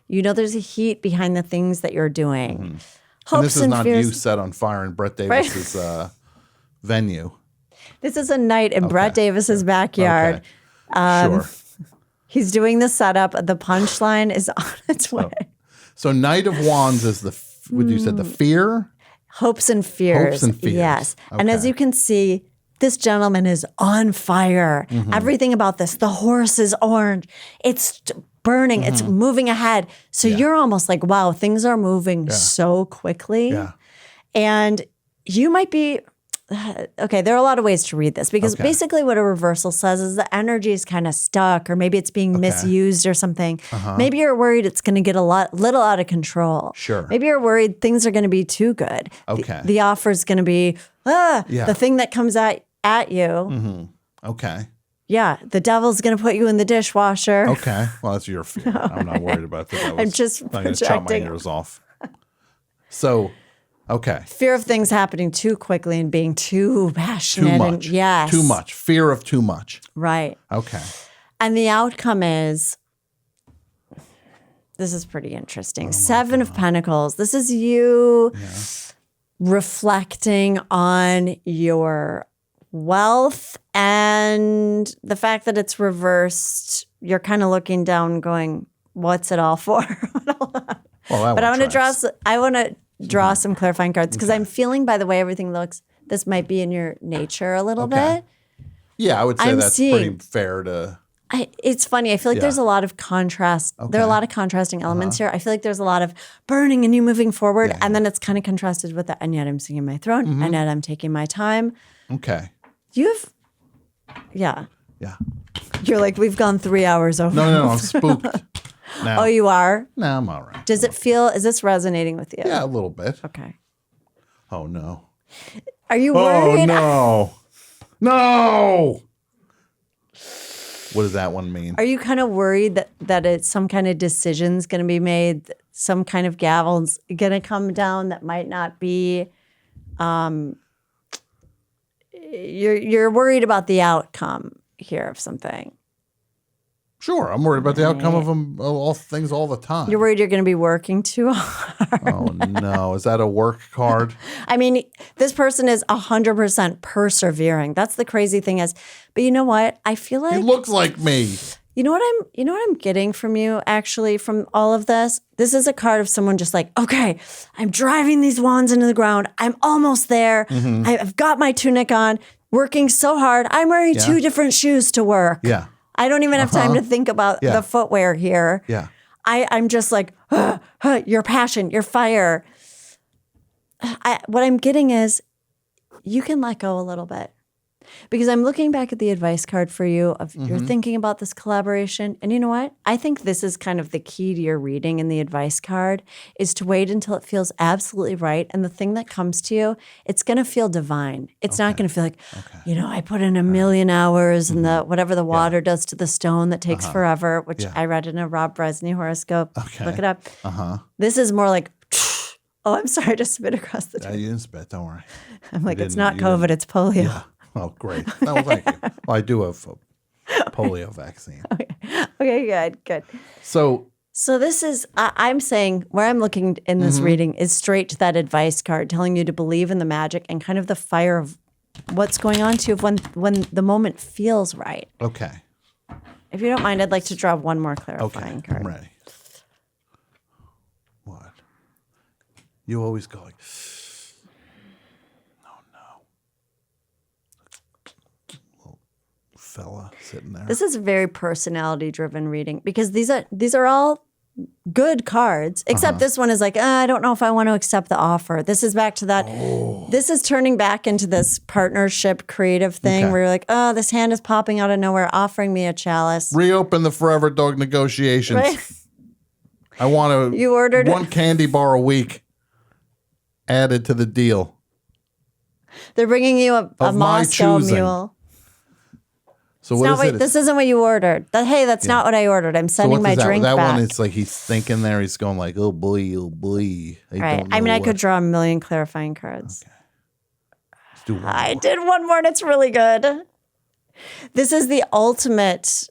You know there's a heat behind the things that you're doing. Hopes And this is not fears. you set on fire in Brett Davis's venue. This is a night in Brett Davis's backyard. Okay. Sure. He's doing the setup. The punchline is on its way. So Knight of Wands is what you said, the fear? Hopes and fears. Hopes and fears. Yes. And as Okay. you can see, this gentleman is on fire. Everything about this, the horse is orange. It's burning. It's moving ahead. So you're almost like, wow, things are moving so quickly. Yeah. And you might be, okay, there are a lot of ways to read this because basically what a reversal says is the energy is kind of stuck or maybe it's being misused or something. Maybe you're worried it's going to get little out of control. Sure. Maybe you're worried things are going to be too good. Okay. The offer is going to be, the thing that comes at you. Okay. Yeah, the devil's going to put you in the dishwasher. Okay. Well, that's your fear. I'm not worried about that. I'm just I'm going to chop my projecting. ears off. So, okay. Fear of things happening too quickly and being too passionate. Too much. And, yes. Too much. Fear of too much. Right. Okay. And the outcome is, this is pretty interesting. Seven of Pentacles. This is you reflecting on your wealth and the fact that it's reversed. You're kind of looking down going, what's it all for? Well, But I want to draw some clarifying cards because I'm feeling by the way everything looks, this might be in your nature a little bit. Yeah, I would say I'm that's seeing- pretty fair to. It's funny. I feel like there's a lot of contrast. There are a lot of contrasting elements here. I feel like there's a lot of burning and you moving forward. And then it's kind of contrasted with that. And yet I'm singing my throne. And yet I'm taking my time. Okay. You've, Yeah. you're like, we've gone 3 hours over. No, I'm spooked. Now. Oh, you are? No, I'm all right. Does it feel, is this resonating with you? Yeah, a little bit. Okay. Oh, no. Are you Oh, worried? no. No. What does that one mean? Are you kind of worried that it's some kind of decision's going to be made, some kind of gavel's going to come down that might not be? You're worried about the outcome here of something. Sure, I'm worried about the outcome of them, all things all the time. You're worried you're going to be working too hard. Oh, no. Is that a work card? I mean, this person is 100% persevering. That's the crazy thing is. But you know what? I feel like He looks like me. You know what I'm getting from you actually from all of this? This is a card of someone just like, okay, I'm driving these wands into the ground. I'm almost there. Mm-hmm. I've got my tunic on, working so hard. I'm wearing 2 different shoes to work. Yeah. I don't even have time to think about the footwear here. Yeah. I'm just like, your passion, your fire. What I'm getting is you can let go a little bit. Because I'm looking back at the advice card for you of you're thinking about this collaboration. And you know what? I think this is kind of the key to your reading in the advice card is to wait until it feels absolutely right. And the thing that comes to you, it's going to feel divine. It's not going to feel like, I put in a million hours and the whatever the water does to the stone that takes forever, which I read in a Rob Bresney horoscope. Okay. Look it up. This is more like, oh, I'm sorry, I just spit across the top. You didn't spit, don't worry. I'm like, it's not COVID, it's polio. Yeah. Oh, great. Oh, thank you. Well, I do have a polio vaccine. Okay, good. So this is, I'm saying, where I'm looking in this reading is straight to that advice card telling you to believe in the magic and kind of the fire of what's going on to you when the moment feels right. Okay. If you don't mind, I'd like to draw one more clarifying card. I'm ready. What? You always go like... fella sitting there. This is a very personality driven reading because these are all good cards, except this one is like, I don't know if I want to accept the offer. This is back to that. This is turning back into this partnership creative thing where you're like, oh, this hand is popping out of nowhere, offering me a chalice. Reopen the Forever Dog negotiations. Right? I want You ordered one candy bar a week added to the deal. They're bringing you a Moscow mule. So what is it? This isn't what you ordered. That's not what I ordered. I'm sending my drink back. That one, it's like he's thinking there. He's going like, oh boy, oh boy. Right. I mean, I could draw a million clarifying cards. Okay. Let's do one more. I did one more and it's really good. This is the ultimate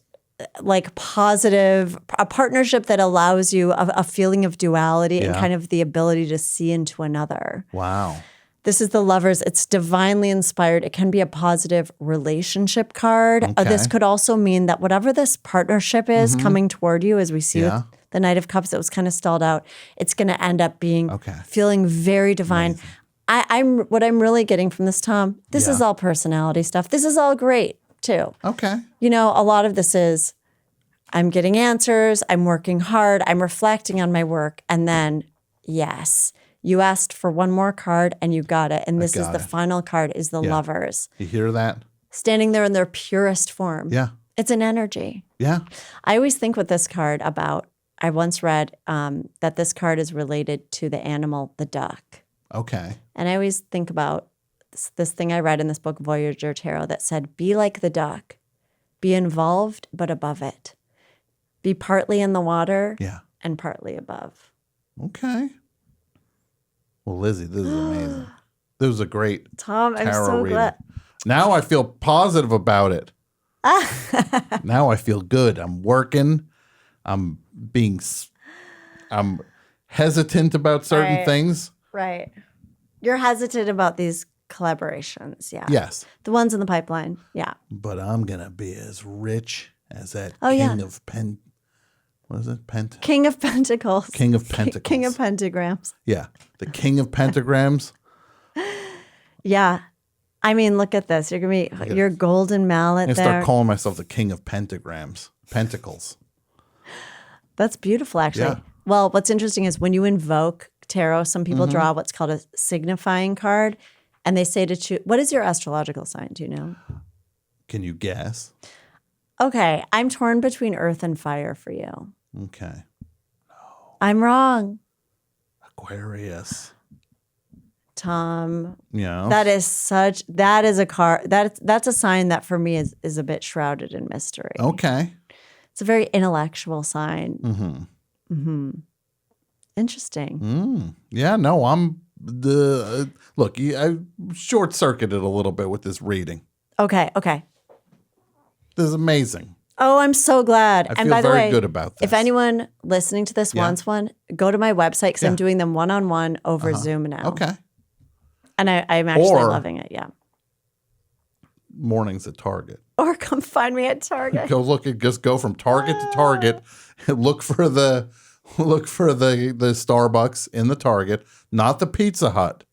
like positive, a partnership that allows you a feeling of duality and kind of the ability to see into another. Wow. This is the Lovers. It's divinely inspired. It can be a positive relationship card. Okay. This could also mean that whatever this partnership is coming toward you, as we see with the Knight of Cups that was kind of stalled out, it's going to end up being feeling very divine. What I'm really getting from this, Tom, this is all personality stuff. This is all great too. Okay. A lot of this is I'm getting answers, I'm working hard, I'm reflecting on my work, and then yes. You asked for one more card and you got it. And this is the final card is the Lovers. You hear that? Standing there in their purest form. Yeah. It's an energy. Yeah. I always think with this card about, I once read that this card is related to the animal, the duck. Okay. And I always think about this thing I read in this book, Voyager Tarot, that said, be like the duck. Be involved, but above it. Be partly in the water and partly above. Okay. Well, Lizzie, this is amazing. This was a great Tom, I'm tarot so reading. glad. Now I feel positive about it. Now I feel good. I'm working. I'm hesitant about certain things. Right. You're hesitant about these collaborations. Yeah. Yes. The ones in the pipeline. Yeah. But I'm going to be as rich as that king of what is it? King of Pentacles. King of Pentacles. King of Pentagrams. Yeah. The King of Pentagrams. Yeah. I mean, look at this. You're going to be your golden mallet I'm there. start calling myself the King of Pentagrams. Pentacles. That's beautiful, actually. Yeah. Well, what's interesting is when you invoke tarot, some people draw what's called a signifying card, and they say to choose. What is your astrological sign? Do you know? Can you guess? Okay. I'm torn between earth and fire for you. Okay. I'm wrong. Aquarius. Tom. Yeah. That is that's a sign that for me is a bit shrouded in mystery. Okay. It's a very intellectual sign. Mm-hmm. Interesting. Yeah, no, I'm look, I short-circuited a little bit with this reading. Okay. This is amazing. Oh, I'm so glad. I and feel by the very way, good about this. If anyone listening to this wants one, go to my website because I'm doing them one-on-one over Zoom now. Okay. And I'm actually loving it. Yeah. Mornings at Target. Or come find me at Target. Just go from Target to Target. Look for the Starbucks in the Target, not the Pizza Hut.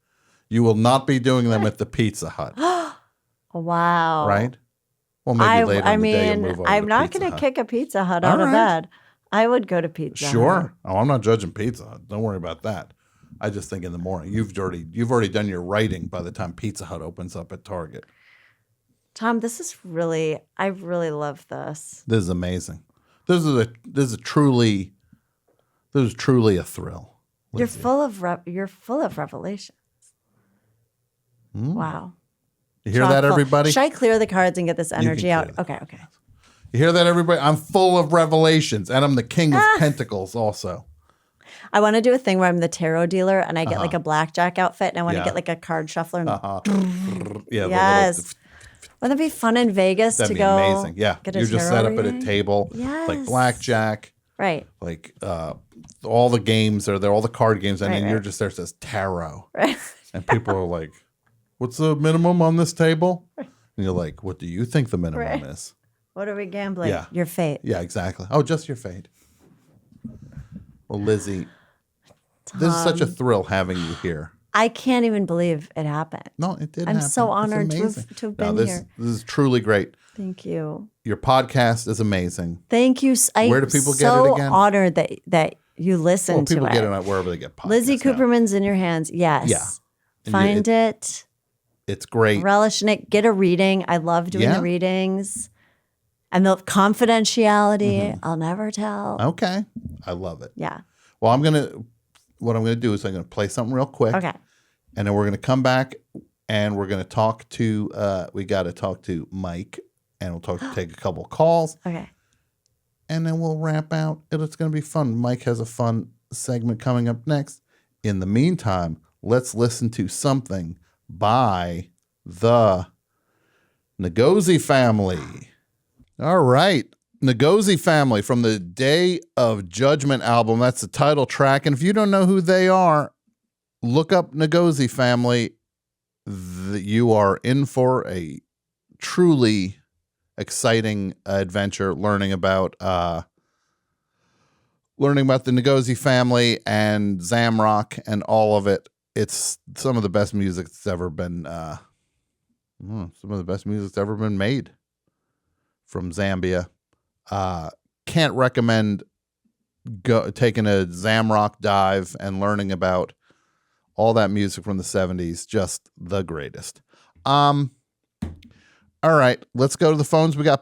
You will not be doing them at the Pizza Hut. Wow. Right? Well, maybe later in the day you'll move over I'm to not Pizza going to Hut. kick a Pizza Hut out of bed. I would go to Pizza Hut. Sure. Oh, I'm not judging Pizza Hut. Don't worry about that. I just think in the morning you've already done your writing by the time Pizza Hut opens up at Target. Tom, I really love this. This is amazing. This is truly a thrill. You're full of revelations. Wow. You hear that, everybody? Should I clear the cards and get this energy out? Okay. You hear that, everybody? I'm full of revelations, and I'm the king of pentacles also. I want to do a thing where I'm the tarot dealer and I get like a blackjack outfit and I want to get like a card shuffler. And yes. Wouldn't that be fun in Vegas to go? That'd be amazing. Yeah. Get You're just set up at a reading? table, like blackjack. Right. Like all the games are there, all the card games, and then Right. you're just there, it says tarot. Right. And people are like, what's the minimum on this table? And you're like, what do you think the minimum is? What are we gambling? Yeah. Your fate. Yeah, exactly. Oh, just your fate. Well, Lizzie, this is such a thrill having you here. I can't even believe it happened. No, it did I'm happen. so It's honored to amazing. have been this, here. This is truly great. Thank you. Your podcast is amazing. Thank you. Where do people get it so again? honored that you listen to it. People get it wherever they get podcasts. Lizzie now. Cooperman's in your hands. Yes. Yeah. And Find it. It's great. Relish in it. Get a reading. I love doing the readings. And the confidentiality, I'll never tell. Okay. I love it. Yeah. Well, what I'm going to do is I'm going to play something real quick. Okay. And then we're going to come back and we're going to talk to, we got to talk to Mike and we'll take a couple calls. Okay. And then we'll wrap out. It's going to be fun. Mike has a fun segment coming up next. In the meantime, let's listen to something by the Ngozi family. All right. Ngozi family from the Day of Judgment album. That's the title track. And if you don't know who they are, look up Ngozi family. You are in for a truly exciting adventure learning about the Ngozi family and Zamrock and all of it. It's some of the best music that's ever been made from Zambia. Can't recommend taking a Zamrock dive and learning about all that music from the 70s. Just the greatest. All right, let's go to the phones. Let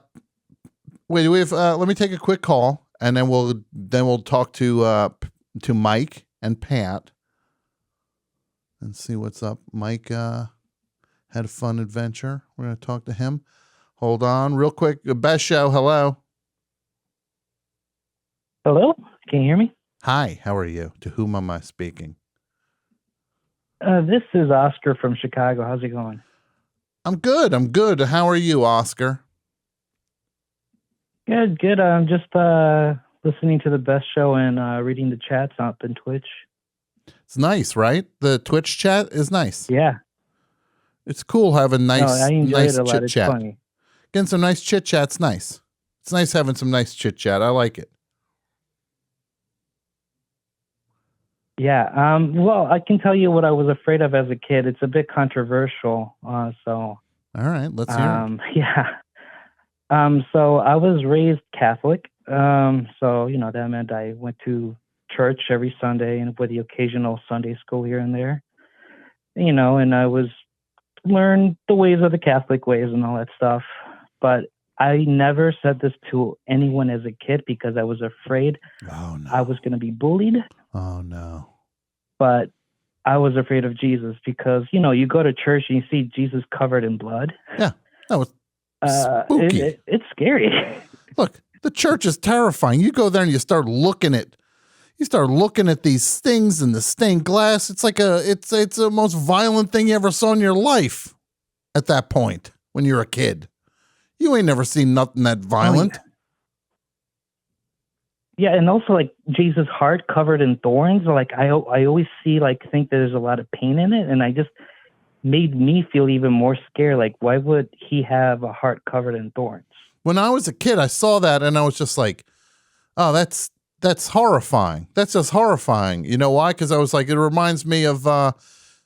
me take a quick call and then we'll talk to Mike and Pat and see what's up. Mike had a fun adventure. We're going to talk to him. Hold on real quick. Best show. Hello. Hello? Can you hear me? Hi, how are you? To whom am I speaking? This is Oscar from Chicago. How's it going? I'm good. How are you, Oscar? Good. I'm just listening to the best show and reading the chats up in Twitch. It's nice, right? The Twitch chat is nice. Yeah. It's cool having nice I enjoy it a lot. chit It's chat. funny. Getting some nice chit chat's nice. It's nice having some nice chit chat. I like it. Yeah. Well, I can tell you what I was afraid of as a kid. It's a bit controversial. All right, let's hear it. Yeah. So I was raised Catholic. So, that meant I went to church every Sunday and with the occasional Sunday school here and there. And I learned the ways of the Catholic ways and all that stuff. But I never said this to anyone as a kid because I was afraid I was going to be bullied. Oh, no. But I was afraid of Jesus because, you know, you go to church and you see Jesus covered in blood. Yeah, that was spooky. It's scary. Look, the church is terrifying. You go there and you start looking at these things in the stained glass. It's like it's the most violent thing you ever saw in your life at that point when you're a kid. You ain't never seen nothing that violent. Oh, yeah, and also like Jesus' heart covered in thorns. Like I always think there's a lot of pain in it, and I just made me feel even more scared. Like, why would he have a heart covered in thorns? When I was a kid, I saw that and I was just like, oh, that's horrifying. That's just horrifying. You know why? Because I was like, it reminds me of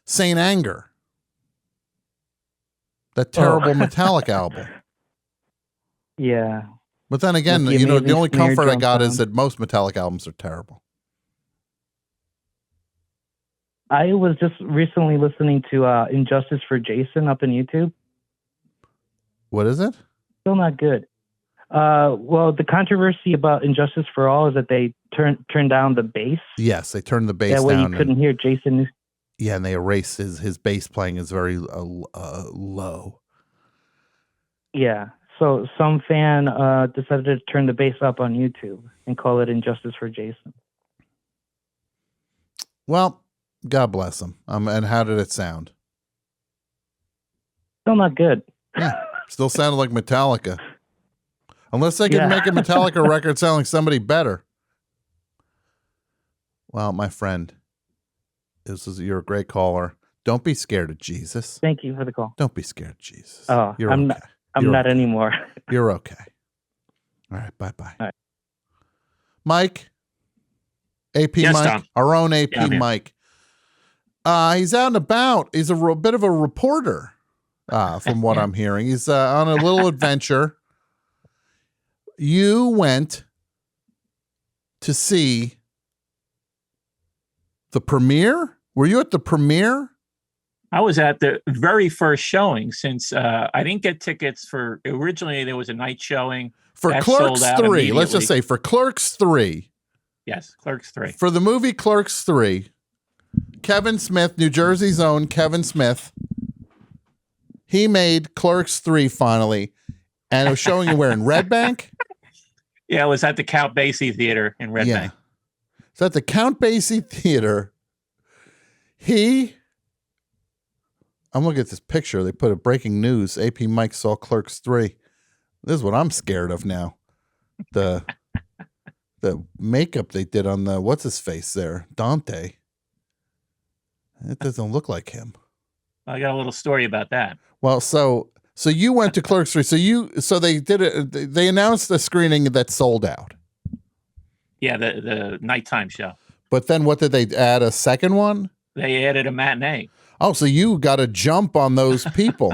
Saint Anger, that terrible Metallica album. Yeah. But then again, Like the only comfort I got is sound. that most Metallica albums are terrible. I was just recently listening to Injustice for Jason up in YouTube. What is it? Still not good. Well, the controversy about Injustice for All is that they turned down the bass. Yes, they turned the bass That way down. you couldn't hear Jason. Yeah, and they erased his bass playing is very low. Yeah. So some fan decided to turn the bass up on YouTube and call it Injustice for Jason. Well, God bless him. And how did it sound? Still not good. Yeah, still sounded like Metallica. Unless they can make a Metallica record sound like somebody better. Well, my friend, you're a great caller. Don't be scared of Jesus. Thank you for the call. Don't be scared of Jesus. Oh, You're I'm okay. I'm not anymore. You're okay. All right, bye-bye. All right. Mike, AP Yes, Mike, Tom. our own AP Yeah, I'm here. Mike. He's out and about. He's a bit of a reporter, from what I'm hearing. He's on a little adventure. You went to see the premiere? Were you at the premiere? I was at the very first showing since I didn't get tickets for originally there was a night showing For that Clerks sold out 3. Let's just immediately. say for Clerks 3. Yes, Clerks 3. For the movie Clerks 3, Kevin Smith, New Jersey's own Kevin Smith, he made Clerks 3 finally, and it was showing you where in Red Bank? Yeah, it was at the Count Basie Theater in Red Bank. So at the Count Basie Theater, I'm looking at this picture. They put a breaking news. AP Mike saw Clerks 3. This is what I'm scared of now. The makeup they did on the, what's his face there? Dante. It doesn't look like him. I got a little story about that. Well, so you went to Clerks 3. So they did it. They announced a screening that sold out. Yeah, the nighttime show. But then what did they add? A second one? They added a matinee. Oh, so you got a jump on those people.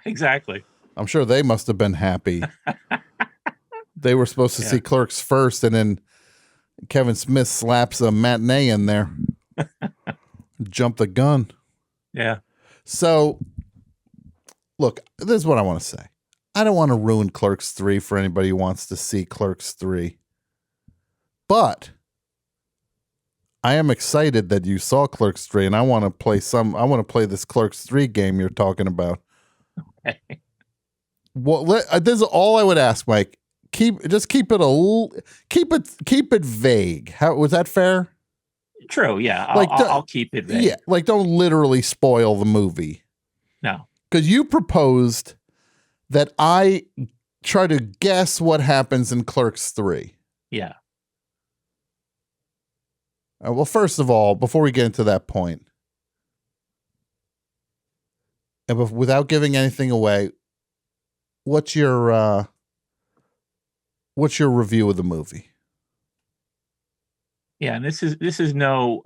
Exactly. I'm sure they must have been happy. They were supposed to see Clerks first, and then Kevin Smith slaps a matinee in there. Jump the gun. Yeah. So, look, this is what I want to say. I don't want to ruin Clerks 3 for anybody who wants to see Clerks 3. But I am excited that you saw Clerks 3, and I want to play this Clerks 3 game you're talking about. Okay. Well, this is all I would ask, Mike. Keep it vague. How was that fair? True. Yeah. I'll keep it vague. Yeah, like don't literally spoil the movie. No. Because you proposed that I try to guess what happens in Clerks 3. Yeah. Well, first of all, before we get into that point, and without giving anything away, what's your review of the movie? Yeah, and this is no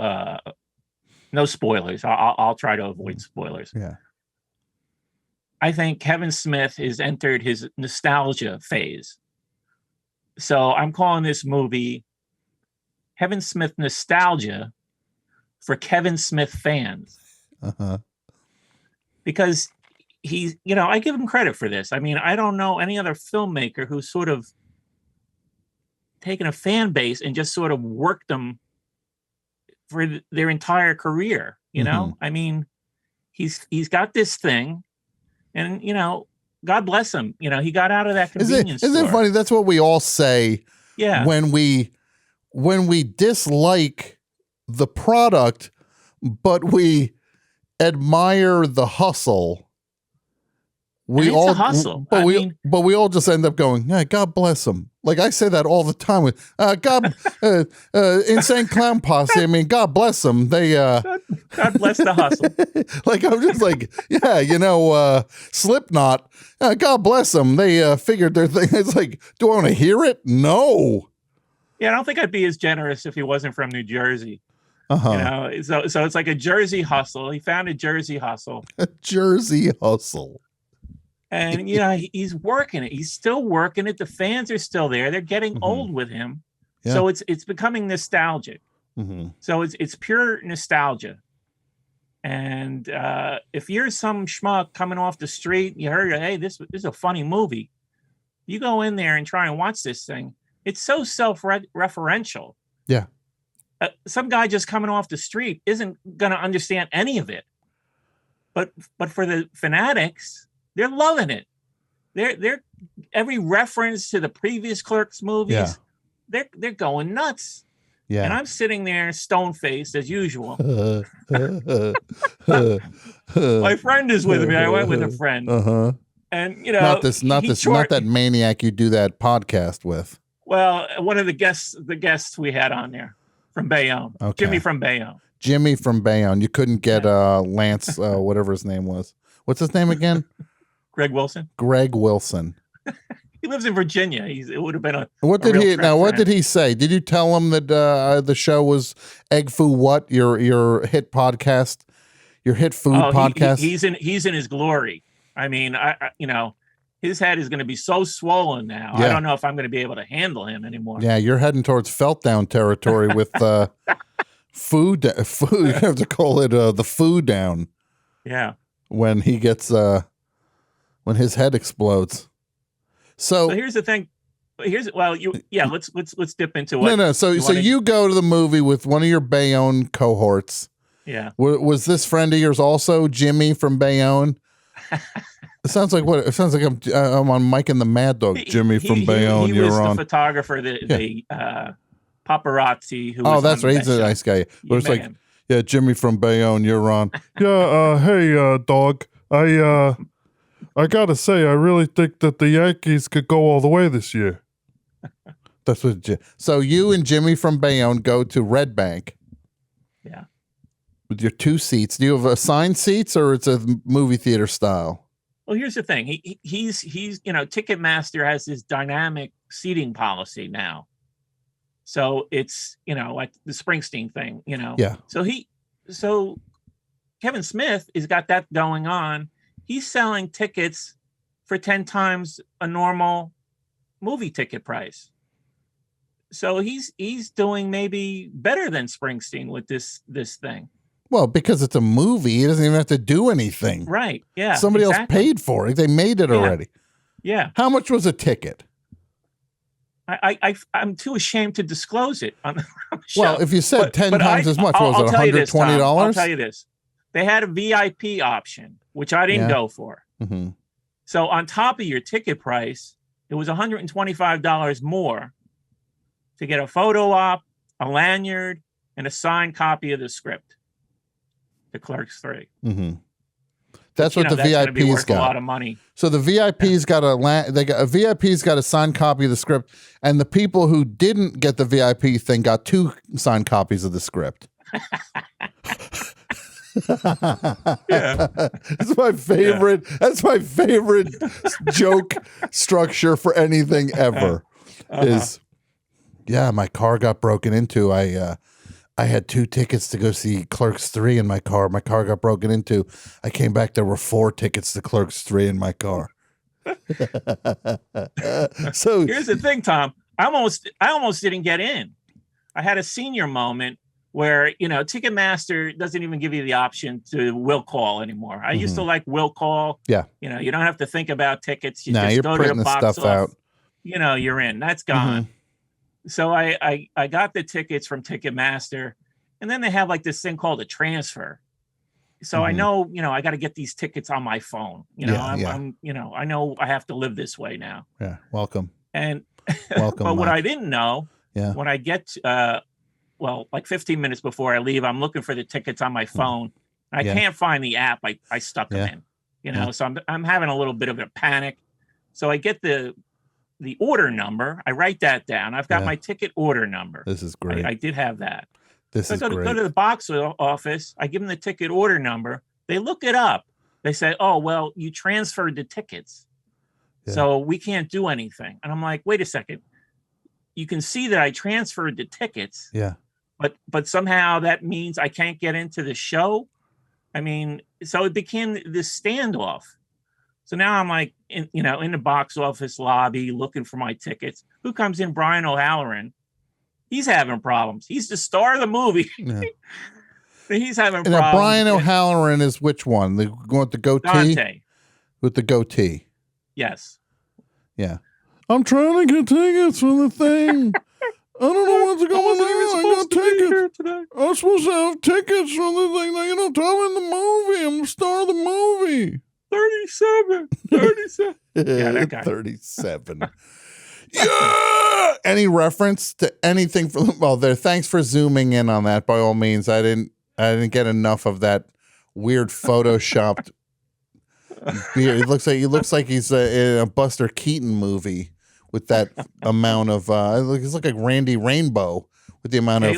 spoilers. I'll try to avoid spoilers. Yeah. I think Kevin Smith has entered his nostalgia phase. So I'm calling this movie Kevin Smith Nostalgia for Kevin Smith fans. Uh-huh. Because he's, I give him credit for this. I mean, I don't know any other filmmaker who's sort of taken a fan base and just sort of worked them for their entire career. You know, I mean, he's got this thing, and God bless him. He got out of that convenience store. Isn't it funny? That's what we all say. Yeah. When we dislike the product, but we admire the hustle. We it's all a hustle. but we all just end up going, yeah, God bless him. Like I say that all the time with Insane Clown Posse. I mean, God bless them. They God bless the hustle. like I'm just like, yeah, Slipknot. God bless them. They figured their thing. It's like, do I want to hear it? No. Yeah, I don't think I'd be as generous if he wasn't from New Jersey. Uh-huh. So it's like a Jersey hustle. He found a Jersey hustle. A Jersey hustle. And he's working it. He's still working it. The fans are still there. They're getting old with him. Yeah. So it's becoming nostalgic. So it's pure nostalgia. And if you're some schmuck coming off the street, you heard, hey, this is a funny movie. You go in there and try and watch this thing. It's so self-referential. Yeah. Some guy just coming off the street isn't going to understand any of it. But for the fanatics, they're loving it. They're every reference to the previous Clerks movies, they're going nuts. Yeah. And I'm sitting there stone-faced as usual. My friend is with me. I went with a friend. Uh-huh. And not that maniac you do that podcast with. Well, one of the guests we had on there from Bayonne. Okay. Jimmy from Bayonne. Jimmy from Bayonne. You couldn't get Lance, whatever his name was. What's his name again? Greg Wilson. Greg Wilson. He lives in Virginia. It would have been a. What did he say? Did you tell him that the show was Egg Foo What, your hit podcast, your hit food podcast? He's in his glory. I mean, his head is going to be so swollen now. Yeah. I don't know if I'm going to be able to handle him anymore. Yeah, you're heading towards Feltdown territory with food. You have to call it the food down. Yeah. When he gets when his head explodes. So here's the thing. Let's dip into what. No. So you go to the movie with one of your Bayonne cohorts. Yeah. Was this friend of yours also Jimmy from Bayonne? It sounds like I'm on Mike and the Mad Dog. Jimmy from Bayonne. He was the photographer, the paparazzi. Who that's right. He's a nice guy. But it's like, yeah, Jimmy from Bayonne. You're on. Yeah. Hey, dog. I gotta say, I really think that the Yankees could go all the way this year. That's what. So you and Jimmy from Bayonne go to Red Bank. Yeah. With your 2 seats. Do you have assigned seats or it's a movie theater style? Well, here's the thing. He's Ticketmaster has this dynamic seating policy now. So it's, like the Springsteen thing, Yeah. So Kevin Smith has got that going on. He's selling tickets for 10 times a normal movie ticket price. So he's doing maybe better than Springsteen with this thing. Well, because it's a movie, he doesn't even have to do anything. Right. Yeah. Somebody else paid for it. They made it already. Yeah. How much was a ticket? I'm too ashamed to disclose it on the show. Well, if you said 10 times as much, was it $120? I'll tell you this. They had a VIP option, which I didn't go for. Mm-hmm. So on top of your ticket price, it was $125 more to get a photo op, a lanyard, and a signed copy of the script. The Clerks III. Mm-hmm. That's what the that's VIPs got. A lot of money. So the VIPs got a VIP's got a signed copy of the script, and the people who didn't get the VIP thing got 2 signed copies of the script. Yeah. That's my favorite. Yeah. That's my favorite joke structure for anything ever. Is my car got broken into. I had 2 tickets to go see Clerks 3 in my car. My car got broken into. I came back. There were 4 tickets to Clerks 3 in my car. So here's the thing, Tom. I almost didn't get in. I had a senior moment where, Ticketmaster doesn't even give you the option to will call anymore. I used to like will call. Yeah. You don't have to think about tickets. You just you're go to the box stuff out. You're in. That's gone. So I got the tickets from Ticketmaster, and then they have like this thing called a transfer. So I know, I got to get these tickets on my phone. I'm I know I have to live this way now. Yeah. Welcome. And welcome. But what Mike. I didn't know, when I get like 15 minutes before I leave, I'm looking for the tickets on my phone. I can't find the app I stuck them in. So I'm having a little bit of a panic. So I get the order number. I write that down. I've got my ticket order number. This is great. I did have that. This So is great. Go to the box office. I give them the ticket order number. They look it up. They say, "Oh, well, you transferred the tickets, so we can't do anything." And I'm like, "Wait a second. You can see that I transferred the tickets. Yeah. But somehow that means I can't get into the show." I mean, so it became this standoff. So now I'm like, in the box office lobby looking for my tickets. Who comes in? Brian O'Halloran. He's having problems. He's the star of the movie. Yeah. He's having And problems. Brian O'Halloran is which one? The one with the goatee? Dante. With the goatee. Yes. Yeah. I'm trying to get tickets for the thing. I don't know what's going on. I got tickets. I'm supposed to have tickets for the thing. Tell me the movie. I'm the star of the movie. 37. Yeah, that guy. 37. Yeah. Any reference to anything from? Well, there. Thanks for zooming in on that. By all means, I didn't get enough of that weird photoshopped beard. He looks like he's in a Buster Keaton movie with that amount of. He's like Randy Rainbow with the amount of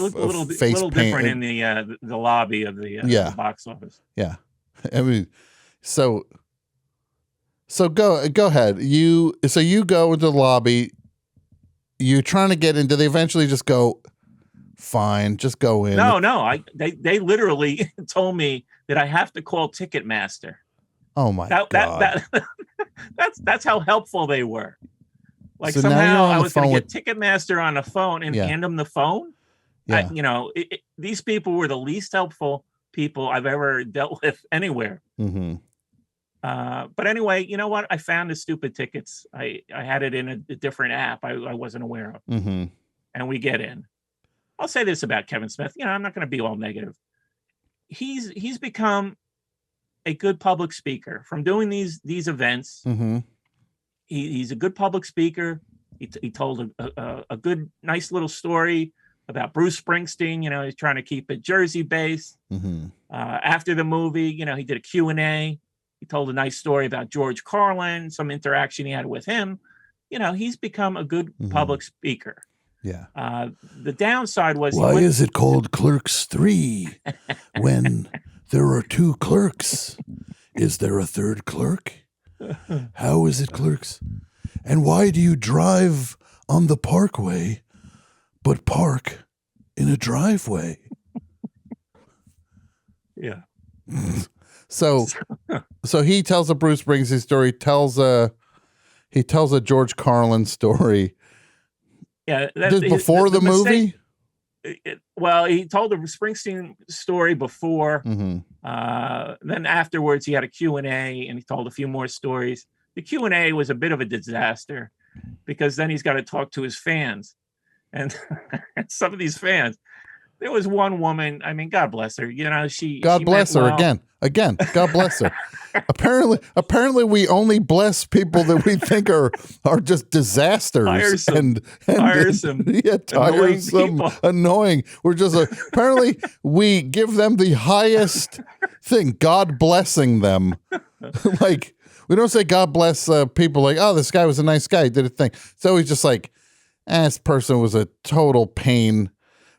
face little paint. different in the lobby of the box office. Yeah, I mean, so go ahead. You go into the lobby. You're trying to get in. Do they eventually just go? Fine, just go in. No. They literally told me that I have to call Ticketmaster. Oh my God. That's how helpful they were. Like So now somehow you're on I the was going phone to get Ticketmaster on the phone and hand them the phone. Yeah. These people were the least helpful people I've ever dealt with anywhere. Mm-hmm. But anyway, you know what? I found the stupid tickets. I had it in a different app I wasn't aware of. Mm-hmm. And we get in. I'll say this about Kevin Smith. I'm not going to be all negative. He's become a good public speaker from doing these events. Mm-hmm. He's a good public speaker. He told a good, nice little story about Bruce Springsteen. He's trying to keep it Jersey based. Mm-hmm. After the movie, he did a Q&A. He told a nice story about George Carlin, some interaction he had with him. He's become a good public speaker. Yeah. The downside was Why is it called Clerks III when there are two clerks? Is there a third clerk? How is it Clerks? And why do you drive on the parkway but park in a driveway? Yeah. So he tells a Bruce Springsteen story, he tells a George Carlin story. Yeah, before the movie. Well, he told the Springsteen story before. Mm-hmm. Then afterwards, he had a Q&A, and he told a few more stories. The Q&A was a bit of a disaster because then he's got to talk to his fans, and some of these fans. There was one woman. I mean, God bless her. God bless her again. God bless her. Apparently, we only bless people that we think are just disasters tiresome, tiresome, annoying. We're just apparently we give them the highest thing. God blessing them. Like we don't say God bless people like, oh, this guy was a nice guy, he did a thing. So he's just like, this person was a total pain.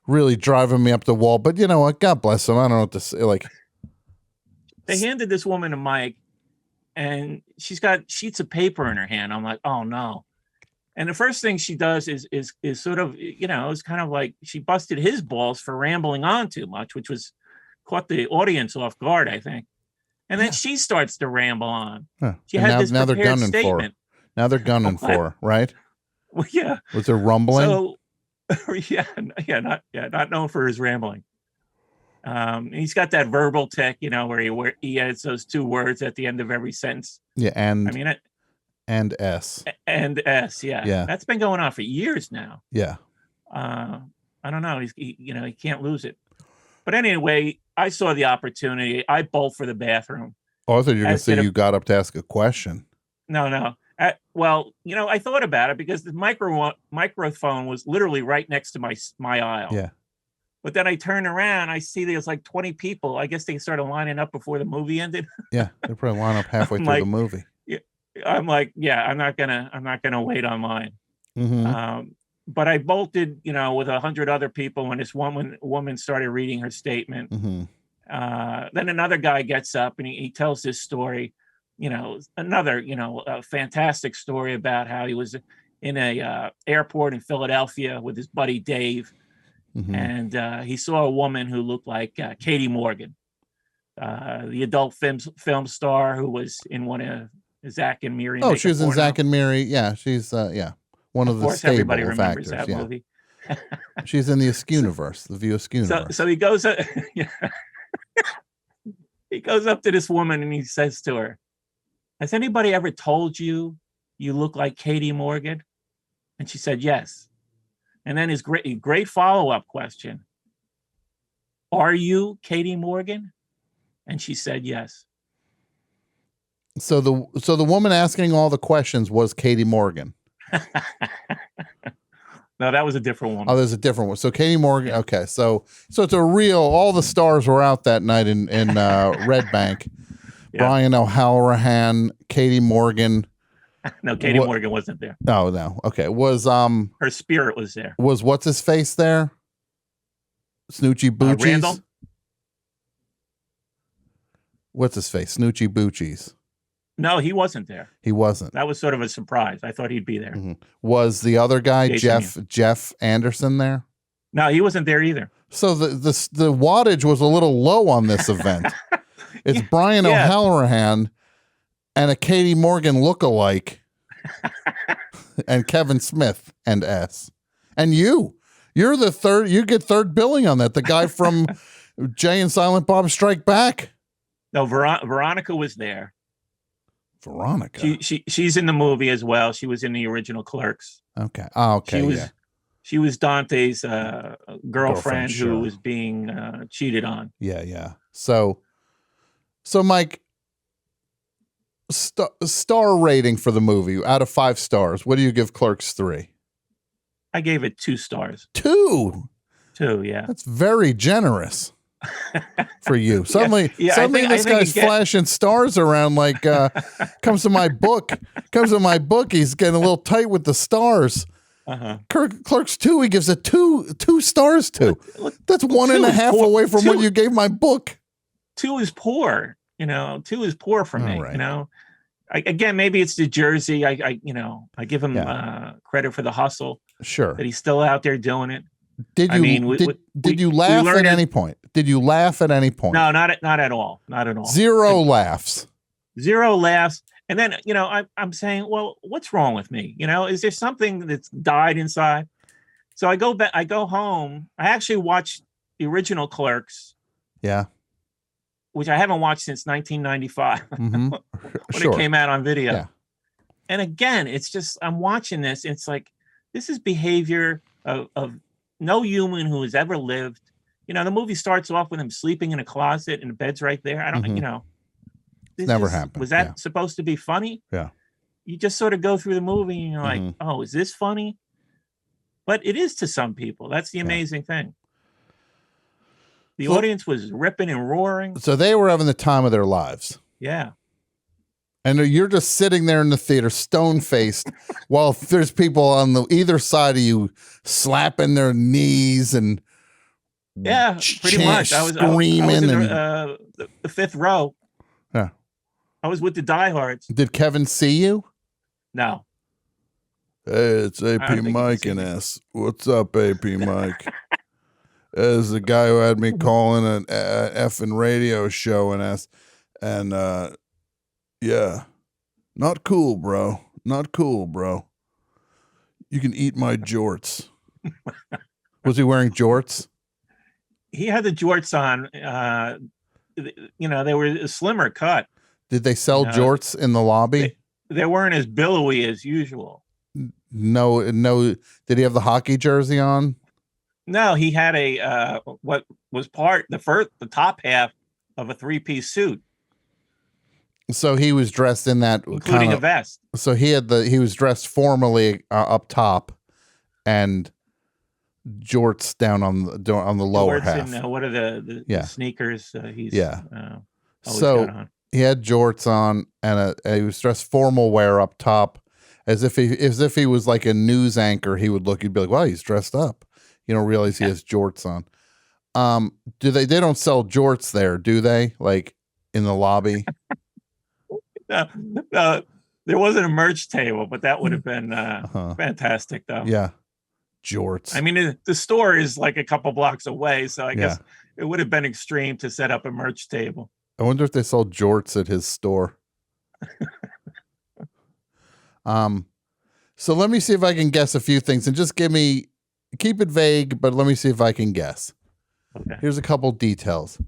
Really driving me up the wall, but you know what? God bless him. I don't know what to say. Like, they handed this woman a mic, and she's got sheets of paper in her hand. I'm like, oh no! And the first thing she does is sort of, it's kind of like she busted his balls for rambling on too much, which caught the audience off guard, I think. And then she starts to ramble on. Huh. She had this now they're prepared gunning statement. for her. Now they're gunning for her, right? Well, yeah. Was there rumbling? So, not known for his rambling. He's got that verbal tech, where he adds those two words at the end of every sentence. Yeah, and S. And S, yeah. That's been going on for years now. Yeah. I don't know. He can't lose it. But anyway, I saw the opportunity. I bolt for the bathroom. Oh, I thought you were going to As say did a- you got up to ask a question. No. Well, I thought about it because the microphone was literally right next to my aisle. Yeah. But then I turned around, I see there's like 20 people. I guess they started lining up before the movie ended. Yeah, they probably line up halfway I'm through like, the movie. Yeah, I'm like, yeah, I'm not gonna wait on mine. Mhm. But I bolted, with 100 other people when this woman started reading her statement. Mhm. Then another guy gets up and he tells this story, another, a fantastic story about how he was in a airport in Philadelphia with his buddy Dave. Mhm. And he saw a woman who looked like Katie Morgan, the adult film star who was in one of Zack and Miri. Oh, she was in Zack and Miri. Yeah, she's one of the course, stable everybody of remembers actors. that Yeah. movie. She's in the Askewniverse, the View Askewniverse. So he goes up, he goes up to this woman and he says to her, "Has anybody ever told you you look like Katie Morgan?" And she said, "Yes." And then his great follow-up question, "Are you Katie Morgan?" And she said, "Yes." So the woman asking all the questions was Katie Morgan. No, that was a different woman. Oh, there's a different one. So Katie Morgan. Okay, so it's a real. All the stars were out that night in Red Bank. Yeah. Brian O'Halloran, Katie Morgan. No, Katie Morgan wasn't there. Oh no. Okay, was Her spirit was there. Was what's his face there? Snoochie Boochies. Randall? What's his face? Snoochie Boochies. No, he wasn't there. He wasn't. That was sort of a surprise. I thought he'd be there. Mhm. Was the other guy Jason Jeff Anderson there? No, he wasn't there either. So the wattage was a little low on this event. It's Brian Yeah. O'Halloran and a Katie Morgan lookalike, and Kevin Smith and S. And you're the third. You get third billing on that. The guy from Jay and Silent Bob Strike Back. No, Veronica was there. Veronica. She's in the movie as well. She was in the original Clerks. Okay. Oh, okay. She was Dante's girlfriend sure. who was being cheated on. Yeah. So Mike, star rating for the movie out of 5 stars. What do you give Clerks 3? I gave it 2 stars. 2. 2, yeah. That's very generous for you. Suddenly, Yeah, this guy's flashing stars around like comes to my book. He's getting a little tight with the stars. Uh-huh. Clerks 2, he gives it 2 stars to. That's 1.5 away from what you gave my book. 2 is poor. 2 is poor for me. Right. Again, maybe it's the jersey. I give him credit for the hustle. Sure. That he's still out there doing it. Did you laugh at any point? Did you laugh at any point? No, not at all. Not at all. Zero laughs. Zero laughs. And then, I'm saying, well, what's wrong with me? Is there something that's died inside? So I go back, I go home. I actually watched the original Clerks. Yeah. Which I haven't watched since 1995 Mm-hmm. when it came out on video. Yeah. And again, it's just, I'm watching this. And it's like, this is behavior of no human who has ever lived. The movie starts off with him sleeping in a closet and the bed's right there. I don't, Mm-hmm. this never happened. Was that supposed to be funny? Yeah. You just sort of go through the movie and you're like, oh, is this funny? But it is to some people. That's the amazing thing. The audience was ripping and roaring. So they were having the time of their lives. Yeah. And you're just sitting there in the theater, stone-faced, while there's people on either side of you slapping their knees and pretty much. I was screaming in and the 5th row. Yeah. I was with the diehards. Did Kevin see you? No. Hey, it's I AP don't think Mike and S. What's up, AP Mike? As the guy who had me calling an effing radio show and S. And yeah, not cool, bro. Not cool, bro. You can eat my jorts. Was he wearing jorts? He had the jorts on. They were a slimmer cut. Did they sell jorts in the lobby? They weren't as billowy as usual. No. Did he have the hockey jersey on? No, he had a what was the top half of a 3-piece suit, So he was dressed in that, including a vest. So he was dressed formally up top, and jorts down on the lower Jorts half. And what are the sneakers? He's always So got on. he had jorts on, and he was dressed formal wear up top, as if he was like a news anchor. You'd be like, wow, he's dressed up. You don't realize he has jorts on. They don't sell jorts there, do they? Like in the lobby? No, there wasn't a merch table, but that would have been fantastic, though. Yeah, jorts. I mean, the store is like a couple blocks away, so I guess it would have been extreme to set up a merch table. I wonder if they sold jorts at his store. So let me see if I can guess a few things, and just keep it vague, but let me see if I can guess. Okay. Here's a couple details.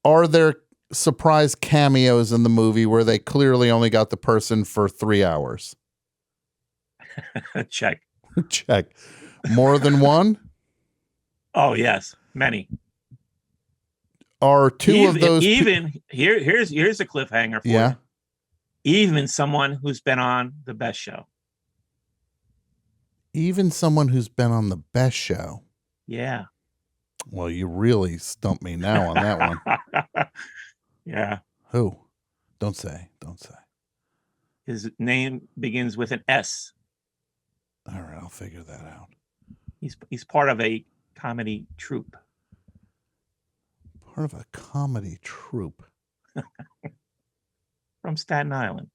Are there surprise cameos in the movie where they clearly only got the person for 3 hours? Check. Check. More than one? Oh, yes. Many. Are two of those here's a cliffhanger for you. Even someone who's been on the best show. Even someone who's been on the best show. Yeah. Well, you really stumped me now on that one. Yeah. Who? Don't say. His name begins with an S. All right, I'll figure that out. He's part of a comedy troupe. Part of a comedy troupe. From Staten Island.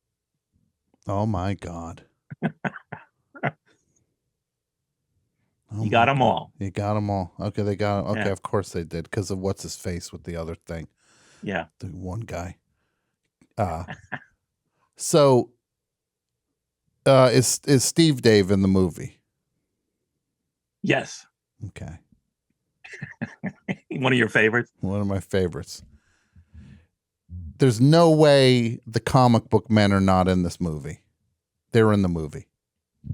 Oh my God. You got them all. You got them all. Okay, they got them. Okay, Yeah. of course they did, because of what's his face with the other thing. Yeah. The one guy. So is Steve Dave in the movie? Yes. Okay. One of your favorites? One of my favorites. There's no way the comic book men are not in this movie. They're in the movie.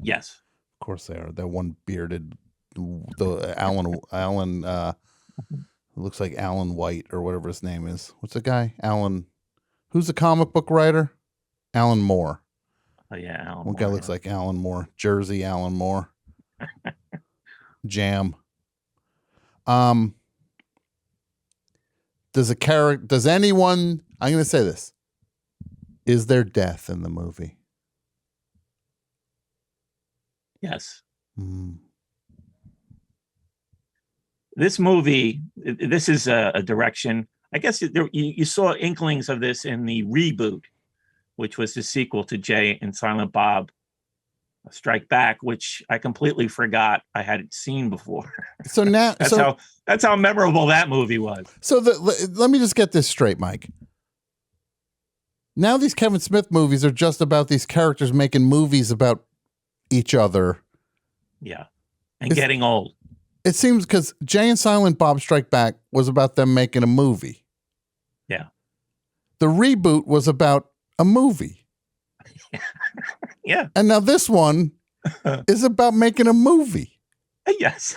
Yes. Of course they are. That one bearded, the Alan looks like Alan White or whatever his name is. What's the guy? Alan. Who's the comic book writer? Alan Moore. Oh yeah, Alan. One guy looks like Alan Moore. Jersey Alan Moore. Jam. Does anyone, I'm going to say this. Is there death in the movie? Yes. Mm. This movie, this is a direction. I guess you saw inklings of this in the reboot, which was the sequel to Jay and Silent Bob Strike Back, which I completely forgot I hadn't seen before. So now, that's how memorable that movie was. So let me just get this straight, Mike. Now these Kevin Smith movies are just about these characters making movies about each other. Yeah. And getting old. It seems, because Jay and Silent Bob Strike Back was about them making a movie. Yeah. The reboot was about a movie. Yeah. And now this one is about making a movie. Yes.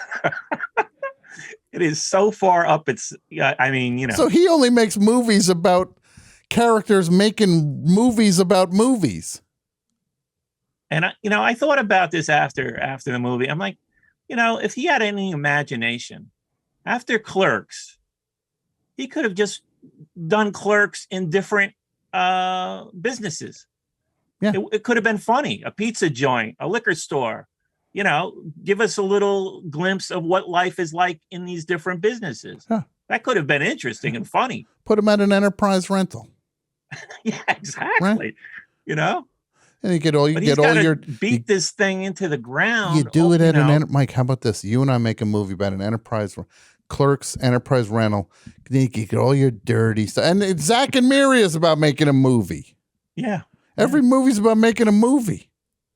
It is so far up. So he only makes movies about characters making movies about movies. And I thought about this after the movie. I'm like, if he had any imagination, after Clerks, he could have just done Clerks in different businesses. Yeah. It could have been funny. A pizza joint, a liquor store, give us a little glimpse of what life is like in these different businesses. Huh. That could have been interesting and funny. Put him at an enterprise rental. Yeah, exactly. Right? And you get all your beat this thing into the ground. You do it at Mike. How about this? You and I make a movie about an enterprise, Clerks enterprise rental. Then you get all your dirty stuff. And Zach and Miri is about making a movie. Yeah. Every movie's about making a movie.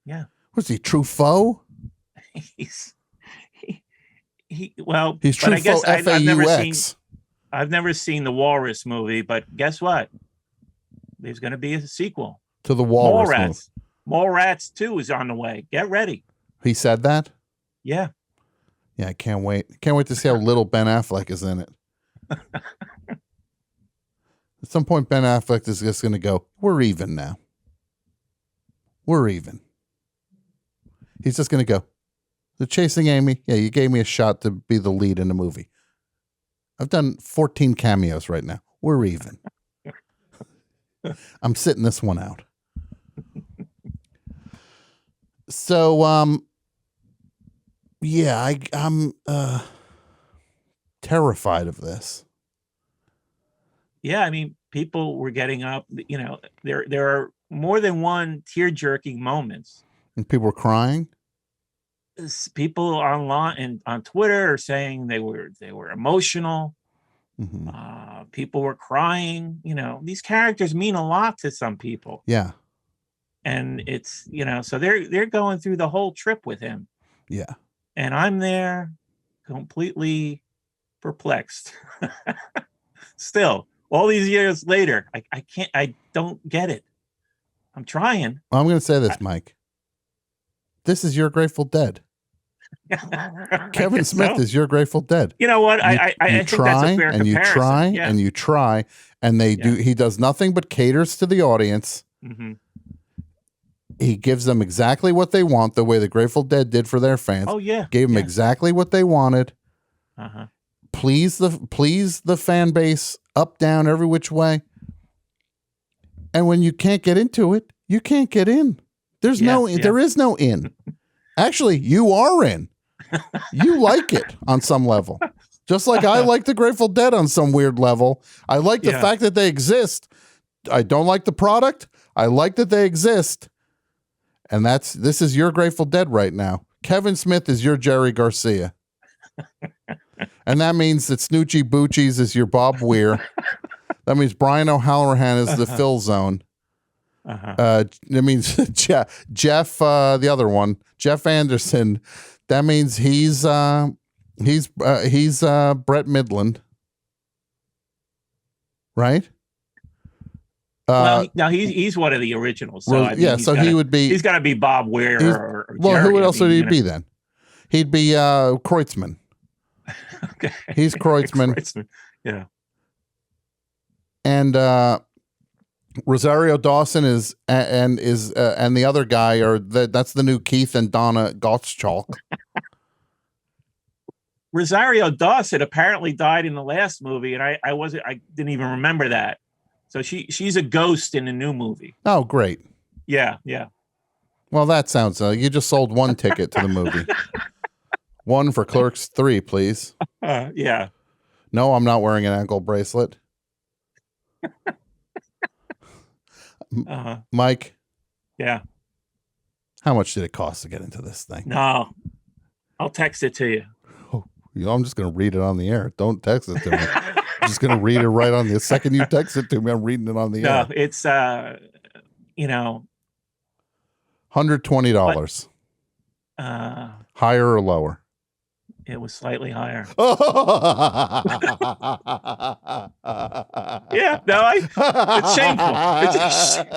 Yeah. What's he, Truffaut? He's Truffaut, I guess F-A-U-X. I've never seen the Walrus movie, but guess what? There's going to be a sequel To the Walrus movie. Mallrats 2 is on the way. Get ready. He said that? Yeah. Yeah, I can't wait. Can't wait to see how little Ben Affleck is in it. At some point, Ben Affleck is just going to go, we're even now. We're even. He's just going to go, the Chasing Amy, yeah, you gave me a shot to be the lead in the movie. I've done 14 cameos right now. We're even. I'm sitting this one out. So, yeah, I'm terrified of this. Yeah, I mean, people were getting up. You know, there are more than one tear-jerking moments. And people were crying. People online and on Twitter are saying they were emotional. People were crying. You know, these characters mean a lot to some people. Yeah. And it's, you know, so they're going through the whole trip with him. Yeah. And I'm there completely perplexed. Still, all these years later, I don't get it. I'm trying. I'm going to say this, Mike. This is your Grateful Dead. Kevin Smith is your Grateful Dead. You know what? I think that's a fair and comparison. you try Yeah. and you try, and they do. He does nothing but caters to the audience. Mm-hmm. He gives them exactly what they want, the way the Grateful Dead did for their fans. Oh yeah, gave them exactly what they wanted. Uh-huh. Please the fan base up, down, every which way. And when you can't get into it, you can't get in. There is no in. Actually, you are in. You like it on some level. Just like I like the Grateful Dead on some weird level. I like the fact that they exist. I don't like the product. I like that they exist. And this is your Grateful Dead right now. Kevin Smith is your Jerry Garcia. And that means that Snoochie Boochies is your Bob Weir. That means Brian O'Halloran is the Phil Zone. That means Jeff, the other one, Jeff Anderson. That means he's Brett Midland, right? Well, no, he's one of the originals. So I mean, so he would be. He's got to be Bob Weir or well, Jerry. who else would he be then? He'd be Kreutzmann. Okay. He's Kreutzmann. Yeah. And Rosario Dawson is and the other guy that's the new Keith and Donna Gottschalk. Rosario Dawson apparently died in the last movie, and I didn't even remember that. So she's a ghost in the new movie. Oh, great. Yeah. Well, that sounds you just sold one ticket to the movie. One for Clerks 3, please. Yeah. No, I'm not wearing an ankle bracelet. Mike. Yeah. How much did it cost to get into this thing? No, I'll text it to you. Oh, I'm just going to read it on the air. Don't text it to me. I'm just going to read it right on the second you text it to me. I'm reading it on the air. No, it's $120. Higher or lower? It was slightly higher. Yeah, no, it's shameful.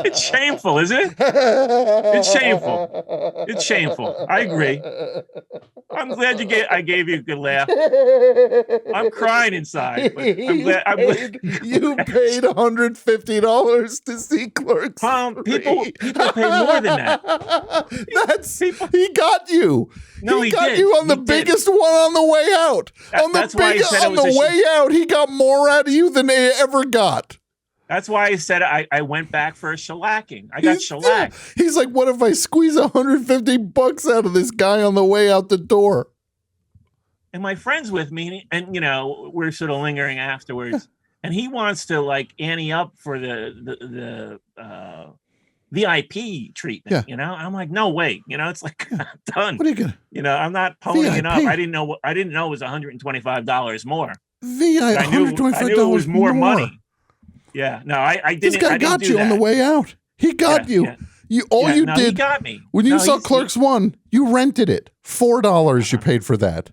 It's shameful, isn't it? It's shameful. It's shameful. I agree. I'm glad I gave you a good laugh. I'm crying inside. But I'm glad. You paid $150 to see Clerks. People pay more than that. He got you. No, he got did. you on the biggest one on the way out. That's why I said on the way out, he got more out of you than they ever got. That's why I said I went back for a shellacking. I got shellacked. He's like, what if I squeeze $150 out of this guy on the way out the door? And my friend's with me, and we're sort of lingering afterwards. And he wants to like ante up for the VIP treatment. Yeah. I'm like, no way. It's like I'm done. What are you gonna? I'm not ponying it up. VIP? I didn't know it was $125 more. VIP, I knew it was more money. Yeah, no, I didn't. This guy got you on the way out. He got you. Yeah. You did. He got me. When you saw Clerks 1, you rented it. $4 you paid for that.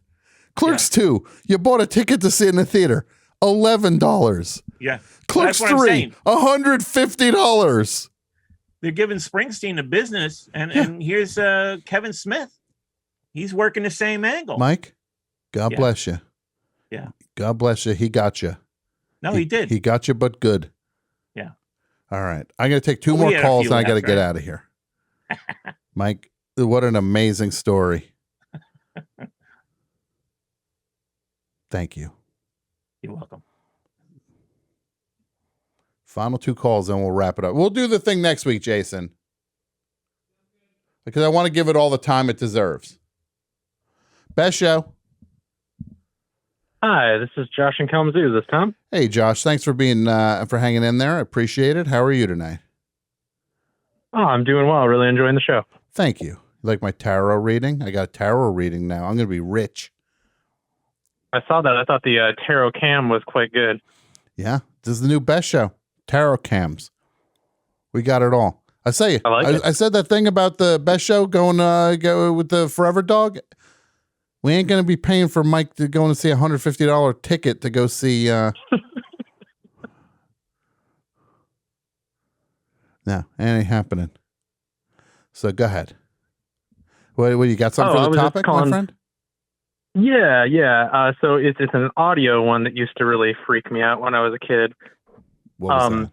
Clerks 2, you bought a ticket to see it in the theater. $11. Yeah. Clerks That's what 3, $150. They're giving Springsteen the business, and here's Kevin Smith. He's working the same angle. Mike, God Yeah. bless you. Yeah. God bless you. He got you. No, he did. He got you, but good. Yeah. All right. I'm going to take two Oh, more we had a calls few and I got to left, get right? out of here. Mike, what an amazing story. Thank you. You're welcome. Final two calls, and we'll wrap it up. We'll do the thing next week, Jason, because I want to give it all the time it deserves. Best show. Hi, this is Josh in Kalamazoo. Is this Tom? Hey, Josh. Thanks for being for hanging in there. I appreciate it. How are you tonight? Oh, I'm doing well. Really enjoying the show. Thank you. You like my tarot reading? I got a tarot reading now. I'm going to be rich. I saw that. I thought the tarot cam was quite good. Yeah, this is the new best show. Tarot cams. We got it all. I say, I said that thing about the best show going go with the Forever Dog. We ain't going to be paying for Mike to go and see a $150 ticket to go see. No, it ain't happening. So go ahead. What you got something for the topic, my friend? Yeah. So it's an audio one that used to really freak me out when I was a kid. What was that?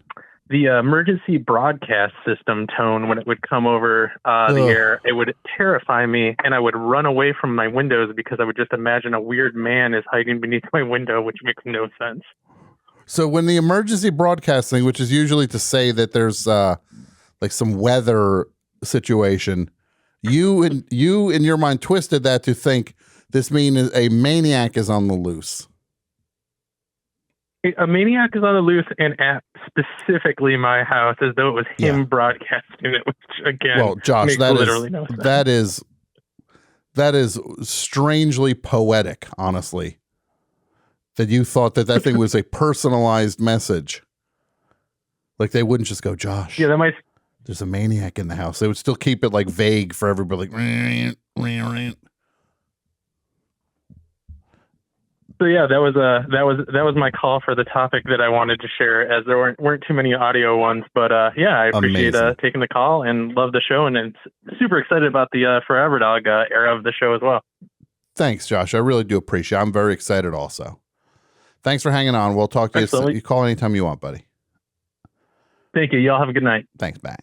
The emergency broadcast system tone when it would come over the air, it would terrify me, and I would run away from my windows because I would just imagine a weird man is hiding beneath my window, which makes no sense. So when the emergency broadcasting, which is usually to say that there's like some weather situation, you in your mind twisted that to think this means a maniac is on the loose. A maniac is on the loose and at specifically my house, as though it was him broadcasting it, which again, well, Josh, makes literally no sense. that is strangely poetic, honestly. That you thought that thing was a personalized message. Like they wouldn't just go, Josh. Yeah, that might. There's a maniac in the house. They would still keep it like vague for everybody. Like, So yeah, that was my call for the topic that I wanted to share, as there weren't too many audio ones. But yeah, I appreciate taking the call and love the show, and it's super excited about the Forever Dog era of the show as well. Thanks, Josh. I really do appreciate it. I'm very excited also. Thanks for hanging on. We'll talk to you soon. You call anytime you want, buddy. Thank you. Y'all have a good night. Thanks, bye.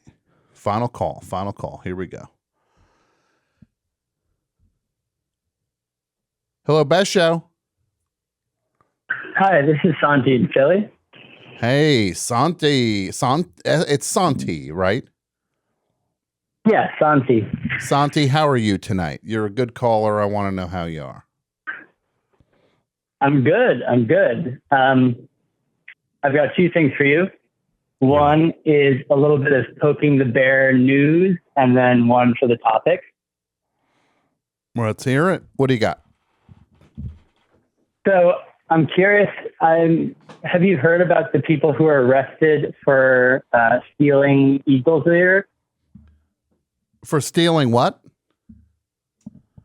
Final call. Here we go. Hello, Best Show. Hi, this is Santi in Philly. Hey, Santi. It's Santi, right? Yeah, Santi. Santi, how are you tonight? You're a good caller. I want to know how you are. I'm good. I've got two things for you. One is a little bit of poking the bear news, and then one for the topic. Well, let's hear it. What do you got? So I'm curious. Have you heard about the people who are arrested for stealing Eagles lyrics? For stealing what?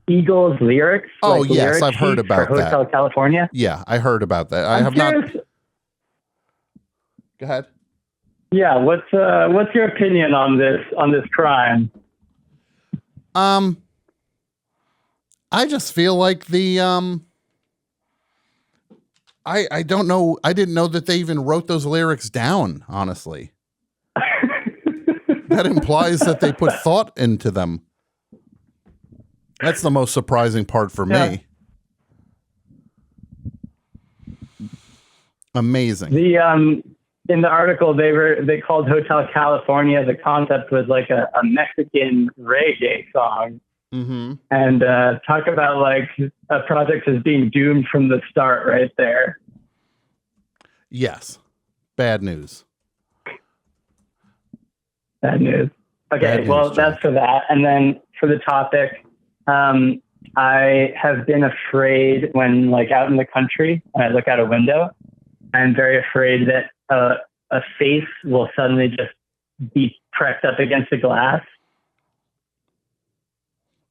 Eagles lyrics. Oh, like yes, lyric I've heard sheets about for Hotel that. California. Yeah, I heard about that. I I'm have curious, not. Go ahead. Yeah, what's your opinion on this crime? I just feel like the I don't know. I didn't know that they even wrote those lyrics down, honestly. That implies that they put thought into them. That's the most surprising part for me. Amazing. In the article they called Hotel California. The concept was like a Mexican reggae song. Mm-hmm. And talk about like a project as being doomed from the start right there. Yes. Bad news. Bad news. Okay, Bad news, well, that's for that. And then for the topic, I have been afraid when like out in the country and I look out a window, I'm very afraid that a face will suddenly just be pressed up against the glass.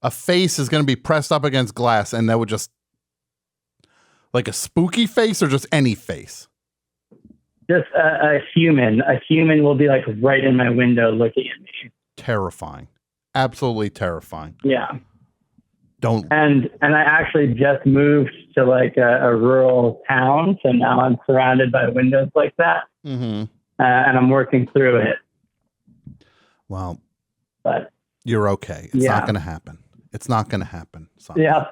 A face is going to be pressed up against glass, and that would just like a spooky face or just any face? Just a human. A human will be like right in my window looking at me. Terrifying. Absolutely terrifying. Yeah. Don't. And I actually just moved to like a rural town, so now I'm surrounded by windows like that, Mm-hmm. And I'm working through it. Well, but you're okay. It's not going to happen. It's not going to happen. Santi. Yeah.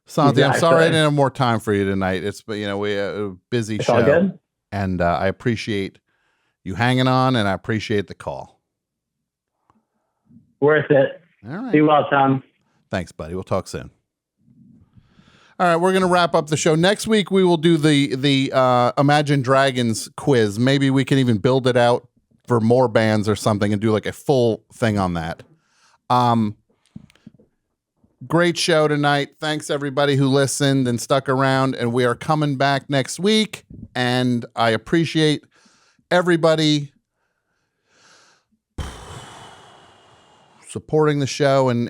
Santi, I'm Exactly. sorry I didn't have more time for you tonight. It's, we a busy It's show. all good. And I appreciate you hanging on, and I appreciate the call. Worth it. All right. Be well, Tom. Thanks, buddy. We'll talk soon. All right, we're going to wrap up the show. Next week, we will do the Imagine Dragons quiz. Maybe we can even build it out for more bands or something and do like a full thing on that. Great show tonight. Thanks, everybody who listened and stuck around. And we are coming back next week. And I appreciate everybody supporting the show, and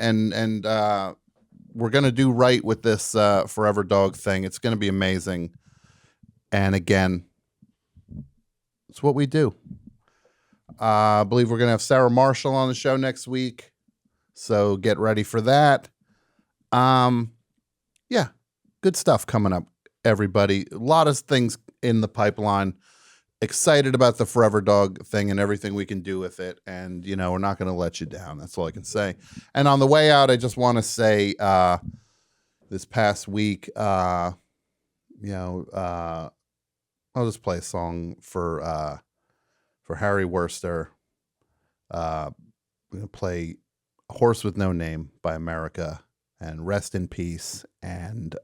we're going to do right with this Forever Dog thing. It's going to be amazing. And again, it's what we do. I believe we're going to have Sarah Marshall on the show next week, so get ready for that. Yeah, good stuff coming up, everybody. A lot of things in the pipeline. Excited about the Forever Dog thing and everything we can do with it. And, we're not going to let you down. That's all I can say. And on the way out, I just want to say, this past week, I'll just play a song for Harry Wurster. I'm going to play Horse with No Name by America, and rest in peace. And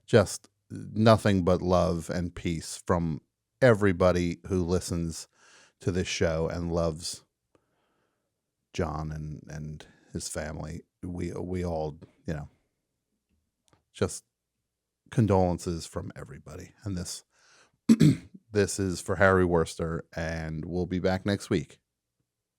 just nothing but love and peace from everybody who listens to this show and loves John and his family. We all, just condolences from everybody. And this this is for Harry Wurster, and we'll be back next week.